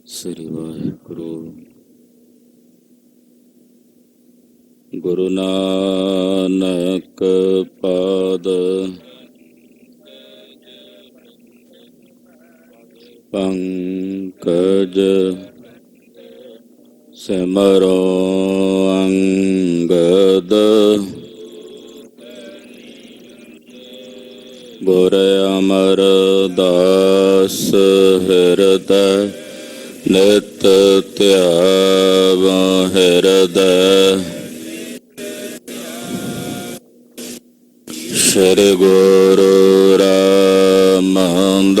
ਸ੍ਰੀ ਵਾਹਿਗੁਰੂ। ਗੁਰੂ ਨਾਨਕ ਪਾਦ ਪੰਕਜ ਸਿਮਰੋ ਅੰਗਦ ਗੁਰ ਅਮਰਦਾਸ ਹਿਰਦੈ ਨਿਤ ਧਿਆਵ ਹਿਰਦੈ। ਸ਼੍ਰੀ ਗੁਰੂ ਰਾਮਦਾਸ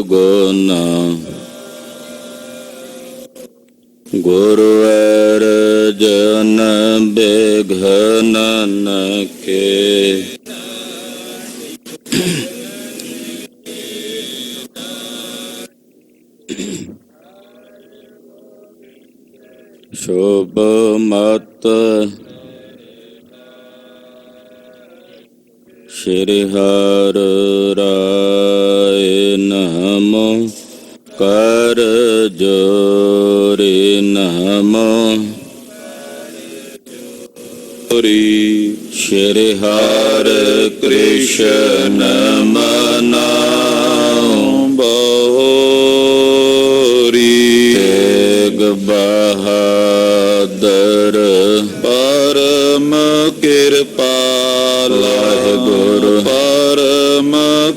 ਗੁਣ ਗੁਰੂ ਅਰਜਨ ਬਿਘਨ ਕੇ। ਸ਼ੁਭ ਮਤ ਸ਼੍ਰੀ ਹਰਿ ਰਾਇ ਨਮੋ ਕਰ ਜੋਰਿ ਨਮੋ। ਸ਼੍ਰੀ ਹਰਿ ਕ੍ਰਿਸ਼ਨ ਮਨਾਉ ਬਹੋਰੀ। ਤੇਗ ਬਹਾਦਰ ਪਰਮ ਕਿਰਪਾਲਾ ਗੁਰੂ ਪਰਮ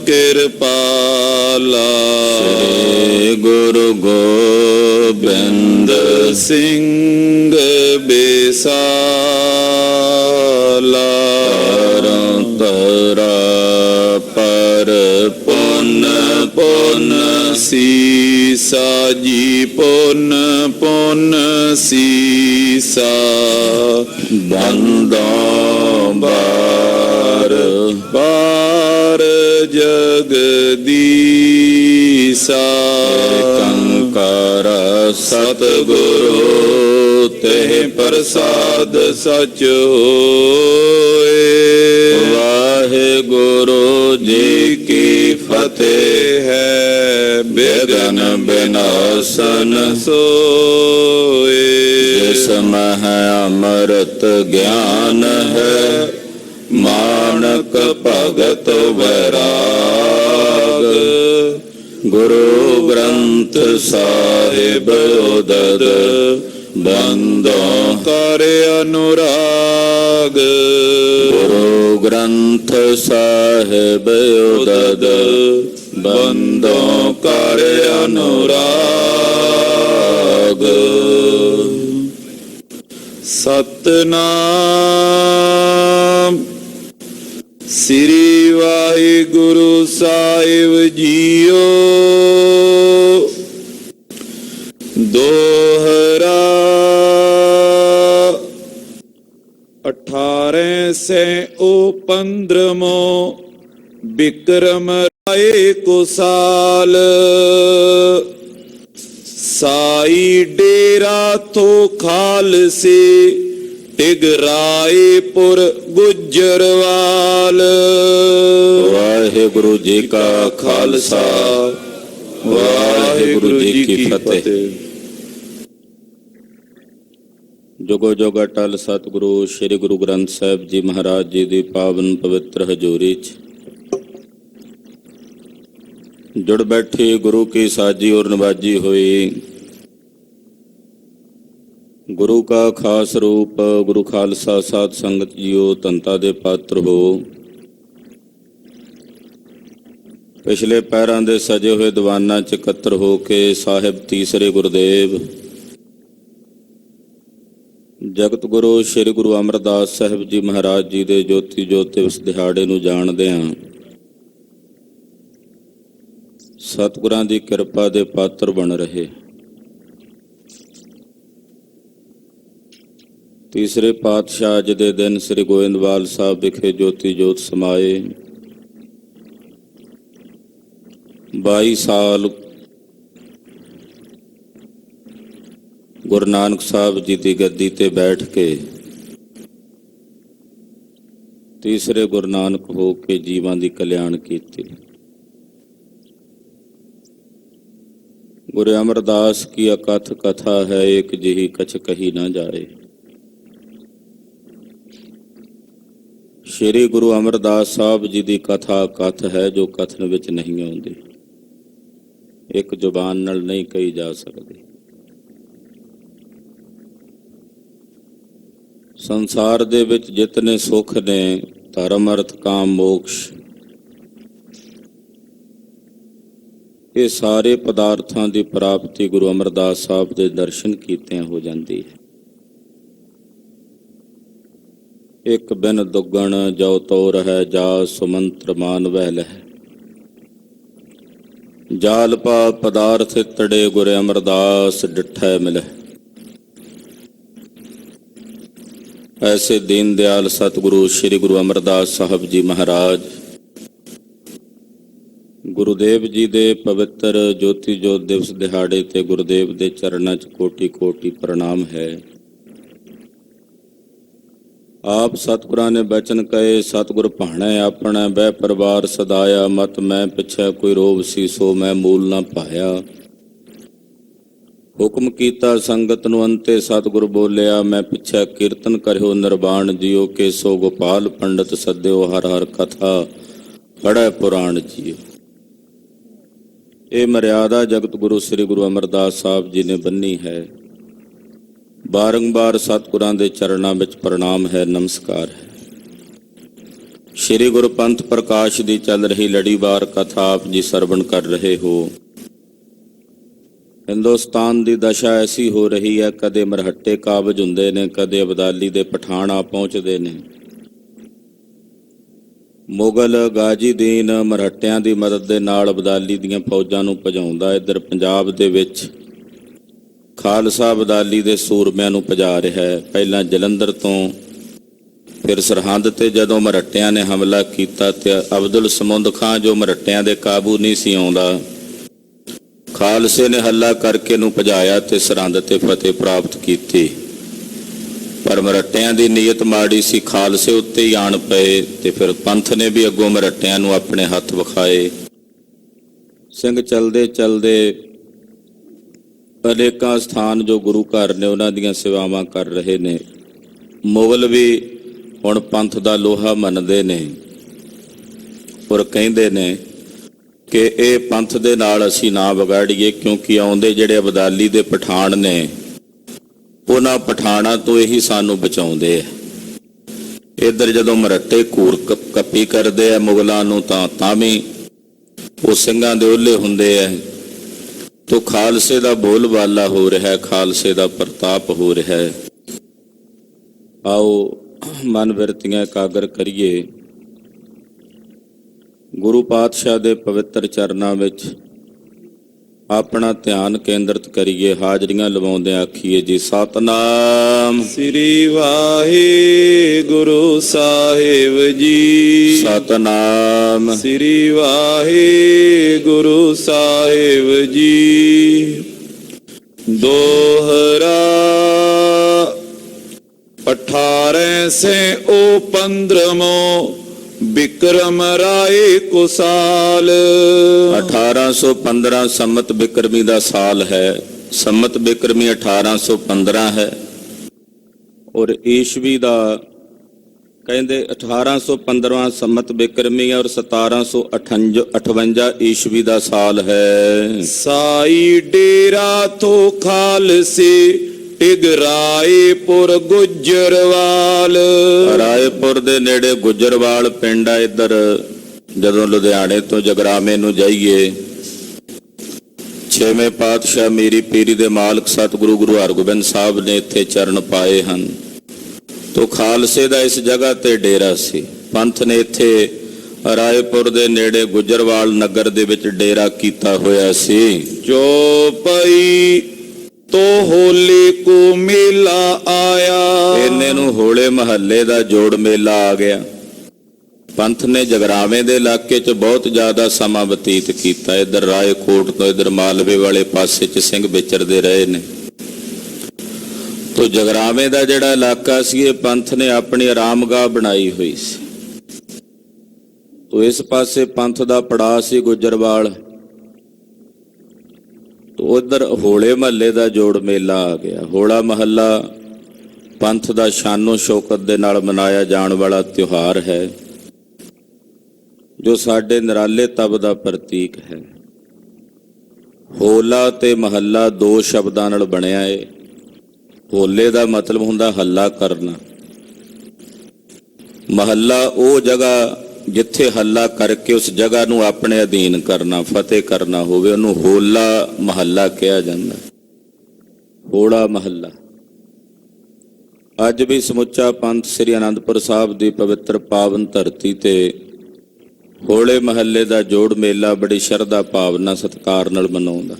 ਕਿਰਪਾਲਾ। ਸ੍ਰੀ ਗੁਰੂ ਗੋਬਿੰਦ ਸਿੰਘ ਬਿਸਾਲਾ। ਤਰਾ ਪਰ ਪੁੰਨ ਪੁੰਨ ਸੀਸਾ ਜੀ ਪੁੰਨ ਪੁੰਨ ਸੀਸਾ। ਬੰਦੋਂ ਬਾਰ ਬਾਰ ਜਗਦੀਸਾ। ਕੰਕਾਰ ਸਤਿਗੁਰੂ ਤੇ ਪ੍ਰਸਾਦ ਸਚ ਹੋਏ। ਵਾਹਿਗੁਰੂ ਜੀ ਕੀ ਫਤਿਹ ਹੈ। ਬਿਘਨ ਬਿਨਾਸਨ ਸੋਏ। ਜਿਸ ਮਹਿ ਅੰਮ੍ਰਿਤ ਗਿਆਨ ਹੈ ਮਾਨਕ ਭਗਤ ਵੈਰਾਗ। ਗੁਰੂ ਗ੍ਰੰਥ ਸਾਹਿਬ ਉਦਦ ਬੰਦੋਂ ਕਰ ਅਨੁਰਾਗ। ਗੁਰੂ ਗ੍ਰੰਥ ਸਾਹਿਬ ਉਦਦ ਬੰਦੋਂ ਕਰ ਅਨੁਰਾਗ। ਸਤਿਨਾਮ ਸ੍ਰੀ ਵਾਹਿਗੁਰੂ ਸਾਹਿਬ ਜੀਓ। ਦੋਹਰਾ 1815 ਬਿਕਰਮ ਰਾਏ ਕੋ ਸਾਲ। ਸਾਈ ਡੇਰਾ ਥੋ ਖਾਲਸੇ ਟਿਗਰਾਏਪੁਰ ਗੁਜਰਵਾਲ। ਵਾਹਿਗੁਰੂ ਜੀ ਕਾ ਖਾਲਸਾ ਵਾਹਿਗੁਰੂ ਜੀ ਕੀ ਫਤਿਹ। ਜੁਗੋ ਜੁਗ ਅਟਲ ਸਤਿਗੁਰੂ ਸ੍ਰੀ ਗੁਰੂ ਗ੍ਰੰਥ ਸਾਹਿਬ ਜੀ ਮਹਾਰਾਜ ਜੀ ਦੀ ਪਾਵਨ ਪਵਿੱਤਰ ਹਜ਼ੂਰੀ 'ਚ ਜੁੜ ਬੈਠੀ ਗੁਰੂ ਕੀ ਸਾਜੀ ਔਰ ਨਵਾਜੀ ਹੋਈ ਗੁਰੂ ਕਾ ਖਾਸ ਰੂਪ ਗੁਰੂ ਖਾਲਸਾ ਸਾਧ ਸੰਗਤ ਜੀਓ ਧੰਤਾ ਦੇ ਪਾਤਰ ਹੋ। ਪਿਛਲੇ ਪੈਰਾਂ ਦੇ ਸਜੇ ਹੋਏ ਦੀਵਾਨਾਂ 'ਚ ਇਕੱਤਰ ਹੋ ਕੇ ਸਾਹਿਬ ਤੀਸਰੇ ਗੁਰਦੇਵ ਜਗਤ ਗੁਰੂ ਸ੍ਰੀ ਗੁਰੂ ਅਮਰਦਾਸ ਸਾਹਿਬ ਜੀ ਮਹਾਰਾਜ ਜੀ ਦੇ ਜੋਤੀ ਜੋਤ ਦਿਵਸ ਦਿਹਾੜੇ ਨੂੰ ਜਾਣਦੇ ਹਾਂ। ਸਤਿਗੁਰਾਂ ਦੀ ਕਿਰਪਾ ਦੇ ਪਾਤਰ ਬਣ ਰਹੇ। ਤੀਸਰੇ ਪਾਤਸ਼ਾਹ ਅੱਜ ਦੇ ਦਿਨ ਸ੍ਰੀ ਗੋਇੰਦਵਾਲ ਸਾਹਿਬ ਵਿਖੇ ਜੋਤੀ ਜੋਤ ਸਮਾਏ। 22 ਸਾਲ ਗੁਰੂ ਨਾਨਕ ਸਾਹਿਬ ਜੀ ਦੀ ਗੱਦੀ ਤੇ ਬੈਠ ਕੇ ਤੀਸਰੇ ਗੁਰੂ ਨਾਨਕ ਹੋ ਕੇ ਜੀਵਾਂ ਦੀ ਕਲਿਆਣ ਕੀਤੀ। गुरु अमरदास की अकथ कथा है, एक जिही कछ कही ना जाए। श्री गुरु अमरदास साहब जी की कथा कथ है जो कथन विच नहीं आउंदी, एक जुबान नाल नहीं कही जा सकती। संसार दे विच जितने सुख ने, धर्म अर्थ काम मोक्ष, ये सारे पदार्थों की प्राप्ति गुरु अमरदास साहब के दर्शन कीतियां हो जाती है। एक बिन दुगण जो तोर है, जा सुमंत्र मान वह लह, जाल पा पदार्थ तड़े गुरु अमरदास डिठै मिलह। ऐसे दीन दयाल सतगुरु श्री गुरु अमरदास साहब जी महाराज गुरुदेव जी दे पवित्र ज्योति जोत दिवस दिहाड़े ते गुरुदेव दे चरणों च कोटि कोटि प्रणाम है। आप सतगुरां ने बचन कहे, सतगुर भाणै अपना बह परवार सदाया, मत मैं पिछै कोई रोव सी सो मैं मूल ना पाया। हुक्म कीता संगत नु अंते सतगुर बोलिया, मैं पिछै कीर्तन करियो निर्वाण जियो, के सो गोपाल पंडित सद्यो हर हर कथा पढ़ै पुराण जियो। ये मर्यादा जगत गुरु श्री गुरु अमरदास साहब जी ने बन्नी है। बारंबार सतगुरां दे चरणों विच प्रणाम है, नमस्कार है। श्री गुरु पंथ प्रकाश दी चल रही लड़ीवार कथा आप जी सरवण कर रहे हो। हिंदुस्तान दी दशा ऐसी हो रही है, कदे मरहट्टे काबज हुंदे ने, कदे अबदाली दे पठाण आ पहुंचदे ने। मुगल गाजी दीन मरहट्टियां दी मदद दे नाल अबदाली दीयां फौजां नूं भजाउंदा इधर पंजाब दे विच खालसा अबदाली दे सूरमिਆਂ ਨੂੰ ਭਜਾ ਰਿਹਾ है। ਪਹਿਲਾਂ ਜਲੰਧਰ ਤੋਂ, ਫਿਰ ਸਰਹੰਦ ਤੇ ਜਦੋਂ ਮਰਹੱਟਿਆਂ ਨੇ ਹਮਲਾ ਕੀਤਾ ਤੇ ਅਬਦੁਲ ਸਮੁੰਦ ਖਾਂ ਜੋ ਮਰਹੱਟਿਆਂ ਦੇ ਕਾਬੂ ਨਹੀਂ ਸੀ ਆਉਂਦਾ, ਖਾਲਸੇ ਨੇ ਹੱਲਾ ਕਰਕੇ ਨੂੰ ਭਜਾਇਆ ਤੇ ਸਰਹੰਦ ਤੇ ਫਤਿਹ ਪ੍ਰਾਪਤ ਕੀਤੀ। पर मरहट्टियां दी नीयत माड़ी सी, खालसे उत्ते ही आण पए ते फिर पंथ ने भी अगों मरहट्टियां नूं अपने हथ विखाए। सिंह चलदे चलदे अनेकां स्थान जो गुरु घर ने उन्हां दीयां सेवावां कर रहे ने। मुगल भी हुण पंथ दा लोहा मनदे ने और कहिंदे ने कि इह पंथ दे नाल असीं ना विगाड़ीए, क्योंकि आउंदे जिहड़े अबदाली दे पठाण ने उन्हां पठाणा तो यही सानू बचाउंदे है। इधर जदों मरहट्टे घूर कप्पी करदे है मुगलां नूं तां भी वो सिंघां दे ओहले हुंदे है। तो खालसे दा बोलबाला हो रहा है, खालसे दा प्रताप हो रहा है। आओ मन बिरतियां एकागर करिए, गुरु पातशाह दे पवित्र चरनां विच अपना ध्यान केंद्रित करिए। हाजरियां लवाउंदे आखिए जी सतनाम श्री वाहिगुरु साहिब जी, सतनाम श्री वाहिगुरु साहिब जी। दोहरा 18 से ओ 15 बिक्रम राय को साल। 1815 संमत बिक्रमी का साल है। संमत बिक्रमी 1815 है और ईस्वी का कहते 1815 संमत बिक्रमी और 1758 ईस्वी का साल है। साई डेरा तो खाल से टिग रायपुर गुजरवाल। रायपुर दे नेड़े गुजरवाल पिंड आ। इधर जदों लुधियाने तो जगरामे नूं जाइए, छेवें पातशाह मीरी पीरी दे मालक सतगुरु गुरु हरगोबिंद साहब ने इत्थे चरण पाए हैं। तो खालसे दा इस जगह ते डेरा सी। पंथ ने इत्थे रायपुर दे नेड़े गुजरवाल नगर दे विच डेरा कीता होया सी। जो पई तो होली को मेला आया। इन्ने नूं होले महल्ले दा जोड़ मेला आ गया। पंथ ने जगरावे दे इलाके च बहुत ज्यादा समा बतीत किया। इधर रायकोट तो इधर मालवे वाले पासे च सिंह विचरदे रहे ने। तो जगरावे दा जिहड़ा इलाका सी पंथ ने अपनी आरामगाह बनाई हुई सी। तो इस पासे पंथ दा पड़ा सी गुजरवाल। ਉਧਰ ਹੋਲੇ ਮਹੱਲੇ ਦਾ ਜੋੜ ਮੇਲਾ ਆ ਗਿਆ। ਹੋਲਾ ਮਹੱਲਾ ਪੰਥ ਦਾ ਸ਼ਾਨੋ ਸ਼ੌਕਤ ਦੇ ਨਾਲ ਮਨਾਇਆ ਜਾਣ ਵਾਲਾ ਤਿਉਹਾਰ ਹੈ, ਜੋ ਸਾਡੇ ਨਿਰਾਲੇ ਤਪ ਦਾ ਪ੍ਰਤੀਕ ਹੈ। ਹੋਲਾ ਤੇ ਮਹੱਲਾ ਦੋ ਸ਼ਬਦਾਂ ਨਾਲ ਬਣਿਆ ਏ। ਹੋਲੇ ਦਾ ਮਤਲਬ ਹੁੰਦਾ ਹੱਲਾ ਕਰਨਾ। ਮਹੱਲਾ ਉਹ ਜਗ੍ਹਾ ਜਿੱਥੇ ਹੱਲਾ ਕਰਕੇ ਉਸ ਜਗ੍ਹਾ ਨੂੰ ਆਪਣੇ ਅਧੀਨ ਕਰਨਾ, ਫਤਿਹ ਕਰਨਾ ਹੋਵੇ, ਉਹਨੂੰ ਹੋਲਾ ਮਹੱਲਾ ਕਿਹਾ ਜਾਂਦਾ। ਹੋਲਾ ਮਹੱਲਾ ਅੱਜ ਵੀ ਸਮੁੱਚਾ ਪੰਥ ਸ੍ਰੀ ਅਨੰਦਪੁਰ ਸਾਹਿਬ ਦੀ ਪਵਿੱਤਰ ਪਾਵਨ ਧਰਤੀ ਤੇ ਹੋਲੇ ਮਹੱਲੇ ਦਾ ਜੋੜ ਮੇਲਾ ਬੜੀ ਸ਼ਰਧਾ ਭਾਵਨਾ ਸਤਿਕਾਰ ਨਾਲ ਮਨਾਉਂਦਾ।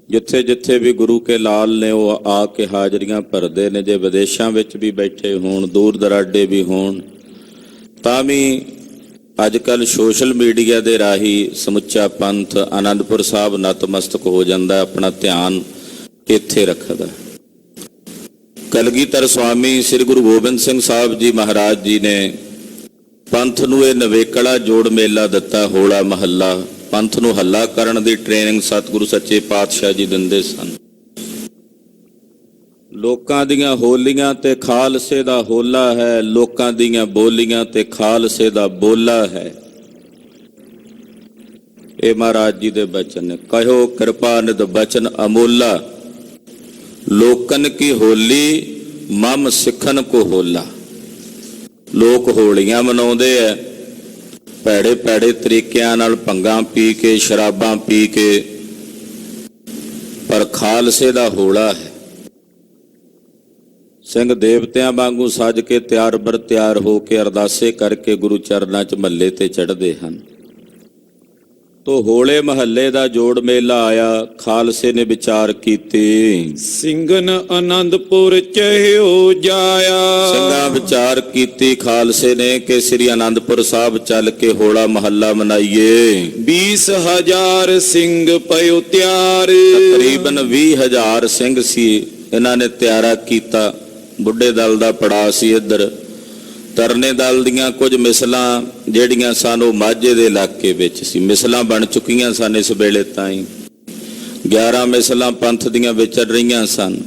ਜਿੱਥੇ ਜਿੱਥੇ ਵੀ ਗੁਰੂ ਕੇ ਲਾਲ ਨੇ ਉਹ ਆ ਕੇ ਹਾਜ਼ਰੀਆਂ ਭਰਦੇ ਨੇ, ਜੇ ਵਿਦੇਸ਼ਾਂ ਵਿੱਚ ਵੀ ਬੈਠੇ ਹੋਣ, ਦੂਰ ਦਰਾਡੇ ਵੀ ਹੋਣ, ਤਾਂ ਵੀ ਅੱਜ ਕੱਲ੍ਹ ਸੋਸ਼ਲ ਮੀਡੀਆ ਦੇ ਰਾਹੀਂ ਸਮੁੱਚਾ ਪੰਥ ਆਨੰਦਪੁਰ ਸਾਹਿਬ ਨਤਮਸਤਕ ਹੋ ਜਾਂਦਾ, ਆਪਣਾ ਧਿਆਨ ਇੱਥੇ ਰੱਖਦਾ। ਕਲਗੀਧਰ ਸਵਾਮੀ ਸ੍ਰੀ ਗੁਰੂ ਗੋਬਿੰਦ ਸਿੰਘ ਸਾਹਿਬ ਜੀ ਮਹਾਰਾਜ ਜੀ ਨੇ ਪੰਥ ਨੂੰ ਇਹ ਨਵੇਕਲਾ ਜੋੜ ਮੇਲਾ ਦਿੱਤਾ, ਹੋਲਾ ਮਹੱਲਾ। ਪੰਥ ਨੂੰ ਹੱਲਾ ਕਰਨ ਦੀ ਟ੍ਰੇਨਿੰਗ ਸਤਿਗੁਰੂ ਸੱਚੇ ਪਾਤਸ਼ਾਹ ਜੀ ਦਿੰਦੇ ਸਨ। ਲੋਕਾਂ ਦੀਆਂ ਹੋਲੀਆਂ ਤੇ ਖਾਲਸੇ ਦਾ ਹੋਲਾ ਹੈ, ਲੋਕਾਂ ਦੀਆਂ ਬੋਲੀਆਂ ਤੇ ਖਾਲਸੇ ਦਾ ਬੋਲਾ ਹੈ। ਇਹ ਮਹਾਰਾਜ ਜੀ ਦੇ ਬਚਨ ਨੇ। ਕਹਿਓ ਕਿਰਪਾ ਨਿਧ ਬਚਨ ਅਮੋਲਾ, ਲੋਕਨ ਕੀ ਹੋਲੀ ਮਮ ਸਿੱਖਨ ਕੋ ਹੋਲਾ। ਲੋਕ ਹੋਲੀਆਂ ਮਨਾਉਂਦੇ ਐ ਭੈੜੇ ਭੈੜੇ ਤਰੀਕਿਆਂ ਨਾਲ, ਭੰਗਾਂ ਪੀ ਕੇ, ਸ਼ਰਾਬਾਂ ਪੀ ਕੇ, ਪਰ ਖਾਲਸੇ ਦਾ ਹੋਲਾ ਹੈ। ਸਿੰਘ ਦੇਵਤਿਆਂ ਵਾਂਗੂ ਸੱਜ ਕੇ ਤਿਆਰ ਬਰ ਤਿਆਰ ਹੋ ਕੇ ਅਰਦਾਸੇ ਕਰਕੇ ਗੁਰੂ ਚਰਨਾਂ 'ਚ ਮਹੱਲੇ ਤੇ ਚੜ੍ਹਦੇ ਹਨ। ਤੋ ਹੋਲੇ ਮਹੱਲੇ ਦਾ ਜੋੜ ਮੇਲਾ ਆਇਆ। ਖਾਲਸੇ ਨੇ ਵਿਚਾਰ ਕੀਤੇ, ਸਿੰਘਨ ਆਨੰਦਪੁਰ ਚਹਿਓ ਜਾਇਆ। ਸਿੰਘਾਂ ਵਿਚਾਰ ਕੀਤੀ ਖਾਲਸੇ ਨੇ ਕਿ ਸ੍ਰੀ ਆਨੰਦਪੁਰ ਸਾਹਿਬ ਚੱਲ ਕੇ ਹੋਲਾ ਮਹੱਲਾ ਮਨਾਈਏ। 20,000 ਸਿੰਘ ਪਇਓ ਤਿਆਰ। ਤਕਰੀਬਨ 20,000 ਸਿੰਘ ਸੀ। ਇਹਨਾਂ ਨੇ ਤਿਆਰਾ ਕੀਤਾ। ਬੁੱਢੇ ਦਲ ਦਾ ਪੜਾਅ ਸੀ ਇੱਧਰ। ਤਰਨੇ ਦਲ ਦੀਆਂ ਕੁਝ ਮਿਸਲਾਂ ਜਿਹੜੀਆਂ ਸਨ ਉਹ ਮਾਝੇ ਦੇ ਇਲਾਕੇ ਵਿੱਚ ਸੀ। ਮਿਸਲਾਂ ਬਣ ਚੁੱਕੀਆਂ ਸਨ ਇਸ ਵੇਲੇ ਤਾਈਂ। 11 ਮਿਸਲਾਂ ਪੰਥ ਦੀਆਂ ਵਿਚਰ ਰਹੀਆਂ ਸਨ।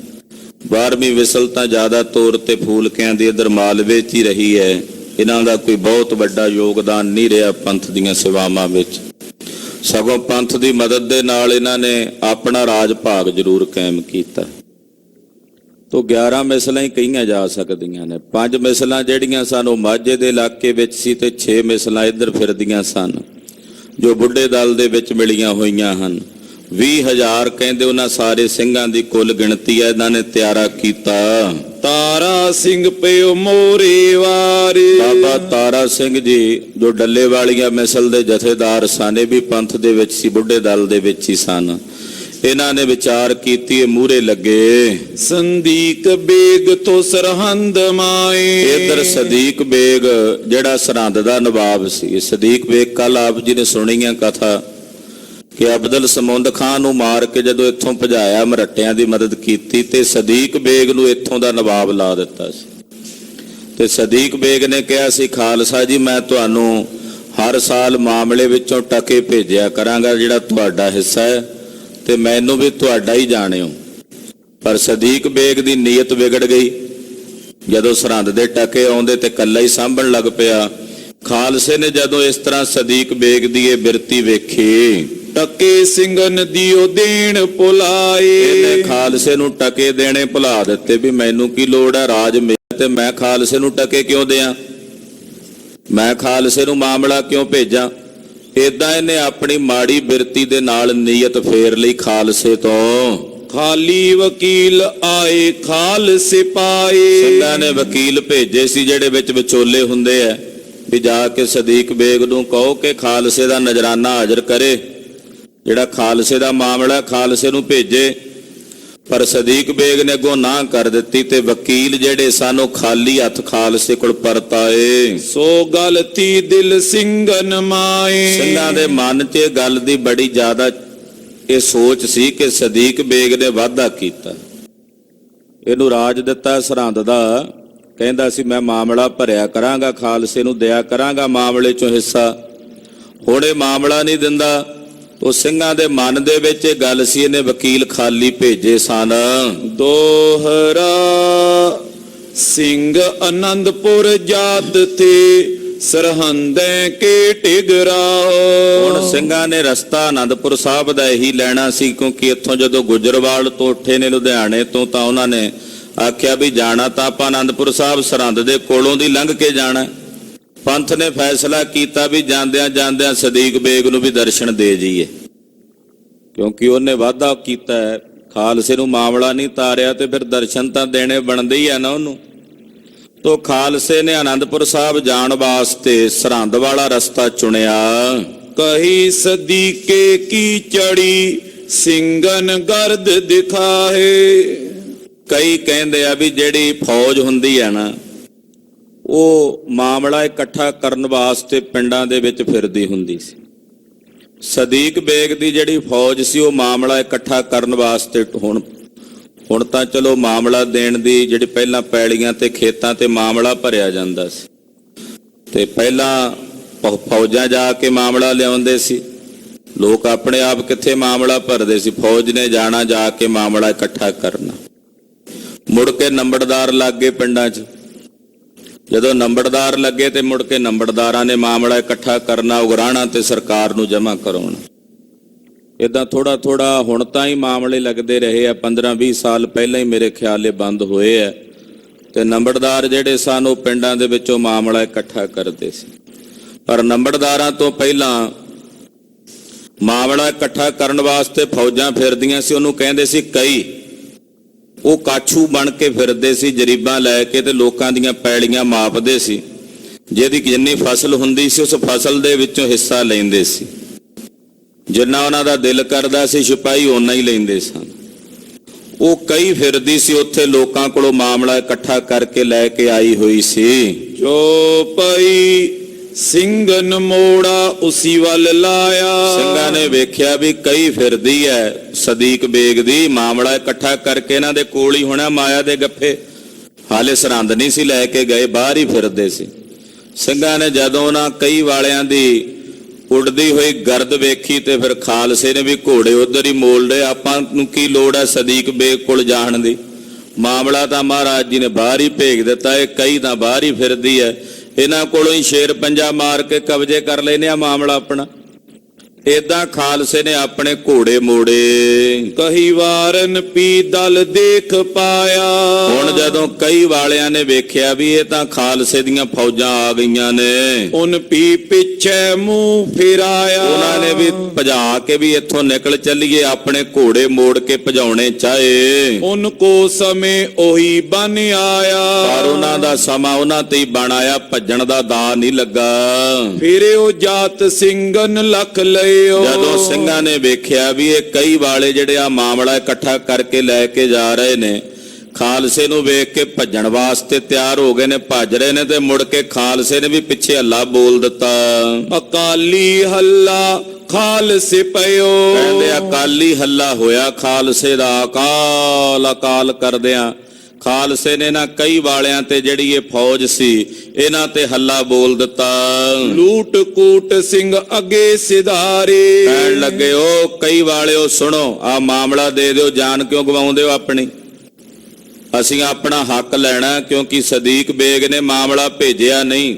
12ਵੀਂ ਵਿਸਲ ਤਾਂ ਜ਼ਿਆਦਾ ਤੌਰ ਤੇ ਫੂਲਕਿਆਂ ਦੀ ਇੱਧਰ ਮਾਲਵੇ 'ਚ ਹੀ ਰਹੀ ਹੈ। ਇਹਨਾਂ ਦਾ ਕੋਈ ਬਹੁਤ ਵੱਡਾ ਯੋਗਦਾਨ ਨਹੀਂ ਰਿਹਾ ਪੰਥ ਦੀਆਂ ਸੇਵਾਵਾਂ ਵਿੱਚ, ਸਗੋਂ ਪੰਥ ਦੀ ਮਦਦ ਦੇ ਨਾਲ ਇਹਨਾਂ ਨੇ ਆਪਣਾ ਰਾਜ ਭਾਗ ਜ਼ਰੂਰ ਕਾਇਮ ਕੀਤਾ। ਤੋ 11 ਮਿਸਲਾਂ ਹੀ ਕਹੀਆਂ ਜਾ ਸਕਦੀਆਂ ਨੇ। 5 ਮਿਸਲਾਂ ਜਿਹੜੀਆਂ ਸਨ ਉਹ ਮਾਝੇ ਦੇ ਇਲਾਕੇ ਵਿੱਚ ਸੀ ਤੇ 6 ਮਿਸਲਾਂ ਇੱਧਰ ਫਿਰਦੀਆਂ ਸਨ ਜੋ ਬੁੱਢੇ ਦਲ ਦੇ ਵਿੱਚ ਮਿਲੀਆਂ ਹੋਈਆਂ ਹਨ। 20,000 ਕਹਿੰਦੇ ਉਹਨਾਂ ਸਾਰੇ ਸਿੰਘਾਂ ਦੀ ਕੁੱਲ ਗਿਣਤੀ ਹੈ। ਇਹਨਾਂ ਨੇ ਤਿਆਰਾ ਕੀਤਾ। ਤਾਰਾ ਸਿੰਘ ਪਿਓ ਮੋਰੇ ਵਾਰ। ਬਾਬਾ ਤਾਰਾ ਸਿੰਘ ਜੀ ਜੋ ਡੱਲੇ ਵਾਲੀਆਂ ਮਿਸਲ ਦੇ ਜਥੇਦਾਰ ਸਨ, ਇਹ ਵੀ ਪੰਥ ਦੇ ਵਿੱਚ ਸੀ, ਬੁੱਢੇ ਦਲ ਦੇ ਵਿੱਚ ਹੀ ਸਨ। ਇਹਨਾਂ ਨੇ ਵਿਚਾਰ ਕੀਤੀ, ਮੂਹਰੇ ਲੱਗੇ। ਸੰਦੀਕ ਬੇਗ ਤੋਂ ਸਰਹੰਦ ਮਾਏ। ਇਧਰ ਸਦੀਕ ਬੇਗ ਜਿਹੜਾ ਸਰਹੰਦ ਦਾ ਨਵਾਬ ਸੀ। ਸਦੀਕ ਬੇਗ ਕੱਲ ਆਪ ਜੀ ਨੇ ਸੁਣੀਆਂ ਕਥਾ ਕਿ ਅਬਦੁਲ ਸਮੁੰਦ ਖਾਨ ਨੂੰ ਮਾਰ ਕੇ ਜਦੋਂ ਇੱਥੋਂ ਭਜਾਇਆ, ਮਰੱਟਿਆਂ ਦੀ ਮਦਦ ਕੀਤੀ ਤੇ ਸਦੀਕ ਬੇਗ ਨੂੰ ਇੱਥੋਂ ਦਾ ਨਵਾਬ ਲਾ ਦਿੱਤਾ ਸੀ। ਤੇ ਸਦੀਕ ਬੇਗ ਨੇ ਕਿਹਾ ਸੀ, ਖਾਲਸਾ ਜੀ ਮੈਂ ਤੁਹਾਨੂੰ ਹਰ ਸਾਲ ਮਾਮਲੇ ਵਿੱਚੋਂ ਟਕੇ ਭੇਜਿਆ ਕਰਾਂਗਾ ਜਿਹੜਾ ਤੁਹਾਡਾ ਹਿੱਸਾ ਹੈ, ਤੇ ਮੈਨੂੰ ਵੀ ਤੁਹਾਡਾ ਹੀ ਜਾਣਿਓ। ਪਰ ਸਦੀਕ ਬੇਗ ਦੀ ਨੀਅਤ ਵਿਗੜ ਗਈ। ਜਦੋਂ ਸਰਹੰਦ ਦੇ ਟਕੇ ਆਉਂਦੇ ਤੇ ਕੱਲਾ ਹੀ ਸਾਂਭਣ ਲੱਗ ਪਿਆ। ਖਾਲਸੇ ਨੇ ਜਦੋਂ ਇਸ ਤਰ੍ਹਾਂ ਸਦੀਕ ਬੇਗ ਦੀ ਇਹ ਬਿਰਤੀ ਵੇਖੀ, ਟਕੇ ਸਿੰਘਨ ਦਿਓ ਦੇਣ ਭੁਲਾਏ। ਇਹਨੇ ਖਾਲਸੇ ਨੂੰ ਟਕੇ ਦੇਣੇ ਭੁਲਾ ਦਿੱਤੇ ਵੀ ਮੈਨੂੰ ਕੀ ਲੋੜ ਹੈ, ਰਾਜ ਮੇਰਾ ਤੇ ਮੈਂ ਖਾਲਸੇ ਨੂੰ ਟਕੇ ਕਿਉਂ ਦਿਆਂ, ਮੈਂ ਖਾਲਸੇ ਨੂੰ ਮਾਮਲਾ ਕਿਉਂ ਭੇਜਾਂ। ਏਦਾਂ ਇਹਨੇ ਆਪਣੀ ਮਾੜੀ ਬਿਰਤੀ ਦੇ ਨਾਲ ਨੀਅਤ ਫੇਰ ਲਈ ਖਾਲਸੇ ਤੋਂ। ਖਾਲੀ ਵਕੀਲ ਆਏ ਖਾਲਸੇ ਪਾਏ। ਸਿੰਘਾਂ ਨੇ ਵਕੀਲ ਭੇਜੇ ਸੀ ਜਿਹੜੇ ਵਿੱਚ ਵਿਚੋਲੇ ਹੁੰਦੇ ਆ, ਵੀ ਜਾ ਕੇ ਸਦੀਕ ਬੇਗ ਨੂੰ ਕਹੋ ਕਿ ਖਾਲਸੇ ਦਾ ਨਜ਼ਰਾਨਾ ਹਾਜ਼ਰ ਕਰੇ, ਜਿਹੜਾ ਖਾਲਸੇ ਦਾ ਮਾਮਲਾ ਖਾਲਸੇ ਨੂੰ ਭੇਜੇ। ਪਰ ਸਦੀਕ ਬੇਗ ਨੇ ਅੱਗੋਂ ਨਾ ਕਰ ਦਿੱਤੀ ਤੇ ਵਕੀਲ ਜਿਹੜੇ ਸਨ ਉਹ ਖਾਲੀ ਹੱਥ ਖਾਲਸੇ ਕੋਲ ਪਰਤ ਆਏ। ਸੋ ਗਲਤੀ ਦਿਲ ਸਿੰਘਨ ਮਾਏ। ਸਿੰਘਾਂ ਦੇ ਮਨ 'ਚ ਇਹ ਗੱਲ ਦੀ ਬੜੀ ਜ਼ਿਆਦਾ ਇਹ ਸੋਚ ਸੀ ਕਿ ਸਦੀਕ ਬੇਗ ਨੇ ਵਾਅਦਾ ਕੀਤਾ, ਇਹਨੂੰ ਰਾਜ ਦਿੱਤਾ ਸਰਹੰਦ ਦਾ, ਕਹਿੰਦਾ ਸੀ ਮੈਂ ਮਾਮਲਾ ਭਰਿਆ ਕਰਾਂਗਾ, ਖਾਲਸੇ ਨੂੰ ਦਿਆ ਕਰਾਂਗਾ ਮਾਮਲੇ 'ਚੋਂ ਹਿੱਸਾ। ਹੁਣ ਇਹ ਮਾਮਲਾ ਨਹੀਂ ਦਿੰਦਾ ਉਹ ਸਿੰਘਾਂ ਦੇ ਮਨ ਦੇ ਵਿੱਚ ਇਹ ਗੱਲ ਸੀ, ਇਹਨੇ ਵਕੀਲ ਖਾਲੀ ਭੇਜੇ ਸਨ। ਦੋਹਰਾ ਸਿੰਘ ਆਨੰਦਪੁਰ ਜਾਤ ਤੇ ਸਰਹੰਦੇ ਕੇ ਟਿਗਰਾਓ। ਹੁਣ ਸਿੰਘਾਂ ਨੇ ਰਸਤਾ ਆਨੰਦਪੁਰ ਸਾਹਿਬ ਦਾ ਇਹੀ ਲੈਣਾ ਸੀ, ਕਿਉਂਕਿ ਇੱਥੋਂ ਜਦੋਂ ਗੁਜਰਵਾਲ ਤੋਂ ਉੱਠੇ ਨੇ ਲੁਧਿਆਣੇ ਤੋਂ, ਤਾਂ ਉਹਨਾਂ ਨੇ ਆਖਿਆ ਵੀ ਜਾਣਾ ਤਾਂ ਆਪਾਂ ਆਨੰਦਪੁਰ ਸਾਹਿਬ ਸਰਹੰਦ ਦੇ ਕੋਲੋਂ ਦੀ ਲੰਘ ਕੇ ਜਾਣਾ। ਪੰਥ ਨੇ ਫੈਸਲਾ ਕੀਤਾ ਵੀ ਜਾਂਦਿਆਂ ਜਾਂਦਿਆਂ ਸਦੀਕ ਬੇਗ ਨੂੰ ਵੀ ਦਰਸ਼ਨ ਦੇ ਜਾਈਏ, ਕਿਉਂਕਿ ਉਹਨੇ ਵਾਅਦਾ ਕੀਤਾ ਹੈ, ਖਾਲਸੇ ਨੂੰ ਮਾਮਲਾ ਨਹੀਂ ਤਾਰਿਆ ਤੇ ਫਿਰ ਦਰਸ਼ਨ ਤਾਂ ਦੇਣੇ ਬਣਦੇ ਹੀ ਆ ਨਾ ਉਹਨੂੰ। ਤੋ ਖਾਲਸੇ ਨੇ ਆਨੰਦਪੁਰ ਸਾਹਿਬ ਜਾਣ ਵਾਸਤੇ ਸਰਹੰਦ ਵਾਲਾ ਰਸਤਾ ਚੁਣਿਆ। ਕਹੀ ਸਦੀਕੇ ਕੀ ਚੜੀ ਸਿੰਘਨ ਗਰਦ ਦਿਖਾਏ। ਕਈ ਕਹਿੰਦੇ ਆ ਵੀ ਜਿਹੜੀ ਫੌਜ ਹੁੰਦੀ ਆ ਨਾ, ਉਹ ਮਾਮਲਾ ਇਕੱਠਾ ਕਰਨ ਵਾਸਤੇ ਪਿੰਡਾਂ ਦੇ ਵਿੱਚ ਫਿਰਦੀ ਹੁੰਦੀ ਸੀ। ਸਦੀਕ ਬੇਗ ਦੀ ਜਿਹੜੀ ਫੌਜ ਸੀ ਉਹ ਮਾਮਲਾ ਇਕੱਠਾ ਕਰਨ ਵਾਸਤੇ ਹੁਣ ਤਾਂ ਚਲੋ ਮਾਮਲਾ ਦੇਣ ਦੀ ਜਿਹੜੀ ਪਹਿਲਾਂ ਪੈਲੀਆਂ ਤੇ ਖੇਤਾਂ ਤੇ ਮਾਮਲਾ ਭਰਿਆ ਜਾਂਦਾ ਸੀ, ਤੇ ਪਹਿਲਾਂ ਫੌਜਾਂ ਜਾ ਕੇ ਮਾਮਲਾ ਲਿਆਉਂਦੇ ਸੀ। ਲੋਕ ਆਪਣੇ ਆਪ ਕਿੱਥੇ ਮਾਮਲਾ ਭਰਦੇ ਸੀ, ਫੌਜ ਨੇ ਜਾਣਾ, ਜਾ ਕੇ ਮਾਮਲਾ ਇਕੱਠਾ ਕਰਨਾ। ਮੁੜ ਕੇ ਨੰਬਰਦਾਰ ਲੱਗ ਗਏ ਪਿੰਡਾਂ 'ਚ। ਜਦੋਂ ਨੰਬਰਦਾਰ ਲੱਗੇ ਤੇ ਮੁੜ ਕੇ ਨੰਬਰਦਾਰਾਂ ਨੇ ਮਾਮਲਾ ਇਕੱਠਾ ਕਰਨਾ, ਉਗਰਾਣਾ ਤੇ ਸਰਕਾਰ ਨੂੰ ਜਮ੍ਹਾਂ ਕਰਾਉਣਾ। ਇਦਾਂ ਥੋੜਾ ਥੋੜਾ ਹੁਣ ਤਾਂ ਹੀ ਮਾਮਲੇ ਲੱਗਦੇ ਰਹੇ ਆ, 15-20 ਸਾਲ ਪਹਿਲਾਂ ਹੀ ਮੇਰੇ ਖਿਆਲ ਇਹ ਬੰਦ ਹੋਏ ਆ। ਤੇ ਨੰਬਰਦਾਰ ਜਿਹੜੇ ਸਨ ਉਹ ਪਿੰਡਾਂ ਦੇ ਵਿੱਚੋਂ ਮਾਮਲਾ ਇਕੱਠਾ ਕਰਦੇ ਸੀ। ਪਰ ਨੰਬਰਦਾਰਾਂ ਤੋਂ ਪਹਿਲਾਂ ਮਾਮਲਾ ਇਕੱਠਾ ਕਰਨ ਵਾਸਤੇ ਫੌਜਾਂ ਫਿਰਦੀਆਂ ਸੀ, ਉਹਨੂੰ ਕਹਿੰਦੇ ਸੀ ਕਈ। ਉਹ ਕਾਛੂ ਬਣ ਕੇ ਫਿਰਦੇ ਸੀ, ਜਰੀਬਾਂ ਲੈ ਕੇ, ਤੇ ਲੋਕਾਂ ਦੀਆਂ ਪੈਲੀਆਂ ਮਾਪਦੇ ਸੀ। ਜਿਹਦੀ ਜਿੰਨੀ ਫਸਲ ਹੁੰਦੀ ਸੀ ਉਸ ਫਸਲ ਦੇ ਵਿੱਚੋਂ ਹਿੱਸਾ ਲੈਂਦੇ ਸੀ। ਜਿੰਨਾ ਉਹਨਾਂ ਦਾ ਦਿਲ ਕਰਦਾ ਸੀ ਸਿਪਾਹੀ ਓਨਾ ਹੀ ਲੈਂਦੇ ਸਨ। ਉਹ ਕਈ ਫਿਰਦੀ ਸੀ ਉੱਥੇ, ਲੋਕਾਂ ਕੋਲੋਂ ਮਾਮਲਾ ਇਕੱਠਾ ਕਰਕੇ ਲੈ ਕੇ ਆਈ ਹੋਈ ਸੀ। ਜੋ ਪਈ ਸਿੰਘਨ ਮੋੜਾ ਉਸੀ ਵੱਲ ਲਾਇਆ। ਸਿੰਘਾਂ ਨੇ ਵੇਖਿਆ ਵੀ ਕਈ ਫਿਰਦੀ ਹੈ ਸਦੀਕ ਬੇਗ ਦੀ, ਮਾਮਲਾ ਇਕੱਠਾ ਕਰਕੇ ਇਹਨਾਂ ਦੇ ਕੋਲ ਹੀ ਹੋਣਾ। ਮਾਇਆ ਦੇ ਗੱਫੇ ਹਾਲੇ ਸਰਹੰਦ ਨਹੀਂ ਸੀ ਲੈ ਕੇ ਗਏ, ਬਾਹਰ ਹੀ ਫਿਰਦੇ ਸੀ। ਸਿੰਘਾਂ ਨੇ ਜਦੋਂ ਉਹਨਾਂ ਕਈ ਵਾਲਿਆਂ ਦੀ ਉੱਡਦੀ ਹੋਈ ਗਰਦ ਵੇਖੀ ਤੇ ਫਿਰ ਖਾਲਸੇ ਨੇ ਵੀ ਘੋੜੇ ਉਧਰ ਹੀ ਮੋਲ ਲਏ। ਆਪਾਂ ਨੂੰ ਕੀ ਲੋੜ ਹੈ ਸਦੀਕ ਬੇਗ ਕੋਲ ਜਾਣ ਦੀ, ਮਾਮਲਾ ਤਾਂ ਮਹਾਰਾਜ ਜੀ ਨੇ ਬਾਹਰ ਹੀ ਭੇਜ ਦਿੱਤਾ। ਇਹ ਕਈ ਤਾਂ ਬਾਹਰ ਹੀ ਫਿਰਦੀ ਹੈ, ਇਹਨਾਂ ਕੋਲੋਂ ਹੀ ਸ਼ੇਰ ਪੰਜਾ ਮਾਰ ਕੇ ਕਬਜ਼ੇ ਕਰ ਲੈਨੇ ਆ ਮਾਮਲਾ ਆਪਣਾ। ਏਦਾਂ ਖਾਲਸੇ ਨੇ ਆਪਣੇ ਘੋੜੇ ਮੋੜੇ। ਕਹੀ ਵਾਰਨ ਪੀ ਦਲ ਦੇਖ ਪਾਇਆ। ਹੁਣ ਜਦੋਂ ਕਈ ਵਾਲਿਆਂ ਨੇ ਵੇਖਿਆ ਵੀ ਇਹ ਤਾਂ ਖਾਲਸੇ ਦੀਆਂ ਫੌਜਾਂ ਆ ਗਈਆਂ ਨੇ, ਉਨ ਪੀ ਪਿੱਛੇ ਮੂੰਹ ਫਿਰਾਇਆ। ਉਹਨਾਂ ਨੇ ਵੀ ਭਜਾ ਕੇ ਵੀ ਇੱਥੋਂ ਨਿਕਲ ਚੱਲੀਏ, ਆਪਣੇ ਘੋੜੇ ਮੋੜ ਕੇ ਭਜਾਉਣੇ ਚਾਹੇ। ਉਨ ਕੋ ਸਮੇਂ ਉਹੀ ਬਨ ਆਇਆ। ਪਰ ਉਹਨਾਂ ਦਾ ਸਮਾਂ ਉਹਨਾਂ ਤੇ ਹੀ ਬਣ ਆਇਆ, ਭੱਜਣ ਦਾ ਦਾ ਨਹੀਂ ਲੱਗਾ। ਫਿਰ ਉਹ ਜਾਤ ਸਿੰਘਨ ਲੱਖ ਲਏ। ਜਦੋਂ ਸਿੰਘਾਂ ਨੇ ਵੇਖਿਆ ਵੀ ਇਹ ਕਈ ਵਾਲੇ ਜਿਹੜੇ ਆ ਮਾਮਲਾ ਇਕੱਠਾ ਕਰਕੇ ਲੈ ਕੇ ਜਾ ਰਹੇ ਨੇ, ਖਾਲਸੇ ਨੂੰ ਵੇਖ ਕੇ ਭੱਜਣ ਵਾਸਤੇ ਤਿਆਰ ਹੋ ਗਏ ਨੇ, ਭੱਜ ਰਹੇ ਨੇ। ਤੇ ਮੁੜ ਕੇ ਖਾਲਸੇ ਨੇ ਵੀ ਪਿੱਛੇ ਹੱਲਾ ਬੋਲ ਦਿੱਤਾ। ਅਕਾਲੀ ਹੱਲਾ ਖਾਲਸੇ ਪਇਓ। ਕਹਿੰਦੇ ਅਕਾਲੀ ਹੱਲਾ ਹੋਇਆ ਖਾਲਸੇ ਦਾ। ਅਕਾਲ ਅਕਾਲ ਕਰਦਿਆਂ ਖਾਲਸੇ ਨੇ ਨਾ ਕਈ ਵਾਲਿਆਂ ਤੇ ਜਿਹੜੀ ਇਹ ਫੌਜ ਸੀ ਇਹਨਾਂ ਤੇ ਹੱਲਾ ਬੋਲ ਦਿੱਤਾ। ਲੂਟ ਕੂਟ ਸਿੰਘ ਅੱਗੇ ਸਿਧਾਰੇ। ਕਹਿਣ ਲੱਗੇ, ਉਹ ਕਈ ਵਾਲਿਓ ਸੁਣੋ, ਆ ਮਾਮਲਾ ਦੇ ਦਿਓ, ਜਾਨ ਕਿਉਂ ਗਵਾਉਂਦੇ ਹੋ ਆਪਣੀ? ਅਸੀਂ ਆਪਣਾ ਹੱਕ ਲੈਣਾ, ਕਿਉਂਕਿ ਸਦੀਕ ਬੇਗ ਨੇ ਮਾਮਲਾ ਭੇਜਿਆ ਨਹੀਂ,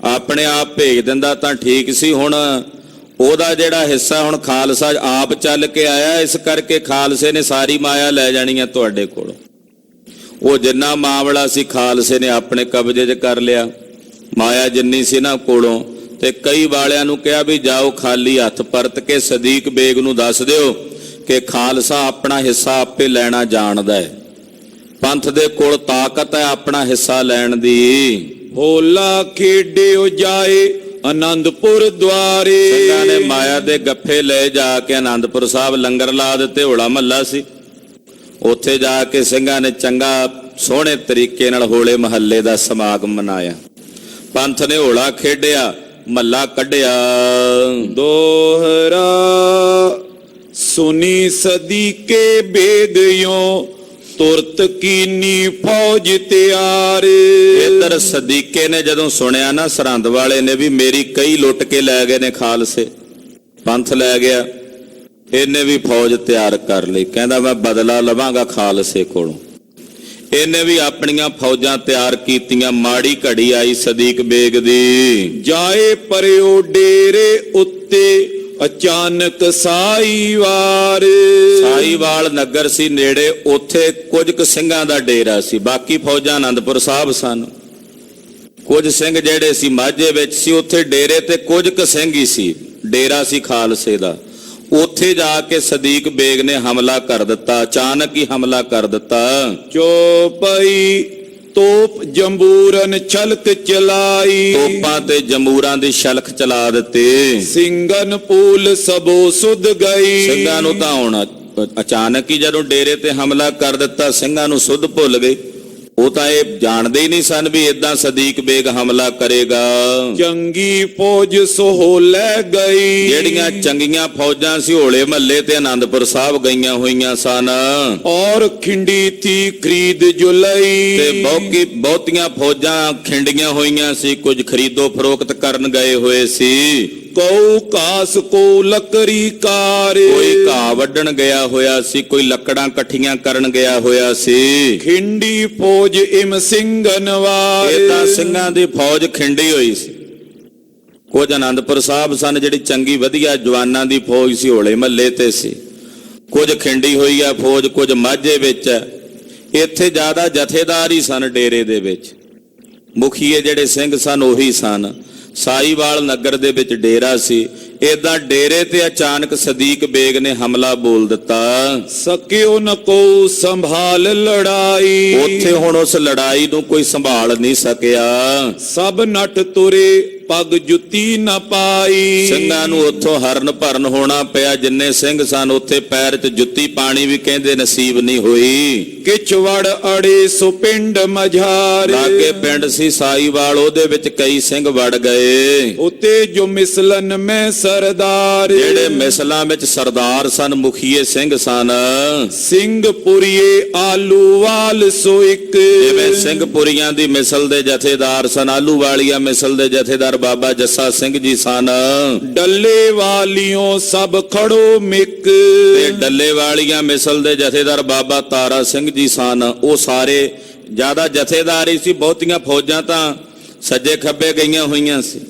ਆਪਣੇ ਆਪ ਭੇਜ ਦਿੰਦਾ ਤਾਂ ਠੀਕ ਸੀ। ਹੁਣ ਉਹਦਾ ਜਿਹੜਾ ਹਿੱਸਾ ਹੁਣ ਖਾਲਸਾ ਆਪ ਚੱਲ ਕੇ ਆਇਆ, ਇਸ ਕਰਕੇ ਖਾਲਸੇ ਨੇ ਸਾਰੀ ਮਾਇਆ ਲੈ ਜਾਣੀ ਹੈ ਤੁਹਾਡੇ ਕੋਲੋਂ। ਉਹ ਜਿੰਨਾ ਮਾਮਲਾ ਸੀ ਖਾਲਸੇ ਨੇ ਆਪਣੇ ਕਬਜ਼ੇ 'ਚ ਕਰ ਲਿਆ, ਮਾਇਆ ਜਿੰਨੀ ਸੀ ਨਾ ਕੋਲੋਂ। ਤੇ ਕਈ ਵਾਲਿਆਂ ਨੂੰ ਕਿਹਾ ਵੀ ਜਾਓ ਖਾਲੀ ਹੱਥ ਪਰਤ ਕੇ ਸਦੀਕ ਬੇਗ ਨੂੰ ਦੱਸ ਦਿਓ ਕਿ ਖਾਲਸਾ ਆਪਣਾ ਹਿੱਸਾ ਆਪੇ ਲੈਣਾ ਜਾਣਦਾ ਹੈ, ਪੰਥ ਦੇ ਕੋਲ ਤਾਕਤ ਹੈ ਆਪਣਾ ਹਿੱਸਾ ਲੈਣ ਦੀ। ਹੋਲਾ ਖੇਡਿਓ ਜਾਏ ਆਨੰਦਪੁਰ ਦੁਆਰੇ। ਸਿੰਘਾਂ ਨੇ ਮਾਇਆ ਦੇ ਗੱਫੇ ਲੈ ਜਾ ਕੇ ਆਨੰਦਪੁਰ ਸਾਹਿਬ ਲੰਗਰ ਲਾ ਦਿੱਤੇ। ਹੋਲਾ ਮਹੱਲਾ ਸੀ, ਉੱਥੇ ਜਾ ਕੇ ਸਿੰਘਾਂ ਨੇ ਚੰਗਾ ਸੋਹਣੇ ਤਰੀਕੇ ਨਾਲ ਹੋਲੇ ਮਹੱਲੇ ਦਾ ਸਮਾਗਮ ਮਨਾਇਆ। ਪੰਥ ਨੇ ਹੋਲਾ ਖੇਡਿਆ, ਮਹੱਲਾ ਕੱਢਿਆ। ਦੋਹਰਾ ਸੁਨੀ ਸਦੀਕੇ ਬੇਗਿਓ ਤੁਰਤ ਕੀਨੀ ਫੌਜ ਤਿਆਰ। ਇੱਧਰ ਸਦੀਕੇ ਨੇ ਜਦੋਂ ਸੁਣਿਆ ਨਾ ਸਰਹੰਦ ਵਾਲੇ ਨੇ ਵੀ ਮੇਰੀ ਕਈ ਲੁੱਟ ਕੇ ਲੈ ਗਏ ਨੇ ਖਾਲਸੇ, ਪੰਥ ਲੈ ਗਿਆ, ਇਹਨੇ ਵੀ ਫੌਜ ਤਿਆਰ ਕਰ ਲਈ, ਕਹਿੰਦਾ ਮੈਂ ਬਦਲਾ ਲਵਾਂਗਾ ਖਾਲਸੇ ਕੋਲੋਂ। ਇਹਨੇ ਵੀ ਆਪਣੀਆਂ ਫੌਜਾਂ ਤਿਆਰ ਕੀਤੀਆਂ। ਮਾੜੀ ਘੜੀ ਆਈ ਸਦੀਕ ਬੇਗ ਦੀ, ਜਾਏ ਪਰਿਓ ਡੇਰੇ ਉੱਤੇ ਅਚਾਨਕ ਸਾਈਵਾਰ। ਸਾਈਵਾਲ ਨਗਰ ਸੀ ਨੇੜੇ, ਉੱਥੇ ਕੁਝ ਕੁ ਸਿੰਘਾਂ ਦਾ ਡੇਰਾ ਸੀ, ਬਾਕੀ ਫੌਜਾਂ ਆਨੰਦਪੁਰ ਸਾਹਿਬ ਸਨ। ਕੁਝ ਸਿੰਘ ਜਿਹੜੇ ਸੀ ਮਾਝੇ ਵਿੱਚ ਸੀ, ਉੱਥੇ ਡੇਰੇ ਤੇ ਕੁਝ ਕੁ ਸਿੰਘ ਹੀ ਸੀ, ਡੇਰਾ ਸੀ ਖਾਲਸੇ ਦਾ। ਉੱਥੇ ਜਾ ਕੇ ਸਦੀਕ ਬੇਗ ਨੇ ਹਮਲਾ ਕਰ ਦਿੱਤਾ, ਅਚਾਨਕ ਹੀ ਹਮਲਾ ਕਰ ਦਿੱਤਾ। ਚੋਪਈ ਤੋਪ ਜੰਬੂਰਨ ਛਲਕ ਚਲਾਈ, ਤੋਪਾਂ ਤੇ ਜਮੂਰਾਂ ਦੀ ਛਲਕ ਚਲਾ ਦਿੱਤੀ। ਸਿੰਘਨ ਪੂਲ ਸਭੋ ਸੁਧ ਗਈ। ਸਿੰਘਾਂ ਨੂੰ ਤਾਂ ਹੁਣ ਅਚਾਨਕ ਹੀ ਜਦੋਂ ਡੇਰੇ ਤੇ ਹਮਲਾ ਕਰ ਦਿੱਤਾ, ਸਿੰਘਾਂ ਨੂੰ ਸੁੱਧ ਭੁੱਲ ਗਏ। ਉਹ ਤਾਂ ਇਹ ਜਾਣਦੇ ਹੀ ਨਹੀਂ ਸਨ ਵੀ ਇਦਾਂ ਸਦੀਕ ਬੇਗ ਹਮਲਾ ਕਰੇਗਾ। ਚੰਗੀ ਫੌਜ ਸੋ ਲੈ ਗਈ, ਜਿਹੜੀਆਂ ਚੰਗੀਆਂ ਫੌਜਾਂ ਸੀ ਹੋਲੇ ਮਹੱਲੇ ਤੇ ਆਨੰਦਪੁਰ ਸਾਹਿਬ ਗਈਆਂ ਹੋਈਆਂ ਸਨ। ਔਰ ਖਿੰਡੀ ਥੀ ਖਰੀਦ ਜੁਲਈ, ਤੇ ਬਹੁਤੀਆਂ ਫੌਜਾਂ ਖਿੰਡੀਆਂ ਹੋਈਆਂ ਸੀ, ਕੁਝ ਖਰੀਦੋ ਫਰੋਖਤ ਕਰਨ ਗਏ ਹੋਏ ਸੀ। ਕਉ ਕਾਸ ਕੋ ਲੱਕੜੀ ਕਾਰ, ਕੋਈ ਘਾਹ ਵੱਢਣ ਗਿਆ ਹੋਇਆ ਸੀ, ਕੋਈ ਲੱਕੜਾਂ ਇਕੱਠੀਆਂ ਕਰਨ ਗਿਆ ਹੋਇਆ ਸੀ। ਖਿੰਡੀ ਫੌਜ ਇਮ ਸਿੰਘਨ ਵਾਰ, ਇਹ ਤਾਂ ਸਿੰਘਾਂ ਦੀ ਫੌਜ ਖਿੰਡੀ ਹੋਈ ਸੀ। ਕੁਝ ਆਨੰਦਪੁਰ ਸਾਹਿਬ ਸਨ, ਜਿਹੜੀ ਚੰਗੀ ਵਧੀਆ ਜਵਾਨਾਂ ਦੀ ਫੌਜ ਸੀ, ਹੋਲੇ ਮਹੱਲੇ ਤੇ ਸੀ। ਕੁਝ ਖਿੰਡੀ ਹੋਈ ਆ ਫੌਜ, ਕੁਝ ਮਾਝੇ ਵਿੱਚ। ਇੱਥੇ ਜ਼ਿਆਦਾ ਜਥੇਦਾਰ ਹੀ ਸਨ ਡੇਰੇ ਦੇ ਵਿੱਚ, ਮੁਖੀਏ ਜਿਹੜੇ ਸਿੰਘ ਸਨ ਉਹੀ ਸਨ। ਸਾਈਵਾਲ ਨਗਰ ਦੇ ਵਿੱਚ ਡੇਰਾ ਸੀ। ਏਦਾਂ ਡੇਰੇ ਤੇ ਅਚਾਨਕ ਸਦੀਕ ਬੇਗ ਨੇ ਹਮਲਾ ਬੋਲ ਦਿੱਤਾ। ਸਕਿਓ ਨ ਕੋ ਸੰਭਾਲ ਲੜਾਈ, ਉੱਥੇ ਹੁਣ ਉਸ ਲੜਾਈ ਨੂੰ ਕੋਈ ਸੰਭਾਲ ਨਹੀਂ ਸਕਿਆ। ਸਭ ਨੱਠ ਤੁਰੇ ਪੱਗ ਜੁੱਤੀ ਨਾ ਪਾਈ। ਸਿੰਘਾਂ ਨੂੰ ਉੱਥੋਂ ਹਰਨ ਭਰਨ ਹੋਣਾ ਪਿਆ। ਜਿੰਨੇ ਸਿੰਘ ਸਨ ਉੱਥੇ ਪੈਰ 'ਚ ਜੁੱਤੀ ਪਾਣੀ ਵੀ ਕਹਿੰਦੇ ਨਸੀਬ ਨਹੀਂ ਹੋਈ। ਕਿਛ ਵੜ ਅੜੇ ਸੋ ਪਿੰਡ ਮਝਾਰ, ਲਾਗੇ ਪਿੰਡ ਸੀ ਸਾਈਵਾਲ, ਉਹਦੇ ਵਿੱਚ ਕਈ ਸਿੰਘ ਵੜ ਗਏ। ਉਤੇ ਜੋ ਮਿਸਲਨ ਮੈਂ ਸਰਦਾਰ, ਜਿਹੜੇ ਮਿਸਲਾਂ ਵਿੱਚ ਸਰਦਾਰ ਸਨ, ਮੁਖੀਏ ਸਿੰਘ ਸਨ। ਸਿੰਘਪੁਰੀਏ ਆਲੂਵਾਲ ਸੋ ਇੱਕ, ਜਿਵੇਂ ਸਿੰਘਪੁਰੀਆਂ ਦੀ ਮਿਸਲ ਦੇ ਜਥੇਦਾਰ ਸਨ, ਆਲੂ ਵਾਲੀਆ ਮਿਸਲ ਦੇ ਜਥੇਦਾਰ ਬਾਬਾ ਜੱਸਾ ਸਿੰਘ ਜੀ ਸਨ। ਡੱਲੇ ਵਾਲਿਓ ਸਭ ਖੜੋ ਮਿਕ, ਤੇ ਡੱਲੇ ਵਾਲੀਆਂ ਮਿਸਲ ਦੇ ਜਥੇਦਾਰ ਬਾਬਾ ਤਾਰਾ ਸਿੰਘ ਜੀ ਸਨ। ਉਹ ਸਾਰੇ ਜ਼ਿਆਦਾ ਜਥੇਦਾਰ ਹੀ ਸੀ, ਬਹੁਤੀਆਂ ਫੌਜਾਂ ਤਾਂ ਸੱਜੇ ਖੱਬੇ ਗਈਆਂ ਹੋਈਆਂ ਸੀ।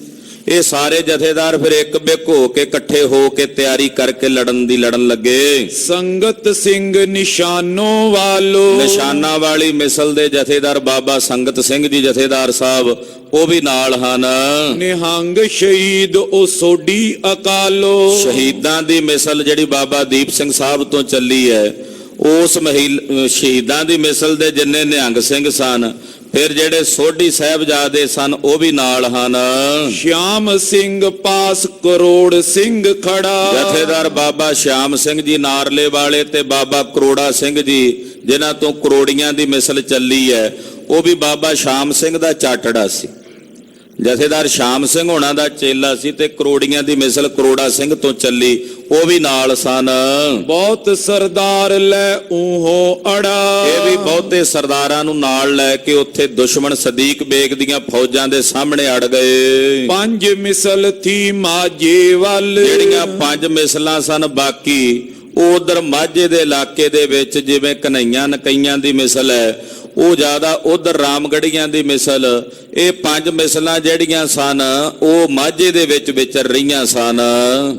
ਇਹ ਸਾਰੇ ਜਥੇਦਾਰ ਫਿਰ ਇੱਕ ਬਿਕ ਹੋ ਕੇ ਇਕੱਠੇ ਹੋ ਕੇ ਤਿਆਰੀ ਕਰਕੇ ਲੜਨ ਲੱਗੇ। ਸੰਗਤ ਸਿੰਘ ਨਿਸ਼ਾਨੋ ਵਾਲੋ, ਨਿਸ਼ਾਨਾ ਵਾਲੀ ਮਿਸਲ ਦੇ ਜਥੇਦਾਰ ਬਾਬਾ ਸੰਗਤ ਸਿੰਘ ਜੀ ਜਥੇਦਾਰ ਸਾਹਿਬ ਉਹ ਵੀ ਨਾਲ ਹਨ। ਨਿਹੰਗ ਸ਼ਹੀਦ ਉਹ ਸੋਢੀ ਅਕਾਲੋ, ਸ਼ਹੀਦਾਂ ਦੀ ਮਿਸਲ ਜਿਹੜੀ ਬਾਬਾ ਦੀਪ ਸਿੰਘ ਸਾਹਿਬ ਤੋਂ ਚੱਲੀ ਹੈ, ਉਸ ਸ਼ਹੀਦਾਂ ਦੀ ਮਿਸਲ ਦੇ ਜਿੰਨੇ ਨਿਹੰਗ ਸਿੰਘ ਸਨ, ਫਿਰ ਜਿਹੜੇ ਸੋਢੀ ਸਾਹਿਬਜ਼ਾਦੇ ਸਨ ਉਹ ਵੀ ਨਾਲ ਹਨ। ਸ਼ਿਆਮ ਸਿੰਘ ਪਾਸ ਕਰੋੜ ਸਿੰਘ ਖੜਾ, ਜਥੇਦਾਰ ਬਾਬਾ ਸ਼ਿਆਮ ਸਿੰਘ ਜੀ ਨਾਰਲੇ ਵਾਲੇ ਤੇ ਬਾਬਾ ਕਰੋੜਾ ਸਿੰਘ ਜੀ ਜਿਨ੍ਹਾਂ ਤੋਂ ਕਰੋੜੀਆਂ ਦੀ ਮਿਸਲ ਚੱਲੀ ਹੈ, ਉਹ ਵੀ ਬਾਬਾ ਸ਼ਾਮ ਸਿੰਘ ਦਾ ਚਾਟੜਾ ਸੀ। ਜਥੇਦਾਰ ਸ਼ਾਮ ਸਿੰਘ ਹੋਣਾ ਦਾ ਚੇਲਾ ਸੀ ਤੇ ਕਰੋੜੀਆਂ ਦੀ ਮਿਸਲ ਕਰੋੜਾ ਸਿੰਘ ਤੋਂ ਚੱਲੀ, ਉਹ ਵੀ ਨਾਲ ਸਨ। ਬਹੁਤ ਸਰਦਾਰ ਲੈ ਊਹੋ ਅੜਾ, ਇਹ ਵੀ ਬਹੁਤੇ ਸਰਦਾਰਾਂ ਨੂੰ ਨਾਲ ਲੈ ਕੇ ਉੱਥੇ ਦੁਸ਼ਮਣ ਸਦੀਕ ਬੇਗ ਦੀਆਂ ਫੌਜਾਂ ਦੇ ਸਾਹਮਣੇ ਅੜ ਗਏ। ਪੰਜ ਮਿਸਲ ਥੀ ਮਾਝੇ ਵੱਲ, ਜਿਹੜੀਆਂ ਪੰਜ ਮਿਸਲਾਂ ਸਨ ਬਾਕੀ ਉਹ ਉਧਰ ਮਾਝੇ ਦੇ ਇਲਾਕੇ ਦੇ ਵਿੱਚ, ਜਿਵੇਂ ਕਨਈਆਂ ਨਕਈਆਂ ਦੀ ਮਿਸਲ ਹੈ, ਉਹ ਜ਼ਿਆਦਾ ਉਧਰ ਰਾਮਗੜੀਆਂ ਦੀ ਮਿਸਲ। ਇਹ ਪੰਜ ਮਿਸਲਾਂ ਜਿਹੜੀਆਂ ਸਨ ਉਹ ਮਾਝੇ ਦੇ ਵਿੱਚ ਵਿਚਰ ਰਹੀਆਂ ਸਨ।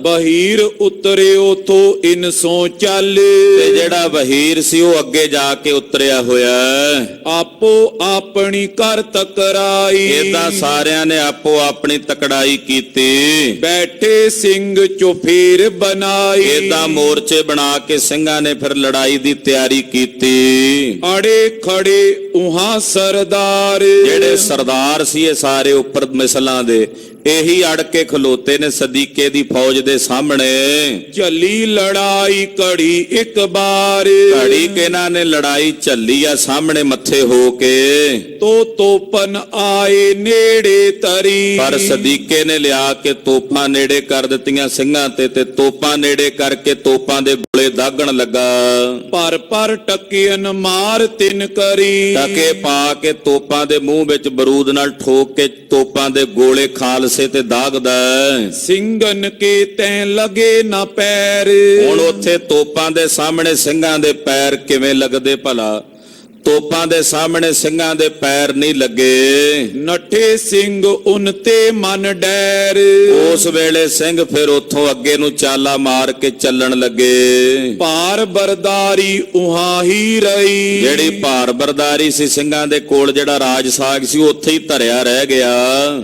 ਬਹੀਰ ਉਤਰੇ ਉਥੋਂ ਇਨਸੋਂ ਚੱਲ, ਤੇ ਜਿਹੜਾ ਵਹੀਰ ਸੀ ਉਹ ਅੱਗੇ ਜਾ ਕੇ ਉਤਰਿਆ ਹੋਇਆ। ਆਪੋ ਆਪਣੀ ਕਰ ਤਕਰਾਈ, ਏਦਾਂ ਸਾਰਿਆਂ ਨੇ ਆਪੋ ਆਪਣੀ ਤਕੜਾਈ ਕੀਤੀ। ਬੈਠੇ ਸਿੰਘ ਚੋਫੇਰ ਬਣਾਈ, ਏਦਾਂ ਮੋਰਚੇ ਬਣਾ ਕੇ ਸਿੰਘਾਂ ਨੇ ਫਿਰ ਲੜਾਈ ਦੀ ਤਿਆਰੀ ਕੀਤੀ। ਅੜੇ ਖੜੇ ਉਹਾਂ ਸਰਦਾਰ, ਜਿਹੜੇ ਸਰਦਾਰ ਸੀ ਇਹ ਸਾਰੇ ਉੱਪਰ ਮਿਸਲਾਂ ਦੇ, ਇਹੀ ਅੜ ਕੇ ਖਲੋਤੇ ਨੇ ਸਦੀਕੇ ਦੀ ਫੌਜ ਦੇ ਸਾਹਮਣੇ। ਚੱਲੀ ਲੜਾਈ ਘੜੀ ਇੱਕ ਬਾਰ, ਘੜੀ ਕੇ ਇਹਨਾਂ ਨੇ ਲੜਾਈ ਝੱਲੀ ਆ ਸਾਹਮਣੇ ਮੱਥੇ ਹੋ ਕੇ। ਤੋਪਨ ਆਏ ਨੇੜੇ ਤਰੀ, ਪਰ ਸਦੀਕੇ ਨੇ ਲਿਆ ਕੇ ਤੋਪਾਂ ਨੇੜੇ ਕਰ ਦਿੱਤੀਆਂ ਸਿੰਘਾਂ ਤੇ ਤੋਪਾਂ ਨੇੜੇ ਕਰਕੇ ਤੋਪਾਂ ਦੇ ਗੋਲੇ ਦਾਗਣ ਲੱਗਾ। ਪਰ ਟੱਕਿਅਨ ਮਾਰ ਤਿੰਨ ਕਰੀ, ਤਾਂ ਡਾਕੇ ਪਾ ਕੇ ਤੋਪਾਂ ਦੇ ਮੂੰਹ ਵਿੱਚ ਬਰੂਦ ਨਾਲ ਠੋਕ ਕੇ ਤੋਪਾਂ ਦੇ ਗੋਲੇ ਖਾਲਸੇ ਤੇ ਦਾਗਦਾ ਹੈ। ਸਿੰਘਨ ਕੇ ਤੈਂ ਲਗੇ ਨਾ ਪੈਰ। ਹੁਣ ਉੱਥੇ ਤੋਪਾਂ ਦੇ ਸਾਹਮਣੇ ਸਿੰਘਾਂ ਦੇ ਪੈਰ ਕਿਵੇਂ ਲੱਗਦੇ ਭਲਾ? ਤੋਪਾਂ ਦੇ ਸਾਹਮਣੇ ਸਿੰਘਾਂ ਦੇ ਪੈਰ ਨਹੀਂ ਲੱਗੇ। ਨੱਠੇ ਸਿੰਘ ਉਨ ਤੇ ਮਨ ਡੈਰ। ਉਸ ਵੇਲੇ ਸਿੰਘ ਫਿਰ ਉੱਥੋਂ ਅੱਗੇ ਨੂੰ ਚਾਲਾ ਮਾਰ ਕੇ ਚੱਲਣ ਲੱਗੇ। ਭਾਰ ਬਰਦਾਰੀ ਉਹਾਂ ਹੀ ਰਹੀ। ਜਿਹੜੀ ਭਾਰ ਬਰਦਾਰੀ ਸੀ ਸਿੰਘਾਂ ਦੇ ਕੋਲ, ਜਿਹੜਾ ਰਾਜ ਸਾਗ ਸੀ, ਉੱਥੇ ਹੀ ਧਰਿਆ ਰਹਿ ਗਿਆ।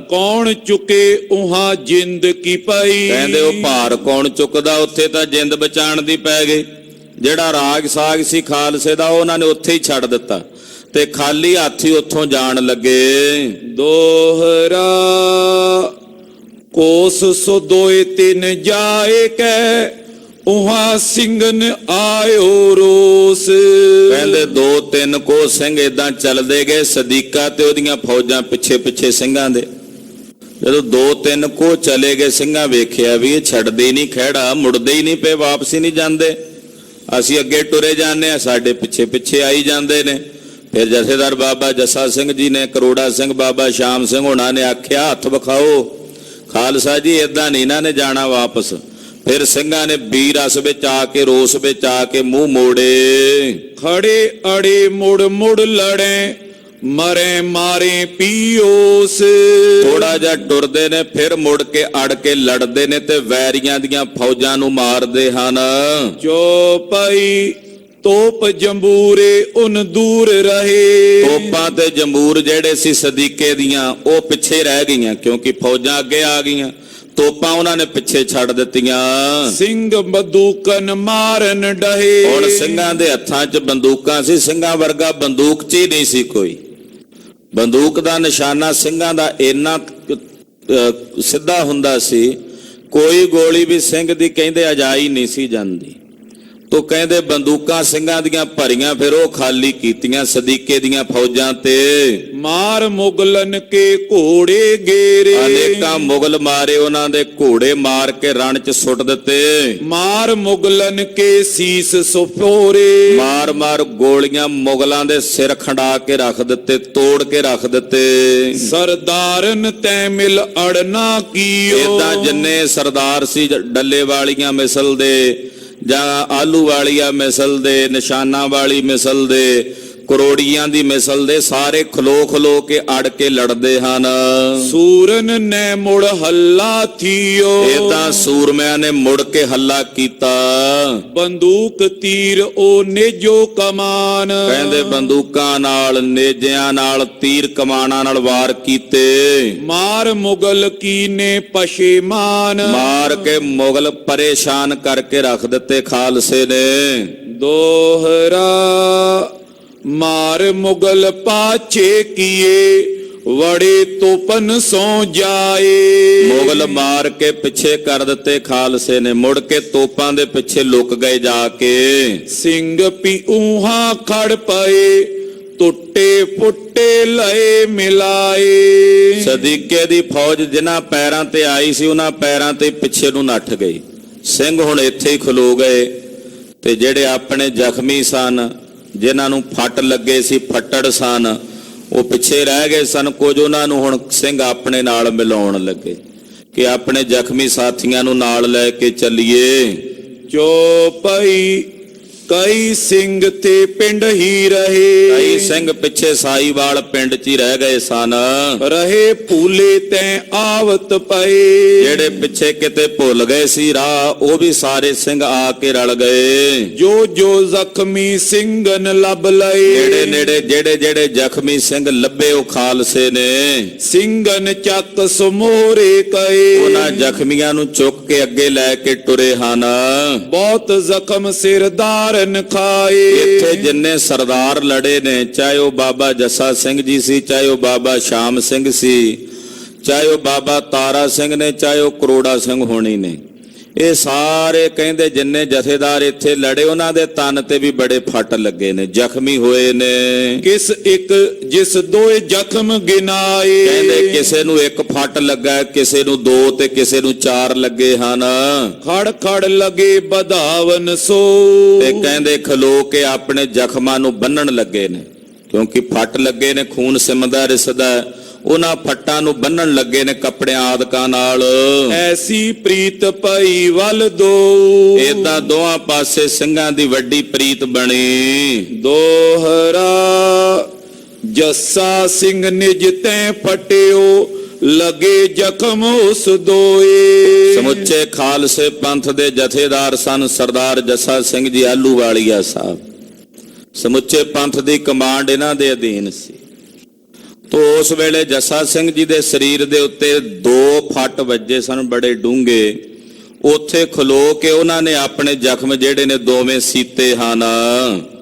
ਕੌਣ ਚੁੱਕੇ ਉਹਾਂ ਜਿੰਦ ਕੀ ਪਈ। ਕਹਿੰਦੇ ਉਹ ਭਾਰ ਕੌਣ ਚੁੱਕਦਾ, ਉੱਥੇ ਤਾਂ ਜਿੰਦ ਬਚਾਉਣ ਦੀ ਪੈ ਗਈ। ਜਿਹੜਾ ਰਾਗ ਸਾਗ ਸੀ ਖਾਲਸੇ ਦਾ, ਉਹਨਾਂ ਨੇ ਉੱਥੇ ਹੀ ਛੱਡ ਦਿੱਤਾ ਤੇ ਖਾਲੀ ਹੱਥ ਹੀ ਉੱਥੋਂ ਜਾਣ ਲੱਗੇ। ਦੋਹਰਾ ਕੋਸ ਸੋ ਦੋਏ ਤਿੰਨ ਜਾਏ ਕੈ ਉਹਾਂ ਸਿੰਘਨ ਆਇਓ ਰੋਸ। ਕਹਿੰਦੇ 2-3 ਕੋ ਸਿੰਘ ਏਦਾਂ ਚੱਲਦੇ ਗਏ, ਸਦੀਕਾ ਤੇ ਉਹਦੀਆਂ ਫੌਜਾਂ ਪਿੱਛੇ ਪਿੱਛੇ ਸਿੰਘਾਂ ਦੇ। ਜਦੋਂ 2-3 ਕੋ ਚਲੇ ਗਏ, ਸਿੰਘਾਂ ਵੇਖਿਆ ਵੀ ਇਹ ਛੱਡਦੇ ਹੀ ਨਹੀਂ ਖਹਿੜਾ, ਮੁੜਦੇ ਹੀ ਨਹੀਂ ਪਏ, ਵਾਪਸ ਹੀ ਨਹੀਂ ਜਾਂਦੇ। ਅਸੀਂ ਅੱਗੇ ਟੁਰੇ ਜਾਂਦੇ ਆ, ਸਾਡੇ ਪਿੱਛੇ ਪਿੱਛੇ ਆਈ ਜਾਂਦੇ ਨੇ। ਫਿਰ ਜਥੇਦਾਰ ਬਾਬਾ ਜੱਸਾ ਸਿੰਘ ਜੀ ਨੇ, ਕਰੋੜਾ ਸਿੰਘ ਬਾਬਾ ਸ਼ਾਮ ਸਿੰਘ ਹੋਣਾ ਨੇ ਆਖਿਆ ਹੱਥ ਵਿਖਾਓ। ਖਾਲਸਾ ਜੀ ਏਦਾਂ ਨਹੀਂ ਇਹਨਾਂ ਨੇ ਜਾਣਾ ਵਾਪਸ। ਫਿਰ ਸਿੰਘਾਂ ਨੇ ਵੀਰ ਰਸ ਵਿੱਚ ਆ ਕੇ, ਰੋਸ ਵਿੱਚ ਆ ਕੇ ਮੂੰਹ ਮੋੜੇ। ਖੜੇ ਅੜੇ ਮੁੜ ਮੁੜ ਲੜੇ ਮਰੇ ਮਾਰੇ ਪੀਓਸ। ਥੋੜਾ ਜਿਹਾ ਟੁਰਦੇ ਨੇ, ਫਿਰ ਮੁੜ ਕੇ ਅੜ ਕੇ ਲੜਦੇ ਨੇ ਤੇ ਵੈਰੀਆਂ ਦੀਆਂ ਫੌਜਾਂ ਨੂੰ ਮਾਰਦੇ ਹਨ। ਚੋਪਈ ਤੋਪ ਜੰਬੂਰੇ ਉਨ ਦੂਰ ਰਹੇ। ਤੋਪਾਂ ਤੇ ਜੰਬੂਰ ਜਿਹੜੇ ਸੀ ਸਦੀਕੇ ਦੀਆਂ, ਉਹ ਪਿੱਛੇ ਰਹਿ ਗਈਆਂ, ਕਿਉਂਕਿ ਫੌਜਾਂ ਅੱਗੇ ਆ ਗਈਆਂ। ਤੋਪਾਂ ਉਹਨਾਂ ਨੇ ਪਿੱਛੇ ਛੱਡ ਦਿੱਤੀਆਂ। ਸਿੰਘ ਬੰਦੂਕਨ ਮਾਰਨ ਡਹੇ। ਹੁਣ ਸਿੰਘਾਂ ਦੇ ਹੱਥਾਂ 'ਚ ਬੰਦੂਕਾਂ ਸੀ, ਸਿੰਘਾਂ ਵਰਗਾ ਬੰਦੂਕ 'ਚ ਹੀ ਨਹੀਂ ਸੀ ਕੋਈ। ਬੰਦੂਕ ਦਾ ਨਿਸ਼ਾਨਾ ਸਿੰਘਾਂ ਦਾ ਇੰਨਾ ਸਿੱਧਾ ਹੁੰਦਾ ਸੀ, ਕੋਈ ਗੋਲੀ ਵੀ ਸਿੰਘ ਦੀ ਕਹਿੰਦੇ ਅਜਾਈ ਨਹੀਂ ਸੀ ਜਾਂਦੀ। ਤੋ ਕਹਿੰਦੇ ਬੰਦੂਕਾਂ ਸਿੰਘਾਂ ਦੀਆਂ ਭਰੀਆਂ, ਫਿਰ ਉਹ ਖਾਲੀ ਕੀਤੀਆਂ ਸਦੀਕੇ ਦੀਆਂ ਫੌਜਾਂ ਤੇ। ਮਾਰ ਮੁਗਲਨ ਕੇ ਘੋੜੇ ਗੇਰੇ। ਅਨੇਕਾਂ ਮੁਗਲ ਮਾਰੇ, ਉਹਨਾਂ ਦੇ ਘੋੜੇ ਮਾਰ ਕੇ ਰਣ 'ਚ ਸੁੱਟ ਦਿੱਤੇ। ਮਾਰ ਮੁਗਲਨ ਕੇ ਸੀਸ ਸੁਫੋਰੇ। ਮਾਰ ਮਾਰ ਗੋਲੀਆਂ ਮੁਗਲਾਂ ਦੇ ਸਿਰ ਖੰਡਾ ਕੇ ਰੱਖ ਦਿੱਤੇ, ਤੋੜ ਕੇ ਰੱਖ ਦਿੱਤੇ। ਸਰਦਾਰਨ ਤੈ ਮਿਲ ਅੜਨਾ ਕੀਓ। ਏਦਾਂ ਜਿੰਨੇ ਸਰਦਾਰ ਸੀ, ਡੱਲੇ ਵਾਲੀਆਂ ਮਿਸਲ ਦੇ ਜਾਂ ਆਲੂ ਵਾਲੀਆਂ ਮਿਸਲ ਦੇ, ਨਿਸ਼ਾਨਾ ਵਾਲੀ ਮਿਸਲ ਦੇ, ਕਰੋੜੀਆਂ ਦੀ ਮਿਸਲ ਦੇ, ਸਾਰੇ ਖਲੋ ਖਲੋ ਕੇ ਅੜ ਕੇ ਲੜਦੇ ਹਨ। ਸੂਰਨ ਨੇ ਮੁੜ ਹੱਲਾ ਥੀਓ। ਏਦਾਂ ਸੂਰਮਿਆਂ ਨੇ ਮੁੜ ਕੇ ਹੱਲਾ ਕੀਤਾ। ਬੰਦੂਕ ਤੀਰ ਉਹ ਨੇਜੋ ਕਮਾਨ। ਕਹਿੰਦੇ ਬੰਦੂਕਾਂ ਨਾਲ, ਨੇਜਿਆਂ ਨਾਲ, ਤੀਰ ਕਮਾਨਾਂ ਨਾਲ ਵਾਰ ਕੀਤੇ। ਮਾਰ ਮੁਗਲ ਕੀਨੇ ਪਸ਼ੇਮਾਨ। ਮਾਰ ਕੇ ਮੁਗਲ ਪਰੇਸ਼ਾਨ ਕਰਕੇ ਰੱਖ ਦਿੱਤੇ ਖਾਲਸੇ ਨੇ। ਦੋਹਰਾ ਮਾਰ ਮੁਗਲ ਪਾਛੇ ਕੀਏ ਵੜੇ ਤੋਪਨ ਸੋ ਜਾਏ। ਮੁਗਲ ਮਾਰ ਕੇ ਪਿੱਛੇ ਕਰ ਦਿੱਤੇ ਖਾਲਸੇ ਨੇ, ਮੁੜ ਕੇ ਤੋਪਾਂ ਦੇ ਪਿੱਛੇ ਲੁਕ ਗਏ ਜਾ ਕੇ। ਸਿੰਘ ਪੀ ਉਹਾਂ ਖੜ ਪਏ ਟੁੱਟੇ ਫੁੱਟੇ ਲਏ ਮਿਲਾਏ। ਸਦੀਕੇ ਦੀ ਫੌਜ ਜਿਨ੍ਹਾਂ ਪੈਰਾਂ ਤੇ ਆਈ ਸੀ, ਉਹਨਾਂ ਪੈਰਾਂ ਤੇ ਪਿੱਛੇ ਨੂੰ ਨੱਠ ਗਈ। ਸਿੰਘ ਹੁਣ ਇੱਥੇ ਹੀ ਖਲੋ ਗਏ ਤੇ ਜਿਹੜੇ ਆਪਣੇ ਜ਼ਖਮੀ ਸਨ, ਜਿਨ੍ਹਾਂ ਨੂੰ ਫੱਟ ਲੱਗੇ ਸੀ, ਫੱਟੜ ਸਨ, ਉਹ ਪਿੱਛੇ ਰਹਿ ਗਏ ਸਨ। ਕੁਝ ਉਹਨਾਂ ਨੂੰ ਹੁਣ ਸਿੰਘ ਆਪਣੇ ਨਾਲ ਮਿਲਾਉਣ ਲੱਗੇ ਕਿ ਆਪਣੇ ਜ਼ਖਮੀ ਸਾਥੀਆਂ ਨੂੰ ਨਾਲ ਲੈ ਕੇ ਚੱਲੀਏ। ਚੋਪਈ ਕਈ ਸਿੰਘ ਤੇ ਪਿੰਡ ਹੀ ਰਹੇ। ਕਈ ਸਿੰਘ ਪਿੱਛੇ ਸਾਈਵਾਲ ਪਿੰਡ 'ਚ ਹੀ ਰਹਿ ਗਏ ਸਨ। ਰਹੇ ਭੂਲੇ ਤੈਂ ਆਵਤ ਪਏ। ਜਿਹੜੇ ਪਿੱਛੇ ਕਿਤੇ ਭੁੱਲ ਗਏ ਸੀ ਰਾਹ, ਉਹ ਵੀ ਸਾਰੇ ਸਿੰਘ ਆ ਕੇ ਰਲ ਗਏ। ਜੋ ਜੋ ਜ਼ਖਮੀ ਸਿੰਘਨ ਲੱਭ ਲਏ। ਨੇੜੇ ਨੇੜੇ ਜਿਹੜੇ ਜਿਹੜੇ ਜ਼ਖਮੀ ਸਿੰਘ ਲੱਭੇ, ਉਹ ਖਾਲਸੇ ਨੇ। ਸਿੰਘਨ ਚੱਕ ਸਮੋਰੇ ਕਏ। ਉਹਨਾਂ ਜ਼ਖਮੀਆਂ ਨੂੰ ਚੁੱਕ ਕੇ ਅੱਗੇ ਲੈ ਕੇ ਟੁਰੇ ਹਨ। ਬਹੁਤ ਜ਼ਖਮ ਸਿਰਦਾਰ ਖਾਏ। ਇੱਥੇ ਜਿੰਨੇ ਸਰਦਾਰ ਲੜੇ ਨੇ, ਚਾਹੇ ਉਹ ਬਾਬਾ ਜੱਸਾ ਸਿੰਘ ਜੀ ਸੀ, ਚਾਹੇ ਉਹ ਬਾਬਾ ਸ਼ਾਮ ਸਿੰਘ ਸੀ, ਚਾਹੇ ਉਹ ਬਾਬਾ ਤਾਰਾ ਸਿੰਘ ਨੇ, ਚਾਹੇ ਉਹ ਕਰੋੜਾ ਸਿੰਘ ਹੋਣੀ ਨੇ, ਇਹ ਸਾਰੇ ਕਹਿੰਦੇ ਜਿੰਨੇ ਜਥੇਦਾਰ ਇੱਥੇ ਲੜੇ, ਉਹਨਾਂ ਦੇ ਤਨ ਤੇ ਵੀ ਬੜੇ ਫੱਟ ਲੱਗੇ ਨੇ, ਜ਼ਖਮੀ ਹੋਏ ਨੇ। ਕਿਸ ਇੱਕ ਜਿਸ ਦੋਏ ਜ਼ਖਮ ਗਿਨਾਏ। ਕਹਿੰਦੇ ਕਿਸੇ ਨੂੰ ਇੱਕ ਫੱਟ ਲੱਗਾ, ਕਿਸੇ ਨੂੰ 2 ਤੇ ਕਿਸੇ ਨੂੰ 4 ਲੱਗੇ ਹਨ। ਖੜ ਖੜ ਲਗੇ ਵਧਾਵਨ ਸੋ। ਤੇ ਕਹਿੰਦੇ ਖਲੋ ਕੇ ਆਪਣੇ ਜ਼ਖਮਾਂ ਨੂੰ ਬੰਨਣ ਲੱਗੇ ਨੇ, ਕਿਉਂਕਿ ਫੱਟ ਲੱਗੇ ਨੇ, ਖੂਨ ਸਿਮਦਾ ਰਿਸਦਾ, ਉਹਨਾਂ ਫੱਟਾਂ ਨੂੰ ਬੰਨਣ ਲੱਗੇ ਨੇ ਕੱਪੜਿਆਂ ਆਦਿਕਾਂ ਨਾਲ। ਐਸੀ ਪ੍ਰੀਤ ਭਈ ਵੱਲ ਦੋ, ਏਦਾਂ ਦੋਹਾਂ ਪਾਸੇ ਸਿੰਘਾਂ ਦੀ ਵੱਡੀ ਪ੍ਰੀਤ ਬਣੀ। ਦੋਹਰਾ ਜੱਸਾ ਸਿੰਘ ਨਿਜ ਤੈ ਫਟਿਓ, ਲਗੇ ਜ਼ਖਮ ਉਸ ਦੋਏ। ਸਮੁੱਚੇ ਖਾਲਸੇ ਪੰਥ ਦੇ ਜਥੇਦਾਰ ਸਨ ਸਰਦਾਰ ਜੱਸਾ ਸਿੰਘ ਜੀ ਆਹਲੂਵਾਲੀਆ ਸਾਹਿਬ। ਸਮੁੱਚੇ ਪੰਥ ਦੀ ਕਮਾਂਡ ਇਹਨਾਂ ਦੇ ਅਧੀਨ ਸੀ। ਤੋ ਉਸ ਵੇਲੇ ਜੱਸਾ ਸਿੰਘ ਜੀ ਦੇ ਸਰੀਰ ਦੇ ਉੱਤੇ 2 ਫੱਟ ਵੱਜੇ ਸਨ, ਬੜੇ ਡੂੰਘੇ। ਉੱਥੇ ਖਲੋ ਕੇ ਉਹਨਾਂ ਨੇ ਆਪਣੇ ਜ਼ਖਮ ਜਿਹੜੇ ਨੇ ਦੋਵੇਂ ਸੀਤੇ ਹਨ।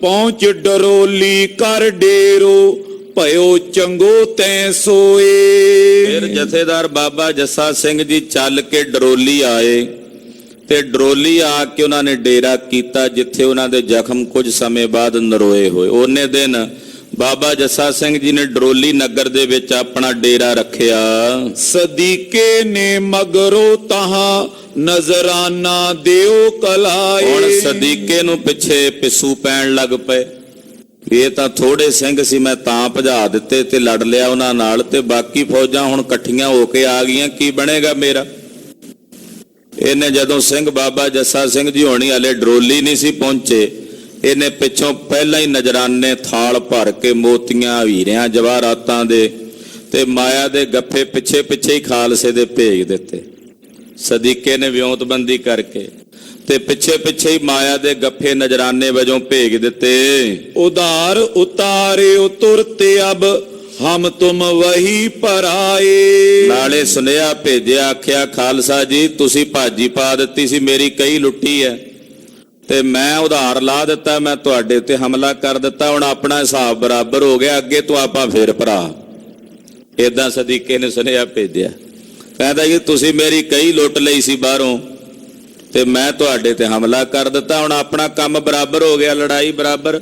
ਪਹੁੰਚ ਡਰੋਲੀ ਕਰ ਡੇਰੋ, ਭਇਓ ਚੰਗੋ ਤੈ ਸੋਏ। ਫਿਰ ਜਥੇਦਾਰ ਬਾਬਾ ਜੱਸਾ ਸਿੰਘ ਜੀ ਚੱਲ ਕੇ ਡਰੋਲੀ ਆਏ ਤੇ ਡਰੋਲੀ ਆ ਕੇ ਉਹਨਾਂ ਨੇ ਡੇਰਾ ਕੀਤਾ, ਜਿੱਥੇ ਉਹਨਾਂ ਦੇ ਜ਼ਖਮ ਕੁਝ ਸਮੇਂ ਬਾਅਦ ਨਰੋਏ ਹੋਏ। ਉਹਨੇ ਦਿਨ ਬਾਬਾ ਜੱਸਾ ਸਿੰਘ ਜੀ ਨੇ ਡਰੋਲੀ ਨਗਰ ਦੇ ਵਿੱਚ ਆਪਣਾ ਡੇਰਾ ਰੱਖਿਆ। ਸਦੀਕੇ ਨੇ ਮਗਰੋਂ ਤਹਾਂ ਨਜ਼ਰਾਨਾ ਦਿਓ ਕਲਾਏ। ਹੁਣ ਸਦੀਕੇ ਨੂੰ ਪਿੱਛੇ ਪਿੱਸੂ ਪੈਣ ਲੱਗ ਪਏ। ਇਹ ਤਾਂ ਥੋੜੇ ਸਿੰਘ ਸੀ, ਮੈਂ ਤਾਂ ਭਜਾ ਦਿੱਤੇ ਤੇ ਲੜ ਲਿਆ ਉਹਨਾਂ ਨਾਲ, ਤੇ ਬਾਕੀ ਫੌਜਾਂ ਹੁਣ ਇਕੱਠੀਆਂ ਹੋ ਕੇ ਆ ਗਈਆਂ, ਕੀ ਬਣੇਗਾ ਮੇਰਾ। ਇਹਨੇ ਜਦੋਂ ਸਿੰਘ ਬਾਬਾ ਜੱਸਾ ਸਿੰਘ ਜੀ ਹੋਣੀ ਹਲੇ ਡਰੋਲੀ ਨਹੀਂ ਸੀ ਪਹੁੰਚੇ, ਇਹਨੇ ਪਿੱਛੋਂ ਪਹਿਲਾਂ ਹੀ ਨਜ਼ਰਾਨੇ ਥਾਲ ਭਰ ਕੇ ਮੋਤੀਆਂ, ਹੀਰਿਆਂ, ਜਵਾਹਰਾਤਾਂ ਦੇ ਤੇ ਮਾਇਆ ਦੇ ਗੱਫੇ ਪਿੱਛੇ ਪਿੱਛੇ ਹੀ ਖਾਲਸੇ ਦੇ ਭੇਜ ਦਿੱਤੇ। ਸਦੀਕੇ ਨੇ ਵਿਉਂਤਬੰਦੀ ਕਰਕੇ ਤੇ ਪਿੱਛੇ ਪਿੱਛੇ ਹੀ ਮਾਇਆ ਦੇ ਗੱਫੇ ਨਜ਼ਰਾਨੇ ਵਜੋਂ ਭੇਜ ਦਿੱਤੇ। ਉਧਾਰ ਉਤਾਰਿਓ ਤੁਰਤੇ ਅਬ ਹਮ ਤੁਮ ਵਹੀ ਪਰਾਏ। ਨਾਲੇ ਸੁਨੇਹਾ ਭੇਜਿਆ, ਆਖਿਆ ਖਾਲਸਾ ਜੀ ਤੁਸੀਂ ਭਾਜੀ ਪਾ ਦਿੱਤੀ ਸੀ, ਮੇਰੀ ਕਈ ਲੁੱਟੀ ਹੈ ਤੇ ਮੈਂ ਉਧਾਰ ਲਾ ਦਿੱਤਾ, ਮੈਂ ਤੁਹਾਡੇ ਤੇ ਹਮਲਾ ਕਰ ਦਿੱਤਾ, ਹੁਣ ਆਪਣਾ ਹਿਸਾਬ ਬਰਾਬਰ ਹੋ ਗਿਆ, ਅੱਗੇ ਤੋਂ ਆਪਾਂ ਫੇਰ ਭਰਾ। ਏਦਾਂ ਸਦੀਕੇ ਨੇ ਸੁਨੇਹਾ ਭੇਜਿਆ, ਕਹਿੰਦਾ ਜੀ ਤੁਸੀਂ ਮੇਰੀ ਕਈ ਲੁੱਟ ਲਈ ਸੀ ਬਾਹਰੋਂ ਤੇ ਮੈਂ ਤੁਹਾਡੇ ਤੇ ਹਮਲਾ ਕਰ ਦਿੱਤਾ, ਹੁਣ ਆਪਣਾ ਕੰਮ ਬਰਾਬਰ ਹੋ ਗਿਆ, ਲੜਾਈ ਬਰਾਬਰ।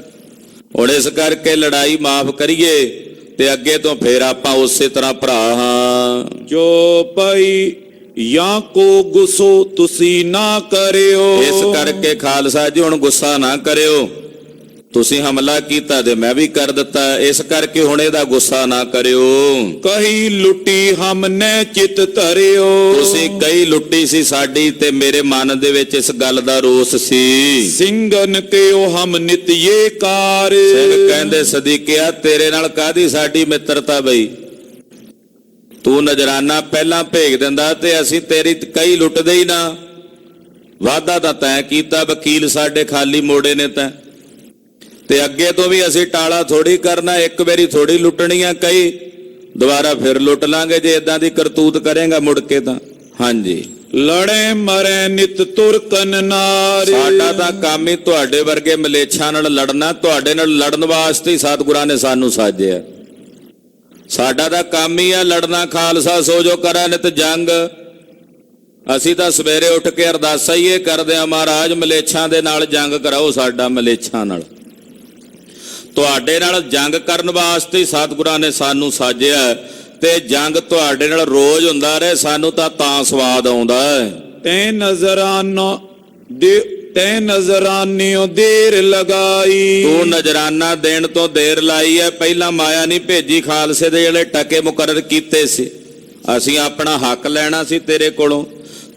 ਹੁਣ ਇਸ ਕਰਕੇ ਲੜਾਈ ਮਾਫ ਕਰੀਏ ਤੇ ਅੱਗੇ ਤੋਂ ਫੇਰ ਆਪਾਂ ਉਸੇ ਤਰ੍ਹਾਂ ਭਰਾ ਹਾਂ। ਜੋ ਪਈ ਜਾਂ ਕੋ ਗੁੱਸੋ ਤੁਸੀਂ ਨਾ ਕਰਿਓ। ਇਸ ਕਰਕੇ ਖਾਲਸਾ ਜੀ ਹੁਣ ਗੁੱਸਾ ਨਾ ਕਰਿਓ, ਤੁਸੀਂ ਹਮਲਾ ਕੀਤਾ ਤੇ ਮੈਂ ਵੀ ਕਰ ਦਿੱਤਾ, ਇਸ ਕਰਕੇ ਹੁਣ ਇਹਦਾ ਗੁੱਸਾ ਨਾ ਕਰਿਓ। ਕਹੀ ਲੁੱਟੀ ਹਮ ਨੇ ਚਿਤ ਧਰਿਓ। ਤੁਸੀਂ ਕਈ ਲੁੱਟੀ ਸੀ ਸਾਡੀ ਤੇ ਮੇਰੇ ਮਨ ਦੇ ਵਿੱਚ ਇਸ ਗੱਲ ਦਾ ਰੋਸ ਸੀ। ਸਿੰਘਨ ਕਿਓ ਹਮ ਨਿਤਯੇ ਕਾਰ। ਸਿੰਘ ਕਹਿੰਦੇ ਸਦੀਕਿਆ ਤੇਰੇ ਨਾਲ ਕਾਹਦੀ ਸਾਡੀ ਮਿੱਤਰਤਾ ਬਈ, ਤੂੰ ਨਜ਼ਰਾਨਾ ਪਹਿਲਾਂ ਭੇਜ ਦਿੰਦਾ ਤੇ ਅਸੀਂ ਤੇਰੀ ਕਈ ਲੁੱਟਦੇ ਹੀ ਨਾ। ਵਾਅਦਾ ਤਾਂ ਤੈਂ ਕੀਤਾ, ਵਕੀਲ ਸਾਡੇ ਖਾਲੀ ਮੋੜੇ ਨੇ ਤੈਂ, ਤੇ ਅੱਗੇ ਤੋਂ ਵੀ ਅਸੀਂ ਟਾਲਾ ਥੋੜੀ ਕਰਨਾ, ਇੱਕ ਵਾਰੀ ਥੋੜੀ ਲੁੱਟਣੀਆਂ ਕਈ, ਦੁਬਾਰਾ ਫਿਰ ਲੁੱਟ ਲਾਂਗੇ ਜੇ ਇਦਾਂ ਦੀ ਕਰਤੂਤ ਕਰੇਗਾ ਮੁੜ ਕੇ ਤਾਂ। ਹਾਂਜੀ, ਲੜੇ ਮਰੇ ਨਿਤ ਤੁਰਕਨ ਨਾਰ। ਸਾਡਾ ਤਾਂ ਕੰਮ ਹੀ ਤੁਹਾਡੇ ਵਰਗੇ ਮਲੇਛਾਂ ਨਾਲ ਲੜਨਾ, ਤੁਹਾਡੇ ਨਾਲ ਲੜਨ ਵਾਸਤੇ ਹੀ ਸਤਿਗੁਰਾਂ ਨੇ ਸਾਨੂੰ ਸਾਜਿਆ। ਸਾਡਾ ਤਾਂ ਕੰਮ ਹੀ ਆ ਲੜਨਾ। ਖਾਲਸਾ ਸੋ ਜੋ ਕਰਾ ਨਿਤ ਜੰਗ। ਅਸੀਂ ਤਾਂ ਸਵੇਰੇ ਉੱਠ ਕੇ ਅਰਦਾਸਾਂ ਹੀ ਇਹ ਕਰਦੇ ਆ, ਮਹਾਰਾਜ ਮਲੇਛਾਂ ਦੇ ਨਾਲ ਜੰਗ ਕਰਾਓ, ਸਾਡਾ ਮਲੇਛਾਂ ਨਾਲ। ਤੁਹਾਡੇ ਨਾਲ ਜੰਗ ਕਰਨ ਵਾਸਤੇ ਹੀ ਸਤਿਗੁਰਾਂ ਨੇ ਸਾਨੂੰ ਸਾਜਿਆ, ਤੇ ਜੰਗ ਤੁਹਾਡੇ ਨਾਲ ਰੋਜ਼ ਹੁੰਦਾ ਰਹੇ, ਸਾਨੂੰ ਤਾਂ ਸਵਾਦ ਆਉਂਦਾ ਹੈ। ਤੈ ਨਜ਼ਰਾਨਿਓ ਦੇਰ ਲਗਾਈ। ਤੂੰ ਨਜ਼ਰਾਨਾ ਦੇਣ ਤੋਂ ਦੇਰ ਲਾਈ ਹੈ, ਪਹਿਲਾਂ ਮਾਇਆ ਨਹੀਂ ਭੇਜੀ, ਖਾਲਸੇ ਦੇ ਜਿਹੜੇ ਟਕੇ ਮੁਕਰਰ ਕੀਤੇ ਸੀ, ਅਸੀਂ ਆਪਣਾ ਹੱਕ ਲੈਣਾ ਸੀ ਤੇਰੇ ਕੋਲੋਂ,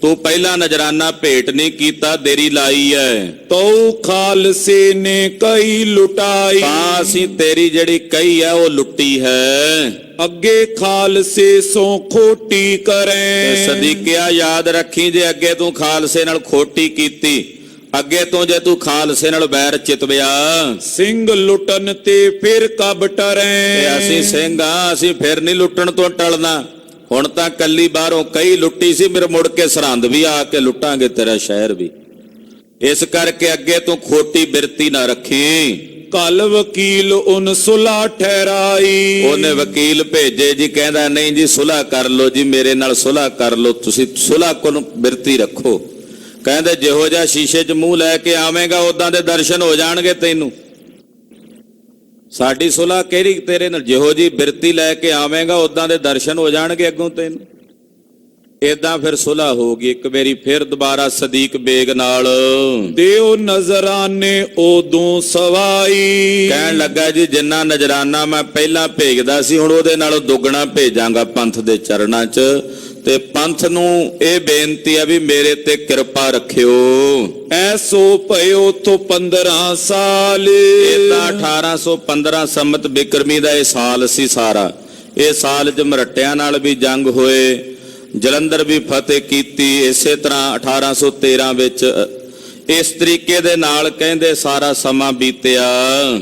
ਤੂੰ ਪਹਿਲਾਂ ਨਜ਼ਰਾਨਾ ਭੇਟ ਨਹੀਂ ਕੀਤਾ, ਦੇਰੀ ਲਾਈ ਹੈ। ਤਉ ਖਾਲਸੇ ਨੇ ਕਈ ਲੁਟਾਈ। ਤਾਂ ਅਸੀਂ ਤੇਰੀ ਜਿਹੜੀ ਕਹੀ ਹੈ ਉਹ ਲੁੱਟੀ ਹੈ। ਅੱਗੇ ਖਾਲਸੇ ਸੋ ਖੋਟੀ ਕਰੇ। ਸਦੀਕਿਆ ਯਾਦ ਰੱਖੀ, ਜੇ ਅੱਗੇ ਤੂੰ ਖਾਲਸੇ ਨਾਲ ਖੋਟੀ ਕੀਤੀ, ਅੱਗੇ ਤੋਂ ਜੇ ਤੂੰ ਖਾਲਸੇ ਨਾਲ ਵੈਰ ਚਿਤਵਿਆ, ਸਿੰਘ ਲੁੱਟਣ ਤੇ ਫਿਰ ਕਬ ਟਰੇ। ਤੇ ਅਸੀਂ ਸਿੰਘ ਆ, ਅਸੀਂ ਫਿਰ ਨਹੀਂ ਲੁੱਟਣ ਤੋਂ ਟਲਣਾ। ਹੁਣ ਤਾਂ ਕੱਲੀ ਬਾਹਰੋਂ ਕਈ ਲੁੱਟੀ ਸੀ, ਮੇਰੇ ਮੁੜ ਕੇ ਸਰਹੰਦ ਵੀ ਆ ਕੇ ਲੁੱਟਾਂਗੇ ਤੇਰਾ ਸ਼ਹਿਰ ਵੀ। ਇਸ ਕਰਕੇ ਅੱਗੇ ਤੋਂ ਖੋਟੀ ਬਿਰਤੀ ਨਾ ਰੱਖੀ। ਕਲ ਵਕੀਲ ਉਨ ਸੁਲਾ ਠਹਿਰਾਈ। ਉਹਨੇ ਵਕੀਲ ਭੇਜੇ ਜੀ, ਕਹਿੰਦਾ ਨਹੀਂ ਜੀ ਸੁਲ੍ਹਾ ਕਰ ਲੋ ਜੀ, ਮੇਰੇ ਨਾਲ ਸੁਲ੍ਹਾ ਕਰ ਲੋ, ਤੁਸੀਂ ਸੁਲ੍ਹਾ ਕੋਲ ਬਿਰਤੀ ਰੱਖੋ। ਕਹਿੰਦੇ ਜਿਹੋ ਜਿਹਾ ਸ਼ੀਸ਼ੇ 'ਚ ਮੂੰਹ ਲੈ ਕੇ ਆਵੇਂਗਾ ਉਦਾਂ ਦੇ ਦਰਸ਼ਨ ਹੋ ਜਾਣਗੇ ਤੈਨੂੰ। ਸਾਡੀ ਸੁਲ੍ਹਾ ਕਿਹੜੀ ਤੇਰੇ ਨਾਲ, ਜਿਹੋ ਜੀ ਬਿਰਤੀ ਲੈ ਕੇ ਆਵੇਂਗਾ ਉਦਾਂ ਦੇ ਦਰਸ਼ਨ ਹੋ ਜਾਣਗੇ ਅੱਗੋਂ ਤੈਨੂੰ। ਏਦਾਂ ਫਿਰ ਸੁਲ੍ਹਾ ਹੋ ਗਈ। ਇੱਕ ਵਾਰੀ ਫਿਰ ਦੁਬਾਰਾ ਸਦੀਕ ਬੇਗ ਨਾਲ ਦਿਓ ਨਜ਼ਰਾਨੇ ਉਦੋਂ ਸਵਾਈ। ਕਹਿਣ ਲੱਗਾ ਜੀ ਜਿੰਨਾ ਨਜ਼ਰਾਨਾ ਮੈਂ ਪਹਿਲਾਂ ਭੇਜਦਾ ਸੀ ਹੁਣ ਉਹਦੇ ਨਾਲੋਂ ਦੁੱਗਣਾ ਭੇਜਾਂਗਾ ਪੰਥ ਦੇ ਚਰਨਾਂ 'ਚ, ਤੇ ਪੰਥ ਨੂੰ ਇਹ ਬੇਨਤੀ ਹੈ ਵੀ ਮੇਰੇ ਤੇ ਕਿਰਪਾ ਰੱਖਿਓ। ਐਸੋ ਭਇਓ ਤੋਂ 15 ਸਾਲ। ਇਹ ਤਾਂ 1815 ਸੰਮਤ ਬਿਕਰਮੀ ਦਾ ਇਹ ਸਾਲ ਸੀ ਸਾਰਾ। ਇਹ ਸਾਲ 'ਚ ਮਰਹੱਟਿਆਂ ਨਾਲ ਵੀ ਜੰਗ ਹੋਏ, ਜਲੰਧਰ ਵੀ ਫਤਿਹ ਕੀਤੀ। ਇਸੇ ਤਰ੍ਹਾਂ 1813 ਵਿੱਚ ਇਸ ਤਰੀਕੇ ਦੇ ਨਾਲ ਕਹਿੰਦੇ ਸਾਰਾ ਸਮਾਂ ਬੀਤਿਆ।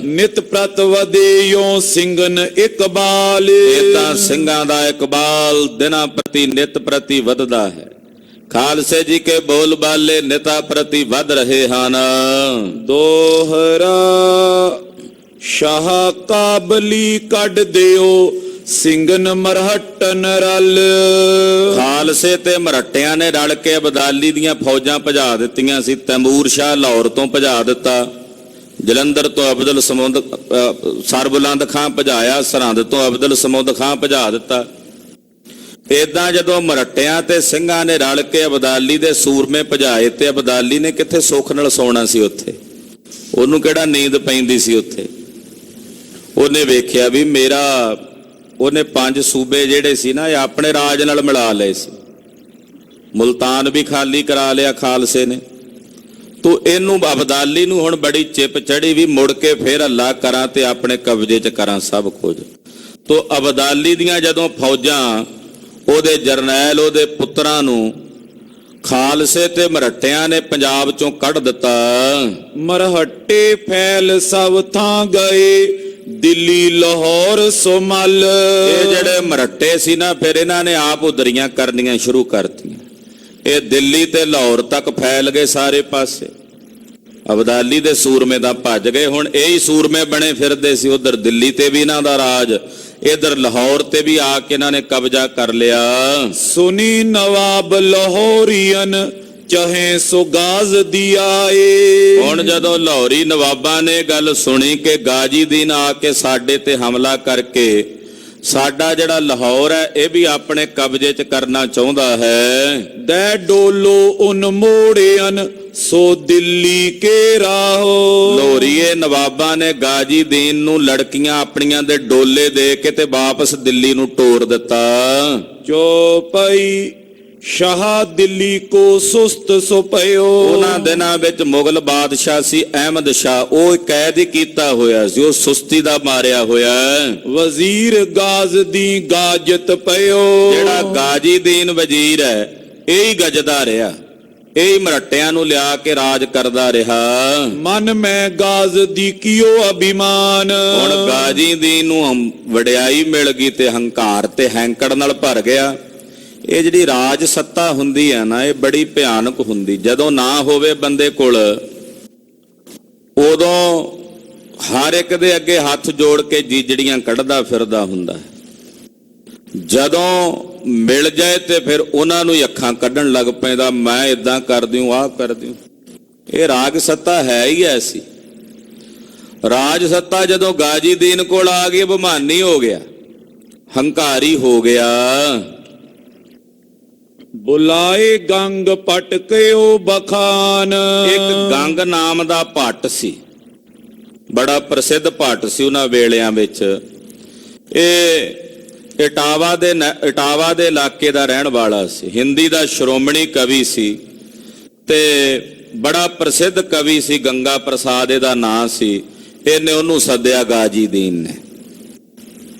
ਨਿਤ ਪ੍ਰਤ ਵਧਿਓ ਸਿੰਘਨ ਇਕਬਾਲ। ਇਹ ਤਾਂ ਸਿੰਘਾਂ ਦਾ ਇਕਬਾਲ ਦਿਨਾਂ ਪ੍ਰਤੀ ਨਿਤ ਪ੍ਰਤੀ ਵਧਦਾ ਹੈ। ਖਾਲਸੇ ਜੀ ਕੇ ਬੋਲ ਬਾਲੇ ਨਿਤਾ ਪ੍ਰਤੀ ਵਧ ਰਹੇ ਹਨ। ਦੋਹਰਾ ਸ਼ਾਹ ਕਾਬਲੀ ਕੱਢ ਦਿਓ ਸਿੰਘਨ ਮਰਹਟਨ ਰਲ। ਖਾਲਸੇ ਤੇ ਮਰਹੱਟਿਆਂ ਨੇ ਰਲ ਕੇ ਅਬਦਾਲੀ ਦੀਆਂ ਫੌਜਾਂ ਭਜਾ ਦਿੱਤੀਆਂ ਸੀ। ਤੈਮੂਰ ਸ਼ਾਹ ਲਾਹੌਰ ਤੋਂ ਭਜਾ ਦਿੱਤਾ, ਜਲੰਧਰ ਤੋਂ ਅਬਦੁਲ ਸਮੁੰਦ ਸਰਬੁਲੰਦ ਖਾਂ ਭਜਾਇਆ, ਸਰਹੰਦ ਤੋਂ ਅਬਦੁਲ ਸਮੁੰਦ ਖਾਂ ਭਜਾ ਦਿੱਤਾ। ਏਦਾਂ ਜਦੋਂ ਮਰਹੱਟਿਆਂ ਤੇ ਸਿੰਘਾਂ ਨੇ ਰਲ ਕੇ ਅਬਦਾਲੀ ਦੇ ਸੂਰਮੇ ਭਜਾਏ, ਤੇ ਅਬਦਾਲੀ ਨੇ ਕਿੱਥੇ ਸੁੱਖ ਨਾਲ ਸੌਣਾ ਸੀ ਉੱਥੇ, ਉਹਨੂੰ ਕਿਹੜਾ ਨੀਂਦ ਪੈਂਦੀ ਸੀ ਉੱਥੇ। ਉਹਨੇ ਵੇਖਿਆ ਵੀ ਮੇਰਾ, ਉਹਨੇ 5 ਸੂਬੇ ਜਿਹੜੇ ਸੀ ਨਾ ਇਹ ਆਪਣੇ ਰਾਜ ਨਾਲ ਮਿਲਾ ਲਏ ਸੀ। ਮੁਲਤਾਨ ਵੀ ਖਾਲੀ ਕਰਾ ਲਿਆ ਖਾਲਸੇ ਨੇ। ਤੋ ਇਹਨੂੰ ਅਬਦਾਲੀ ਨੂੰ ਹੁਣ ਬੜੀ ਚਿੱਪ ਚੜੀ ਵੀ ਮੁੜ ਕੇ ਫਿਰ ਹੱਲਾ ਕਰਾਂ ਤੇ ਆਪਣੇ ਕਬਜ਼ੇ 'ਚ ਕਰਾਂ ਸਭ ਕੁਝ। ਤੋ ਅਬਦਾਲੀ ਦੀਆਂ ਜਦੋਂ ਫੌਜਾਂ, ਉਹਦੇ ਜਰਨੈਲ, ਉਹਦੇ ਪੁੱਤਰਾਂ ਨੂੰ ਖਾਲਸੇ ਤੇ ਮਰਹੱਟਿਆਂ ਨੇ ਪੰਜਾਬ 'ਚੋਂ ਕੱਢ ਦਿੱਤਾ। ਮਰਹੱਟੇ ਫੈਲ ਸਭ ਥਾਂ ਗਏ, ਦਿੱਲੀ ਲਾਹੌਰ ਸੋਮਲ। ਇਹ ਜਿਹੜੇ ਮਰਹੱਟੇ ਸੀ ਨਾ ਫਿਰ ਇਹਨਾਂ ਨੇ ਆਪ ਉਦਰੀਆਂ ਕਰਨੀਆਂ ਸ਼ੁਰੂ ਕਰਤੀਆਂ। ਇਹ ਦਿੱਲੀ ਤੇ ਲਾਹੌਰ ਤੱਕ ਫੈਲ ਗਏ ਸਾਰੇ ਪਾਸੇ। ਅਬਦਾਲੀ ਦੇ ਸੂਰਮੇ ਤਾਂ ਭੱਜ ਗਏ, ਹੁਣ ਇਹ ਹੀ ਸੂਰਮੇ ਬਣੇ ਫਿਰਦੇ ਸੀ। ਉਧਰ ਦਿੱਲੀ ਤੇ ਵੀ ਇਹਨਾਂ ਦਾ ਰਾਜ, ਇਧਰ ਲਾਹੌਰ ਤੇ ਵੀ ਆ ਕੇ ਇਹਨਾਂ ਨੇ ਕਬਜ਼ਾ ਕਰ ਲਿਆ। ਸੁਨੀ ਨਵਾਬ ਲਾਹੌਰੀਅਨ ਚਾਹੇ ਸੋ ਗਾਜ਼ ਦਿਆ ਏ। ਹੁਣ ਜਦੋਂ ਲਾਹੌਰੀ ਨਵਾਬਾਂ ਨੇ ਗੱਲ ਸੁਣੀ ਕਿ ਗਾਜੀ ਦੀਨ ਆ ਕੇ ਸਾਡੇ ਤੇ ਹਮਲਾ ਕਰਕੇ ਸਾਡਾ ਜਿਹੜਾ ਲਾਹੌਰ ਹੈ ਇਹ ਵੀ ਆਪਣੇ ਕਬਜ਼ੇ 'ਚ ਕਰਨਾ ਚਾਹੁੰਦਾ ਹੈ। ਦੈ ਡੋਲੋ ਉਨ ਮੋੜਿਅਨ ਸੋ ਦਿੱਲੀ ਕੇ ਰਾਹੋ। ਲਾਹੌਰੀਏ ਨਵਾਬਾਂ ਨੇ ਗਾਜੀ ਦੀਨ ਨੂੰ ਲੜਕੀਆਂ ਆਪਣੀਆਂ ਦੇ ਡੋਲੇ ਦੇ ਕੇ ਤੇ ਵਾਪਸ ਦਿੱਲੀ ਨੂੰ ਤੋਰ ਦਿੱਤਾ। ਚੌਪਈ ਸ਼ਾਹ ਦਿੱਲੀ ਕੋ ਸੁਸਤ ਸੋ ਪਇਓ। ਉਹਨਾਂ ਦਿਨਾਂ ਵਿੱਚ ਮੁਗਲ ਬਾਦਸ਼ਾਹ ਸੀ ਅਹਿਮਦ ਸ਼ਾਹ, ਉਹ ਕੈਦ ਹੀ ਕੀਤਾ ਹੋਇਆ ਸੀ, ਉਹ ਸੁਸਤੀ ਦਾ ਮਾਰਿਆ ਹੋਇਆ। ਵਜ਼ੀਰ ਗਾਜ਼ ਦੀ ਗਾਜਤ ਪਇਓ। ਜਿਹੜਾ ਗਾਜੀ ਦੀਨ ਵਜ਼ੀਰ ਹੈ ਇਹ ਹੀ ਗੱਜਦਾ ਰਿਹਾ, ਇਹ ਹੀ ਮਰਹੱਟਿਆਂ ਨੂੰ ਲਿਆ ਕੇ ਰਾਜ ਕਰਦਾ ਰਿਹਾ। ਮਨ ਮੈਂ ਗਾਜ਼ ਦੀ ਕੀਓ ਅਭਿਮਾਨ। ਹੁਣ ਗਾਜੀ ਦੀਨ ਨੂੰ ਵਡਿਆਈ ਮਿਲ ਗਈ ਤੇ ਹੰਕਾਰ ਤੇ ਹੈਂਕੜ ਨਾਲ ਭਰ ਗਿਆ। ਇਹ ਜਿਹੜੀ ਰਾਜ ਸੱਤਾ ਹੁੰਦੀ ਹੈ ਨਾ ਇਹ ਬੜੀ ਭਿਆਨਕ ਹੁੰਦੀ। ਜਦੋਂ ਨਾ ਹੋਵੇ ਬੰਦੇ ਕੋਲ ਉਦੋਂ ਹਰ ਇੱਕ ਦੇ ਅੱਗੇ ਹੱਥ ਜੋੜ ਕੇ ਜੀਜੜੀਆਂ ਕੱਢਦਾ ਫਿਰਦਾ ਹੁੰਦਾ ਹੈ। ਜਦੋਂ ਮਿਲ ਜਾਏ ਤੇ ਫਿਰ ਉਹਨਾਂ ਨੂੰ ਹੀ ਅੱਖਾਂ ਕੱਢਣ ਲੱਗ ਪੈਂਦਾ, ਮੈਂ ਇਦਾਂ ਕਰ ਦਿਉ ਆਹ ਕਰ ਦਿਉ। ਇਹ ਰਾਜ ਸੱਤਾ ਹੈ ਹੀ ਐਸੀ। ਰਾਜ ਸੱਤਾ ਜਦੋਂ ਗਾਜੀ ਦੀਨ ਕੋਲ ਆ ਗਈ ਬਹਾਨੀ ਹੋ ਗਿਆ, ਹੰਕਾਰੀ ਹੋ ਗਿਆ। ਬੁਲਾਏ ਗੰਗ ਪਟਕਿਓ ਬਖਾਨ। ਇੱਕ ਗੰਗ ਨਾਮ ਦਾ ਭੱਟ ਸੀ, ਬੜਾ ਪ੍ਰਸਿੱਧ ਭੱਟ ਸੀ ਉਹਨਾਂ ਵੇਲਿਆਂ ਵਿੱਚ। ਇਹ ਇਟਾਵਾ ਦੇ ਇਲਾਕੇ ਦਾ ਰਹਿਣ ਵਾਲਾ ਸੀ, ਹਿੰਦੀ ਦਾ ਸ਼੍ਰੋਮਣੀ ਕਵੀ ਸੀ ਤੇ ਬੜਾ ਪ੍ਰਸਿੱਧ ਕਵੀ ਸੀ। ਗੰਗਾ ਪ੍ਰਸਾਦ ਇਹਦਾ ਨਾਂ ਸੀ। ਇਹਨੇ ਉਹਨੂੰ ਸੱਦਿਆ ਗਾਜੀ ਦੀਨ ਨੇ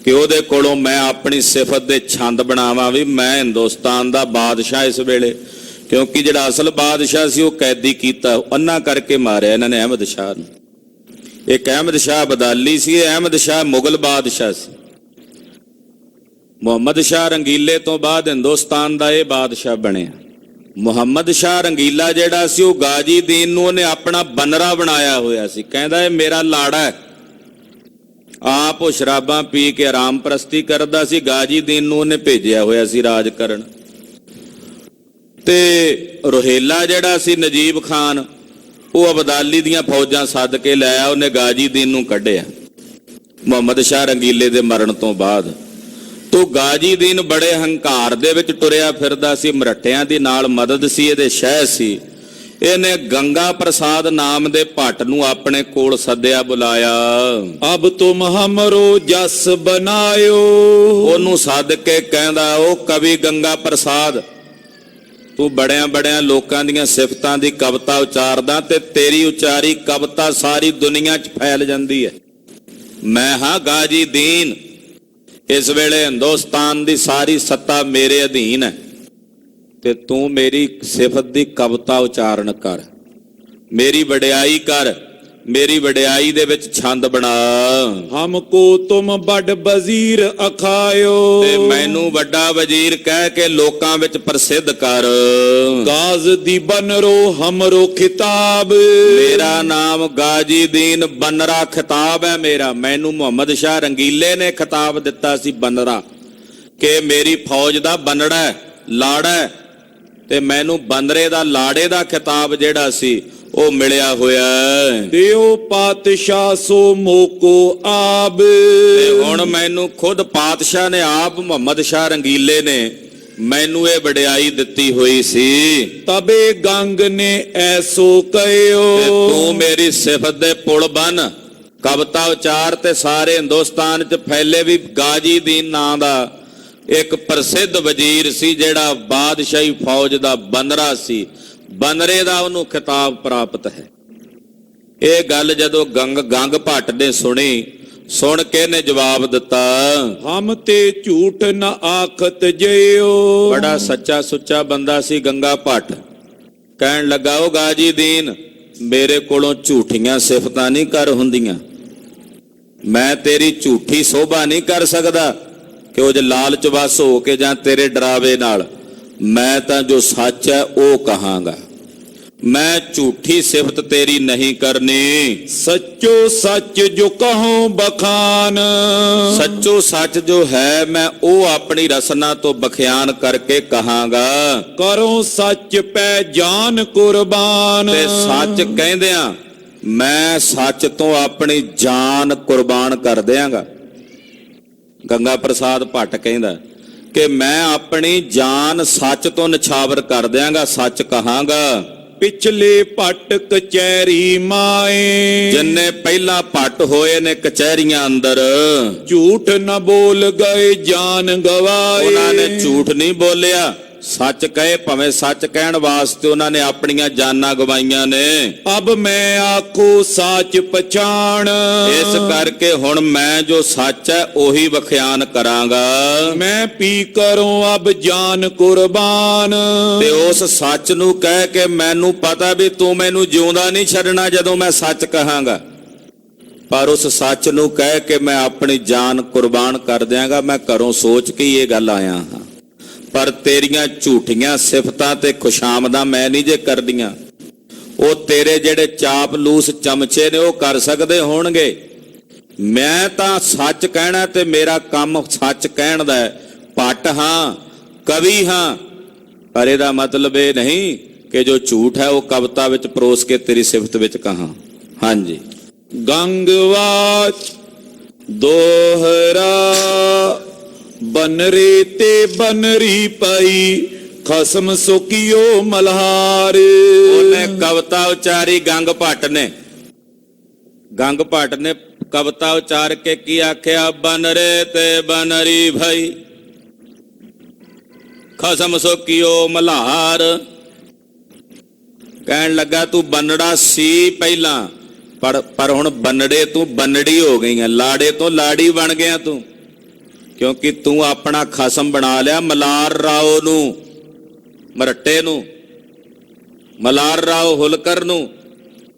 ਕਿ ਉਹਦੇ ਕੋਲੋਂ ਮੈਂ ਆਪਣੀ ਸਿਫਤ ਦੇ ਛੰਦ ਬਣਾਵਾਂ ਵੀ ਮੈਂ ਹਿੰਦੁਸਤਾਨ ਦਾ ਬਾਦਸ਼ਾਹ ਇਸ ਵੇਲੇ, ਕਿਉਂਕਿ ਜਿਹੜਾ ਅਸਲ ਬਾਦਸ਼ਾਹ ਸੀ ਉਹ ਕੈਦੀ ਕੀਤਾ, ਅੰਨਾ ਕਰਕੇ ਮਾਰਿਆ ਇਹਨਾਂ ਨੇ ਅਹਿਮਦ ਸ਼ਾਹ ਨੂੰ। ਇੱਕ ਅਹਿਮਦ ਸ਼ਾਹ ਅਬਦਾਲੀ ਸੀ, ਇਹ ਅਹਿਮਦ ਸ਼ਾਹ ਮੁਗਲ ਬਾਦਸ਼ਾਹ ਸੀ। ਮੁਹੰਮਦ ਸ਼ਾਹ ਰੰਗੀਲੇ ਤੋਂ ਬਾਅਦ ਹਿੰਦੁਸਤਾਨ ਦਾ ਇਹ ਬਾਦਸ਼ਾਹ ਬਣਿਆ। ਮੁਹੰਮਦ ਸ਼ਾਹ ਰੰਗੀਲਾ ਜਿਹੜਾ ਸੀ ਉਹ ਗਾਜੀ ਦੀਨ ਨੂੰ ਉਹਨੇ ਆਪਣਾ ਬਨਰਾ ਬਣਾਇਆ ਹੋਇਆ ਸੀ। ਕਹਿੰਦਾ ਇਹ ਮੇਰਾ ਲਾੜਾ ਹੈ। ਆਪ ਉਹ ਸ਼ਰਾਬਾਂ ਪੀ ਕੇ ਆਰਾਮ ਪ੍ਰਸਤੀ ਕਰਦਾ ਸੀ। ਗਾਜੀ ਦੀਨ ਨੂੰ ਉਹਨੇ ਭੇਜਿਆ ਹੋਇਆ ਸੀ ਰਾਜ ਕਰਨ। ਤੇ ਰੋਹੇਲਾ ਜਿਹੜਾ ਸੀ ਨਜੀਬ ਖਾਨ, ਉਹ ਅਬਦਾਲੀ ਦੀਆਂ ਫੌਜਾਂ ਸੱਦ ਕੇ ਲੈ ਆਇਆ, ਉਹਨੇ ਗਾਜੀ ਦੀਨ ਨੂੰ ਕੱਢਿਆ ਮੁਹੰਮਦ ਸ਼ਾਹ ਰੰਗੀਲੇ ਦੇ ਮਰਨ ਤੋਂ ਬਾਅਦ। ਤੂੰ ਗਾਜੀਦੀਨ ਬੜੇ ਹੰਕਾਰ ਦੇ ਵਿੱਚ ਟੁਰਿਆ ਫਿਰਦਾ ਸੀ, ਮਰੱਟਿਆਂ ਦੀ ਨਾਲ ਮਦਦ ਸੀ, ਇਹਦੇ ਸ਼ਹਿ ਸੀ। ਇਹਨੇ ਗੰਗਾ ਪ੍ਰਸਾਦ ਨਾਮ ਦੇ ਭੱਟ ਨੂੰ ਆਪਣੇ ਕੋਲ ਸੱਦਿਆ, ਬੁਲਾਇਆ। ਅਬ ਤੁਮ ਹਮਰੋ ਜਸ ਬਨਾਇਓ। ਉਹਨੂੰ ਸੱਦ ਕੇ ਕਹਿੰਦਾ, ਉਹ ਕਵੀ ਗੰਗਾ ਪ੍ਰਸਾਦ, ਤੂੰ ਬੜਿਆਂ ਬੜਿਆਂ ਲੋਕਾਂ ਦੀਆਂ ਸਿਫਤਾਂ ਦੀ ਕਵਿਤਾ ਉਚਾਰਦਾ ਤੇ ਤੇਰੀ ਉਚਾਰੀ ਕਵਿਤਾ ਸਾਰੀ ਦੁਨੀਆ 'ਚ ਫੈਲ ਜਾਂਦੀ ਹੈ। ਮੈਂ ਹਾਂ ਗਾਜੀਦੀਨ, ਇਸ ਵੇਲੇ ਹਿੰਦੁਸਤਾਨ ਦੀ ਸਾਰੀ ਸੱਤਾ ਮੇਰੇ ਅਧੀਨ ਹੈ ਤੇ ਤੂੰ ਮੇਰੀ ਸਿਫਤ ਦੀ ਕਵਿਤਾ ਉਚਾਰਨ ਕਰ, ਮੇਰੀ ਵਡਿਆਈ ਕਰ, ਮੇਰੀ ਵਡਿਆਈ ਦੇ ਵਿੱਚ ਛੰਦ ਬਣਾ। ਹਮਕੋ ਤੁਮ ਬੜ ਵਜ਼ੀਰ ਅਖਾਇਓ। ਤੇ ਮੈਨੂੰ ਵੱਡਾ ਵਜ਼ੀਰ ਕਹਿ ਕੇ ਲੋਕਾਂ ਵਿੱਚ ਪ੍ਰਸਿੱਧ ਕਰ। ਗਾਜ਼ ਦੀ ਬਨਰੋ ਹਮਰੋ ਖਿਤਾਬ। ਮੇਰਾ ਨਾਮ ਗਾਜੀਦੀਨ ਬਨਰਾ ਖਿਤਾਬ ਹੈ ਮੇਰਾ। ਮੈਨੂੰ ਮੁਹੰਮਦ ਸ਼ਾਹ ਰੰਗੀਲੇ ਨੇ ਖਿਤਾਬ ਦਿੱਤਾ ਸੀ ਬਨਰਾ, ਕਿ ਮੇਰੀ ਫੌਜ ਦਾ ਬਨੜਾ ਲਾੜਾ, ਤੇ ਮੈਨੂੰ ਬਨਰੇ ਦਾ ਲਾੜੇ ਦਾ ਖਿਤਾਬ ਜਿਹੜਾ ਸੀ ਉਹ ਮਿਲਿਆ ਹੋਇਆ। ਦਿਓ ਪਾਤਸ਼ਾਹ ਸੋ ਮੋਕੋ ਆਬ। ਤੇ ਹੁਣ ਮੈਨੂੰ ਖੁਦ ਪਾਤਸ਼ਾਹ ਨੇ ਆਪ, ਮੁਹੰਮਦ ਸ਼ਾਹ ਰੰਗੀਲੇ ਨੇ ਮੈਨੂੰ ਇਹ ਵਡਿਆਈ ਦਿੱਤੀ ਹੋਈ ਸੀ। ਤਬੇ ਗੰਗ ਨੇ ਐਸੋ ਕਹਿਓ। ਤੇ ਤੂੰ ਮੇਰੀ ਸਿਫਤ ਦੇ ਪੁਲ ਬਨ, ਕਵਿਤਾ ਉਚਾਰ ਤੇ ਸਾਰੇ ਹਿੰਦੁਸਤਾਨ 'ਚ ਫੈਲੇ ਵੀ ਗਾਜੀਦੀਨ ਨਾਂ ਦਾ ਇੱਕ ਪ੍ਰਸਿੱਧ ਵਜ਼ੀਰ ਸੀ, ਜਿਹੜਾ ਬਾਦਸ਼ਾਹੀ ਫੌਜ ਦਾ ਬਨਰਾ ਸੀ। ਬਨਰੇ ਦਾ ਉਹਨੂੰ ਖਿਤਾਬ ਪ੍ਰਾਪਤ ਹੈ। ਇਹ ਗੱਲ ਜਦੋਂ ਗੰਗ ਭੱਟ ਨੇ ਸੁਣੀ, ਸੁਣ ਕੇ ਨੇ ਜਵਾਬ ਦਿੱਤਾ, ਹਮ ਤੇ ਝੂਠ ਨ ਆਖਤ ਜਿਓ। ਬੜਾ ਸੱਚਾ ਸੁੱਚਾ ਬੰਦਾ ਸੀ ਗੰਗਾ ਭੱਟ। ਕਹਿਣ ਲੱਗਾ, ਉਹ ਗਾਜੀਦੀਨ, ਮੇਰੇ ਕੋਲੋਂ ਝੂਠੀਆਂ ਸਿਫਤਾਂ ਨਹੀਂ ਕਰ ਹੁੰਦੀਆਂ, ਮੈਂ ਤੇਰੀ ਝੂਠੀ ਸੋਭਾ ਨਹੀਂ ਕਰ ਸਕਦਾ ਕਿ ਉਹ ਜੇ ਲਾਲਚ ਵਸ ਹੋ ਕੇ ਜਾਂ ਤੇਰੇ ਡਰਾਵੇ ਨਾਲ। ਮੈਂ ਤਾਂ ਜੋ ਸੱਚ ਹੈ ਉਹ ਕਹਾਂਗਾ, ਮੈਂ ਝੂਠੀ ਸਿਫਤ ਤੇਰੀ ਨਹੀਂ ਕਰਨੀ। ਸੱਚੋ ਸੱਚ ਜੋ ਕਹੋ ਬਖਾਨ। ਸੱਚੋ ਸੱਚ ਜੋ ਹੈ ਮੈਂ ਉਹ ਆਪਣੀ ਰਸਨਾ ਤੋਂ ਬਖਿਆਨ ਕਰਕੇ ਕਹਾਂਗਾ। ਕਰੋ ਸੱਚ ਪੈ ਜਾਨ ਕੁਰਬਾਨ। ਤੇ ਸੱਚ ਕਹਿੰਦਿਆਂ ਮੈਂ ਸੱਚ ਤੋਂ ਆਪਣੀ ਜਾਨ ਕੁਰਬਾਨ ਕਰ ਦਿਆਂਗਾ। ਗੰਗਾ ਪ੍ਰਸਾਦ ਭੱਟ ਕਹਿੰਦਾ ਕਿ ਮੈਂ ਆਪਣੀ ਜਾਨ ਸੱਚ ਤੋਂ ਨਿਛਾਵਰ ਕਰ ਦਿਆਂਗਾ, ਸੱਚ ਕਹਾਂਗਾ। ਪਿਛਲੇ ਭੱਟ ਕਚਹਿਰੀ ਮਾਏ। ਜਿੰਨੇ ਪਹਿਲਾਂ ਭੱਟ ਹੋਏ ਨੇ ਕਚਹਿਰੀਆਂ ਅੰਦਰ, ਝੂਠ ਨ ਬੋਲ ਗਏ ਜਾਨ ਗਵਾਏ। ਉਹਨਾਂ ਨੇ ਝੂਠ ਨਹੀਂ ਬੋਲਿਆ, ਸੱਚ ਕਹੇ, ਭਾਵੇਂ ਸੱਚ ਕਹਿਣ ਵਾਸਤੇ ਉਹਨਾਂ ਨੇ ਆਪਣੀਆਂ ਜਾਨਾਂ ਗਵਾਈਆਂ ਨੇ। ਅਬ ਮੈਂ ਆਖੋ ਸਾਚ ਪਛਾਣ। ਇਸ ਕਰਕੇ ਹੁਣ ਮੈਂ ਜੋ ਸੱਚ ਹੈ ਉਹੀ ਵਖਿਆਨ ਕਰਾਂਗਾ। ਮੈਂ ਪੀ ਕਰੂੰ ਅਬ ਜਾਨ ਕੁਰਬਾਨ। ਤੇ ਉਸ ਸੱਚ ਨੂੰ ਕਹਿ ਕੇ ਮੈਨੂੰ ਪਤਾ ਵੀ ਤੂੰ ਮੈਨੂੰ ਜਿਉਂਦਾ ਨਹੀਂ ਛੱਡਣਾ ਜਦੋਂ ਮੈਂ ਸੱਚ ਕਹਾਂਗਾ, ਪਰ ਉਸ ਸੱਚ ਨੂੰ ਕਹਿ ਕੇ ਮੈਂ ਆਪਣੀ ਜਾਨ ਕੁਰਬਾਨ ਕਰ ਦਿਆਂਗਾ। ਮੈਂ ਘਰੋਂ ਸੋਚ ਕੇ ਇਹ ਗੱਲ ਆਇਆ ਹਾਂ, ਪਰ ਤੇਰੀਆਂ ਝੂਠੀਆਂ ਸਿਫਤਾਂ ਤੇ ਖੁਸ਼ਾਮਦਾਂ ਮੈਂ ਨਹੀਂ ਜੇ ਕਰਦੀਆਂ, ਉਹ ਤੇਰੇ ਜਿਹੜੇ ਚਾਪਲੂਸ ਚਮਚੇ ਨੇ ਉਹ ਕਰ ਸਕਦੇ ਹੋਣਗੇ। ਮੈਂ ਤਾਂ ਸੱਚ ਕਹਿਣਾ ਤੇ ਮੇਰਾ ਕੰਮ ਸੱਚ ਕਹਿਣ ਦਾ ਹੈ। ਭੱਟ ਹਾਂ, ਕਵੀ ਹਾਂ, ਪਰ ਇਹਦਾ ਮਤਲਬ ਇਹ ਨਹੀਂ ਕਿ ਜੋ ਝੂਠ ਹੈ ਉਹ ਕਵਿਤਾ ਵਿੱਚ ਪਰੋਸ ਕੇ ਤੇਰੀ ਸਿਫਤ ਵਿੱਚ ਕਹਾਂ। ਹਾਂਜੀ। ਗੰਗਵਾਚ ਦੋਹਰਾ ਬਨਰੇ ਤੇ ਬਨਰੀ ਪਈ, ਖਸਮ ਸੁਕਿਓ ਮਲਹਾਰ। ਉਹਨੇ ਕਵਿਤਾ ਉਚਾਰੀ ਗੰਗ ਭੱਟ ਨੇ। ਗੰਗ ਭੱਟ ਨੇ ਕਵਿਤਾ ਉਚਾਰ ਕੇ ਕੀ ਆਖਿਆ, ਬਨਰੇ ਤੇ ਬਨਰੀ ਭਈ, ਖਸਮ ਸੁਕਿਓ ਮਲਹਾਰ। ਕਹਿਣ ਲੱਗਾ ਤੂੰ ਬਨੜਾ ਸੀ ਪਹਿਲਾਂ, ਪਰ ਹੁਣ ਬਨੜੇ ਤੂੰ ਬਨੜੀ ਹੋ ਗਈ ਹੈ, ਲਾੜੇ ਤੋਂ ਲਾੜੀ ਬਣ ਗਿਆ ਤੂੰ, ਕਿਉਂਕਿ ਤੂੰ ਆਪਣਾ ਖਸਮ ਬਣਾ ਲਿਆ ਮਲਾਰ ਰਾਓ ਨੂੰ, ਮਰੱਟੇ ਨੂੰ, ਮਲਾਰ ਰਾਓ ਹੁਲਕਰ ਨੂੰ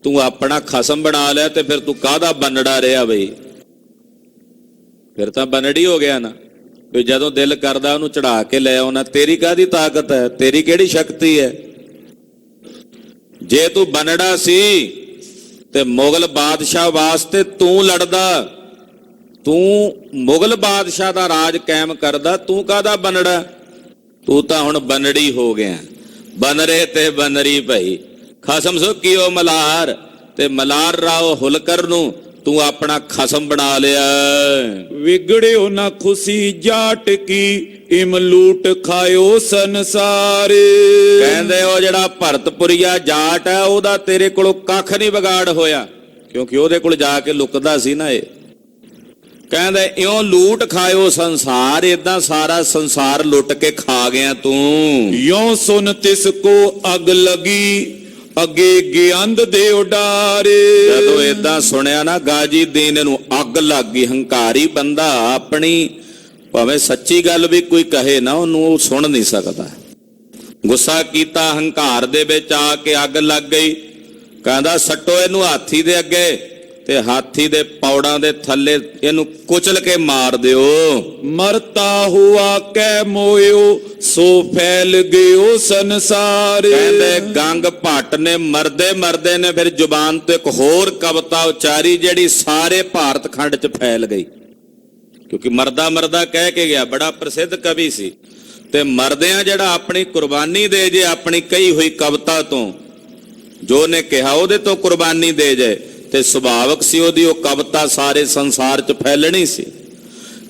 ਤੂੰ ਆਪਣਾ ਖਸਮ ਬਣਾ ਲਿਆ। ਤੇ ਫਿਰ ਤੂੰ ਕਾਹਦਾ ਬਨੜਾ ਰਿਹਾ ਬਈ? ਫਿਰ ਤਾਂ ਬਨੜੀ ਹੋ ਗਿਆ ਨਾ, ਵੀ ਜਦੋਂ ਦਿਲ ਕਰਦਾ ਉਹਨੂੰ ਚੜਾ ਕੇ ਲੈ ਆਉਣਾ। ਤੇਰੀ ਕਾਹਦੀ ਤਾਕਤ ਹੈ, ਤੇਰੀ ਕਿਹੜੀ ਸ਼ਕਤੀ ਹੈ? ਜੇ ਤੂੰ ਬਨੜਾ ਸੀ ਤੇ ਮੁਗਲ ਬਾਦਸ਼ਾਹ ਵਾਸਤੇ ਤੂੰ ਲੜਦਾ, ਤੂੰ ਮੁਗਲ ਬਾਦਸ਼ਾਹ ਦਾ ਰਾਜ ਕਾਇਮ ਕਰਦਾ, ਤੂੰ ਕਾਹਦਾ ਬਨੜਾ? ਤੂੰ ਤਾਂ ਹੁਣ ਬਨੜੀ ਹੋ ਗਿਆ। ਬਨਰੇ ਤੇ ਬਨਰੀ ਭਈ, ਖਸਮ ਸੁਕਿਓ ਮਲਾਰ। ਤੇ ਮਲਾਰ ਰਾਓ ਹੁਲਕਰ ਨੂੰ ਤੂੰ ਆਪਣਾ ਖਸਮ ਬਣਾ ਲਿਆ। ਵਿਗੜਿਓ ਨਾ ਖੁਸ਼ੀ ਜਾਟ ਕੀ, ਇਮ ਲੂਟ ਖਾਇਓ ਸੰਸਾਰ। ਕਹਿੰਦੇ ਉਹ ਜਿਹੜਾ ਭਰਤਪੁਰੀਆ ਜਾਟ ਹੈ ਉਹਦਾ ਤੇਰੇ ਕੋਲੋਂ ਕੱਖ ਨਹੀਂ ਵਿਗਾੜ ਹੋਇਆ, ਕਿਉਂਕਿ ਉਹਦੇ ਕੋਲ ਜਾ ਕੇ ਲੁਕਦਾ ਸੀ ਨਾ ਇਹ। ਕਹਿੰਦੇ ਇਉਂ ਲੂਟ ਖਾਇਓ ਸੰਸਾਰ, ਏਦਾਂ ਸਾਰਾ ਸੰਸਾਰ ਲੁੱਟ ਕੇ ਖਾ ਗਿਆ ਤੂੰ। ਯੋਂ ਸੁਨ ਤਿਸ ਕੋ ਅਗ ਲਗੀ, ਅੱਗੇ ਗਿਆੰਦ ਦੇ ਉਡਾਰੇ। ਜਦੋਂ ਏਦਾਂ ਸੁਣਿਆ ਨਾ ਗਾਜੀ ਦੀਨ ਨੂੰ ਅੱਗ ਲੱਗ ਗਈ। ਹੰਕਾਰੀ ਬੰਦਾ ਆਪਣੀ ਭਾਵੇਂ ਸੱਚੀ ਗੱਲ ਵੀ ਕੋਈ ਕਹੇ ਨਾ ਉਹਨੂੰ ਉਹ ਸੁਣ ਨਹੀਂ ਸਕਦਾ। ਗੁੱਸਾ ਕੀਤਾ, ਹੰਕਾਰ ਦੇ ਵਿੱਚ ਆ ਕੇ ਅੱਗ ਲੱਗ ਗਈ। ਕਹਿੰਦਾ ਸੱਟੋ ਇਹਨੂੰ ਹਾਥੀ ਦੇ ਅੱਗੇ ਤੇ ਹਾਥੀ ਦੇ ਪੌੜਾਂ ਦੇ ਥੱਲੇ ਇਹਨੂੰ ਕੁਚਲ ਕੇ ਮਾਰ ਦਿਓ। ਮਰਤਾ ਹੁਆ ਕਹਿ ਮੋਇਓ, ਸੋ ਫੈਲ ਗਿਓ ਸੰਸਾਰ। ਕਹਿੰਦੇ ਗੰਗ ਭੱਟ ਨੇ ਮਰਦੇ ਮਰਦੇ ਨੇ ਫਿਰ ਜ਼ੁਬਾਨ ਤੇ ਇੱਕ ਹੋਰ ਕਵਿਤਾ ਉਚਾਰੀ ਜਿਹੜੀ ਸਾਰੇ ਭਾਰਤ ਖੰਡ 'ਚ ਫੈਲ ਗਈ, ਕਿਉਂਕਿ ਮਰਦਾ ਮਰਦਾ ਕਹਿ ਕੇ ਗਿਆ, ਬੜਾ ਪ੍ਰਸਿੱਧ ਕਵੀ ਸੀ। ਤੇ ਮਰਦਿਆਂ ਜਿਹੜਾ ਆਪਣੀ ਕੁਰਬਾਨੀ ਦੇ ਜੇ, ਆਪਣੀ ਕਹੀ ਹੋਈ ਕਵਿਤਾ ਤੋਂ ਜੋ ਉਹਨੇ ਕਿਹਾ ਉਹਦੇ ਤੋਂ ਕੁਰਬਾਨੀ ਦੇ ਜਾਏ, ਤੇ ਸੁਭਾਵਕ ਸੀ ਉਹਦੀ ਉਹ ਕਵਿਤਾ ਸਾਰੇ ਸੰਸਾਰ 'ਚ ਫੈਲਣੀ ਸੀ।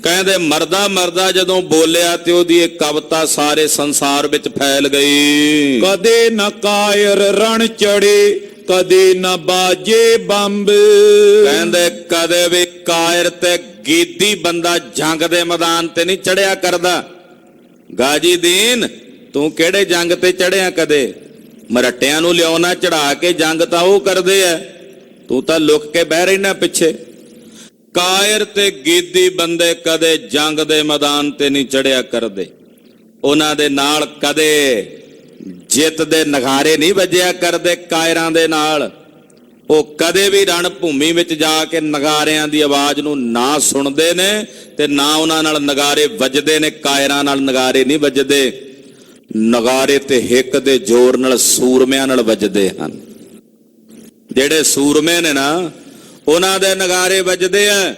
ਕਹਿੰਦੇ ਮਰਦਾ ਮਰਦਾ ਜਦੋਂ ਬੋਲਿਆ ਤੇ ਉਹਦੀ ਇਹ ਕਵਿਤਾ ਸਾਰੇ ਸੰਸਾਰ ਵਿੱਚ ਫੈਲ ਗਈ। ਕਦੇ ਨਾ ਕਾਇਰ ਰਣ ਚੜੇ, ਕਦੇ ਨਾ ਬਾਜੇ ਬੰਬ। ਕਹਿੰਦੇ ਕਦੇ ਵੀ ਕਾਇਰ ਤੇ ਗੀਦੀ ਬੰਦਾ ਜੰਗ ਦੇ ਮੈਦਾਨ ਤੇ ਨਹੀਂ ਚੜਿਆ ਕਰਦਾ। ਗਾਜੀ ਦੀਨ ਤੂੰ ਕਿਹੜੇ ਜੰਗ ਤੇ ਚੜਿਆ? ਕਦੇ ਮਰੱਟਿਆਂ ਨੂੰ ਲਿਆਉਣਾ ਚੜਾ ਕੇ ਜੰਗ ਤਾਂ ਉਹ ਕਰਦੇ ਐ, ਤੂੰ ਤਾਂ ਲੁਕ ਕੇ ਬਹਿ ਰਹਿਣਾ ਪਿੱਛੇ। ਕਾਇਰ ਤੇ ਗੀਦੀ ਬੰਦੇ ਕਦੇ ਜੰਗ ਦੇ ਮੈਦਾਨ ਤੇ ਨਹੀਂ ਚੜਿਆ ਕਰਦੇ। ਉਹਨਾਂ ਦੇ ਨਾਲ ਕਦੇ ਜਿੱਤ ਦੇ ਨਗਾਰੇ ਨਹੀਂ ਵੱਜਿਆ ਕਰਦੇ। ਕਾਇਰਾਂ ਦੇ ਨਾਲ ਉਹ ਕਦੇ ਵੀ ਰਣ ਭੂਮੀ ਵਿੱਚ ਜਾ ਕੇ ਨਗਾਰਿਆਂ ਦੀ ਆਵਾਜ਼ ਨੂੰ ਨਾ ਸੁਣਦੇ ਨੇ ਤੇ ਨਾ ਉਹਨਾਂ ਨਾਲ ਨਗਾਰੇ ਵੱਜਦੇ ਨੇ। ਕਾਇਰਾਂ ਨਾਲ ਨਗਾਰੇ ਨਹੀਂ ਵੱਜਦੇ, ਨਗਾਰੇ ਤੇ ਹਿੱਕ ਦੇ ਜ਼ੋਰ ਨਾਲ ਸੂਰਮਿਆਂ ਨਾਲ ਵੱਜਦੇ ਹਨ। ਜਿਹੜੇ ਸੂਰਮੇ ਨੇ ਨਾ ਉਹਨਾਂ ਦੇ ਨਗਾਰੇ ਵੱਜਦੇ ਆ,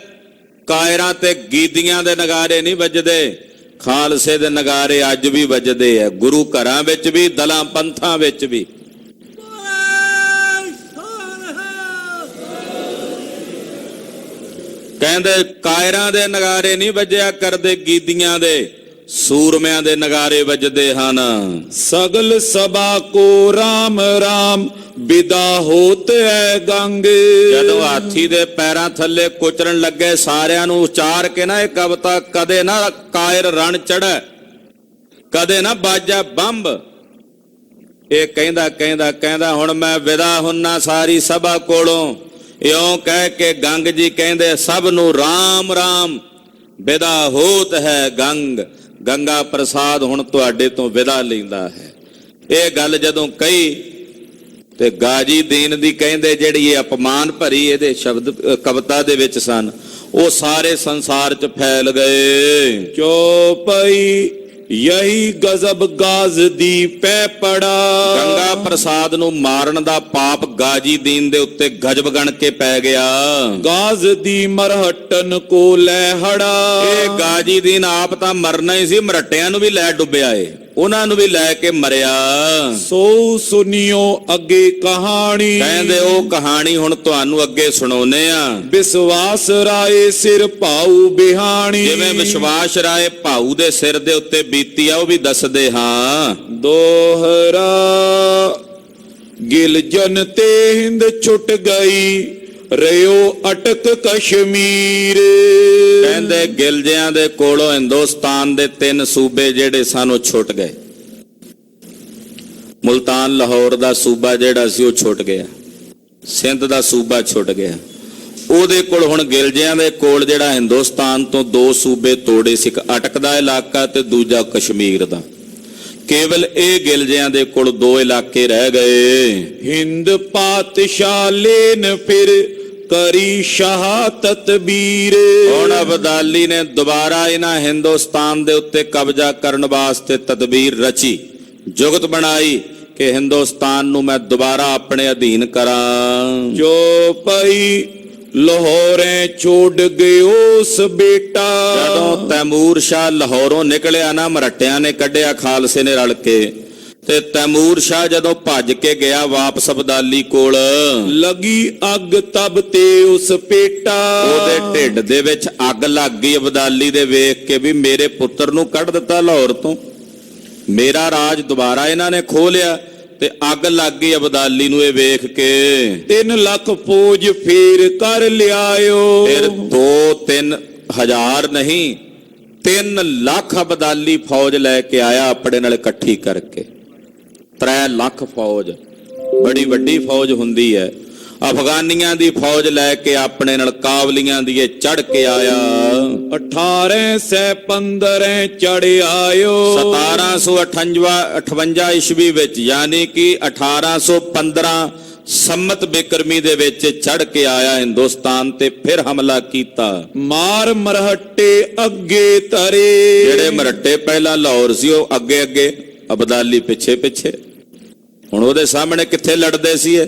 ਕਾਇਰਾਂ ਤੇ ਗੀਦੀਆਂ ਦੇ ਨਗਾਰੇ ਨਹੀਂ ਵੱਜਦੇ। ਖਾਲਸੇ ਦੇ ਨਗਾਰੇ ਅੱਜ ਵੀ ਵੱਜਦੇ ਆ, ਗੁਰੂ ਘਰਾਂ ਵਿੱਚ ਵੀ, ਦਲਾਂ ਪੰਥਾਂ ਵਿੱਚ ਵੀ। ਕਹਿੰਦੇ ਕਾਇਰਾਂ ਦੇ ਨਗਾਰੇ ਨਹੀਂ ਵੱਜਿਆ ਕਰਦੇ, ਗੀਦੀਆਂ ਦੇ, ਸੂਰਮਿਆਂ ਦੇ ਨਗਾਰੇ ਵੱਜਦੇ ਹਨ। ਸਗਲ ਸਭਾ ਕੋ ਰਾਮ ਰਾਮ, ਵਿਦਾ ਹੋਤ ਹੈ ਗੰਗ। ਜਦੋਂ ਹਾਥੀ ਦੇ ਪੈਰਾਂ ਥੱਲੇ ਕੁਚਰਨ ਲੱਗੇ ਸਾਰਿਆਂ ਨੂੰ ਉਚਾਰ ਕੇ ਨਾ ਇਹ ਕਵਿਤਾ, ਕਦੇ ਨਾ ਕਾਇਰ ਰਣ ਚੜ੍ਹੈ, ਕਦੇ ਨਾ ਬਾਜਾ ਬੰਬ। ਇਹ ਕਹਿੰਦਾ ਕਹਿੰਦਾ ਕਹਿੰਦਾ ਹੁਣ ਮੈਂ ਵਿਦਾ ਹੁੰਨਾ ਸਾਰੀ ਸਭਾ ਕੋਲੋਂ। ਇਉਂ ਕਹਿ ਕੇ ਗੰਗ ਜੀ ਕਹਿੰਦੇ ਸਭ ਨੂੰ ਰਾਮ ਰਾਮ, ਵਿਦਾ ਹੋਤ ਹੈ ਗੰਗ। ਗੰਗਾ ਪ੍ਰਸਾਦ ਹੁਣ ਤੁਹਾਡੇ ਤੋਂ ਵਿਦਾ ਲੈਂਦਾ ਹੈ। ਇਹ ਗੱਲ ਜਦੋਂ ਕਹੀ ਤੇ ਗਾਜੀ ਦੀਨ ਦੀ ਕਹਿੰਦੇ ਜਿਹੜੀ ਇਹ ਅਪਮਾਨ ਭਰੀ ਇਹਦੇ ਸ਼ਬਦ ਕਵਿਤਾ ਦੇ ਵਿੱਚ ਸਨ, ਉਹ ਸਾਰੇ ਸੰਸਾਰ 'ਚ ਫੈਲ ਗਏ। ਚੋਪਈ ਯਹੀ ਗਜ਼ਬ ਗਾਜ਼ ਦੀ ਪੈ ਪੜਾ। ਗੰਗਾ ਪ੍ਰਸਾਦ ਨੂੰ ਮਾਰਨ ਦਾ ਪਾਪ ਗਾਜੀ ਦੀਨ ਦੇ ਉੱਤੇ ਗਜਬ ਗਣ ਕੇ ਪੈ ਗਿਆ। ਗਾਜ਼ ਦੀ ਮਰਹਟਨ ਕੋ ਲੈ ਹੜਾ। ਇਹ ਗਾਜੀ ਦੀਨ ਆਪ ਤਾਂ ਮਰਨਾ ਹੀ ਸੀ, ਮਰਟਿਆਂ ਨੂੰ ਵੀ ਲੈ ਡੁੱਬਿਆ ਏ, ਉਹਨਾਂ ਨੂੰ ਵੀ ਲੈ ਕੇ ਮਰਿਆ। ਸੋ ਸੁਨਿਓ ਅੱਗੇ ਕਹਾਣੀ। ਕਹਿੰਦੇ ਉਹ ਕਹਾਣੀ ਹੁਣ ਤੁਹਾਨੂੰ ਅੱਗੇ ਸੁਣਾਉਨੇ ਆ। ਵਿਸ਼ਵਾਸ ਰਾਏ ਸਿਰ ਭਾਊ ਬਿਹਾਣੀ। ਜਿਵੇਂ ਵਿਸ਼ਵਾਸ ਰਾਏ ਭਾਊ ਦੇ ਸਿਰ ਦੇ ਉੱਤੇ ਬੀਤੀ ਆ ਉਹ ਵੀ ਦੱਸਦੇ ਹਾਂ। ਦੋਹਰਾ ਗਿਲ ਜਨ ਤੇ ਹਿੰਦ ਛੁੱਟ ਗਈ, ਰਿਓ ਅਟਕ ਕਸ਼ਮੀਰ। ਕਹਿੰਦੇ ਗਿਲਜਿਆਂ ਦੇ ਕੋਲੋਂ ਹਿੰਦੁਸਤਾਨ ਦੇ 3 ਸੂਬੇ ਜਿਹੜੇ ਸਾਨੂੰ ਛੁੱਟ ਗਏ। ਮੁਲਤਾਨ ਲਾਹੌਰ ਦਾ ਸੂਬਾ ਜਿਹੜਾ ਸੀ ਉਹ ਛੁੱਟ ਗਿਆ, ਸਿੰਧ ਦਾ ਸੂਬਾ ਛੁੱਟ ਗਿਆ। ਉਹਦੇ ਕੋਲ ਹੁਣ ਗਿਲਜਿਆਂ ਦੇ ਕੋਲ ਜਿਹੜਾ ਹਿੰਦੁਸਤਾਨ ਤੋਂ 2 ਸੂਬੇ ਤੋੜੇ ਸੀ, ਇੱਕ ਅਟਕ ਦਾ ਇਲਾਕਾ ਤੇ ਦੂਜਾ ਕਸ਼ਮੀਰ ਦਾ। ਕੇਵਲ ਇਹ ਗਿਲਜਿਆਂ ਦੇ ਕੋਲ 2 ਇਲਾਕੇ ਰਹਿ ਗਏ। ਹਿੰਦ ਪਾਤਸ਼ਾਹ ਲੈਨ ਫਿਰ ਕਰੀ ਸ਼ਾਹ ਤਤਬੀਰ। ਹੁਣ ਅਬਦਾਲੀ ਨੇ ਦੁਬਾਰਾ ਇਹਨਾਂ ਹਿੰਦੁਸਤਾਨ ਦੇ ਉੱਤੇ ਕਬਜ਼ਾ ਕਰਨ ਵਾਸਤੇ ਤਦਬੀਰ ਰਚੀ, ਜੁਗਤ ਬਣਾਈ ਕਿ ਹਿੰਦੁਸਤਾਨ ਨੂੰ ਮੈਂ ਦੁਬਾਰਾ ਆਪਣੇ ਅਧੀਨ ਕਰਾਂ। ਜੋ ਪਈ ਲਾਹੌਰੇ ਛੋੜ ਗਿਓਸ ਬੇਟਾ। ਜਦੋਂ ਤੈਮੂਰ ਸ਼ਾਹ ਲਾਹੌਰੋਂ ਨਿਕਲਿਆ ਨਾ, ਮਰੱਟਿਆਂ ਨੇ ਕੱਢਿਆ, ਖਾਲਸੇ ਨੇ ਰਲ ਕੇ, ਤੇ ਤੈਮੂਰ ਸ਼ਾਹ ਜਦੋਂ ਭੱਜ ਕੇ ਗਿਆ ਵਾਪਸ ਅਬਦਾਲੀ ਕੋਲ, ਲਗੀ ਅੱਗ ਤਬ ਤੇ ਉਸ ਪੇਟਾ। ਉਹਦੇ ਢਿੱਡ ਦੇ ਵਿੱਚ ਅੱਗ ਲੱਗ ਗਈ ਅਬਦਾਲੀ ਦੇ ਵੇਖ ਕੇ ਵੀ ਮੇਰੇ ਪੁੱਤਰ ਨੂੰ ਕੱਢ ਦਿੱਤਾ ਲਾਹੌਰ ਤੋਂ, ਮੇਰਾ ਰਾਜ ਦੁਬਾਰਾ ਇਹਨਾਂ ਨੇ ਖੋਹ ਲਿਆ। ਤੇ ਅੱਗ ਲੱਗ ਗਈ ਅਬਦਾਲੀ ਨੂੰ ਇਹ ਵੇਖ ਕੇ। 3 ਲੱਖ ਫੌਜ ਫੇਰ ਕਰ ਲਿਆਇਓ। ਫਿਰ 2-3 ਹਜ਼ਾਰ ਨਹੀਂ 3 ਲੱਖ ਅਬਦਾਲੀ ਫੌਜ ਲੈ ਕੇ ਆਇਆ ਆਪਣੇ ਨਾਲ ਇਕੱਠੀ ਕਰਕੇ। 3 ਲੱਖ ਫੌਜ ਬੜੀ ਵੱਡੀ ਫੌਜ ਹੁੰਦੀ ਹੈ। ਅਫਗਾਨੀਆਂ ਦੀ ਫੌਜ ਲੈ ਕੇ ਆਪਣੇ ਨਾਲ ਕਾਬਲੀਆਂ ਦੀ ਇਹ ਚੜ ਕੇ ਆਇਆ। 1815 ਚੜ ਆਇਓ। 1758 ਈਸਵੀ ਵਿੱਚ, ਯਾਨੀ ਕਿ 1815 ਸੰਮਤ ਬਿਕਰਮੀ ਦੇ ਵਿੱਚ ਚੜ ਕੇ ਆਇਆ ਹਿੰਦੁਸਤਾਨ ਤੇ ਫਿਰ ਹਮਲਾ ਕੀਤਾ। ਮਾਰ ਮਰਹੱਟੇ ਅੱਗੇ ਤਰੇ। ਜਿਹੜੇ ਮਰਹੱਟੇ ਪਹਿਲਾਂ ਲਾਹੌਰ ਸੀ ਉਹ ਅੱਗੇ ਅੱਗੇ, ਅਬਦਾਲੀ ਪਿੱਛੇ ਪਿੱਛੇ। ਹੁਣ ਉਹਦੇ ਸਾਹਮਣੇ ਕਿੱਥੇ ਲੜਦੇ ਸੀ ਇਹ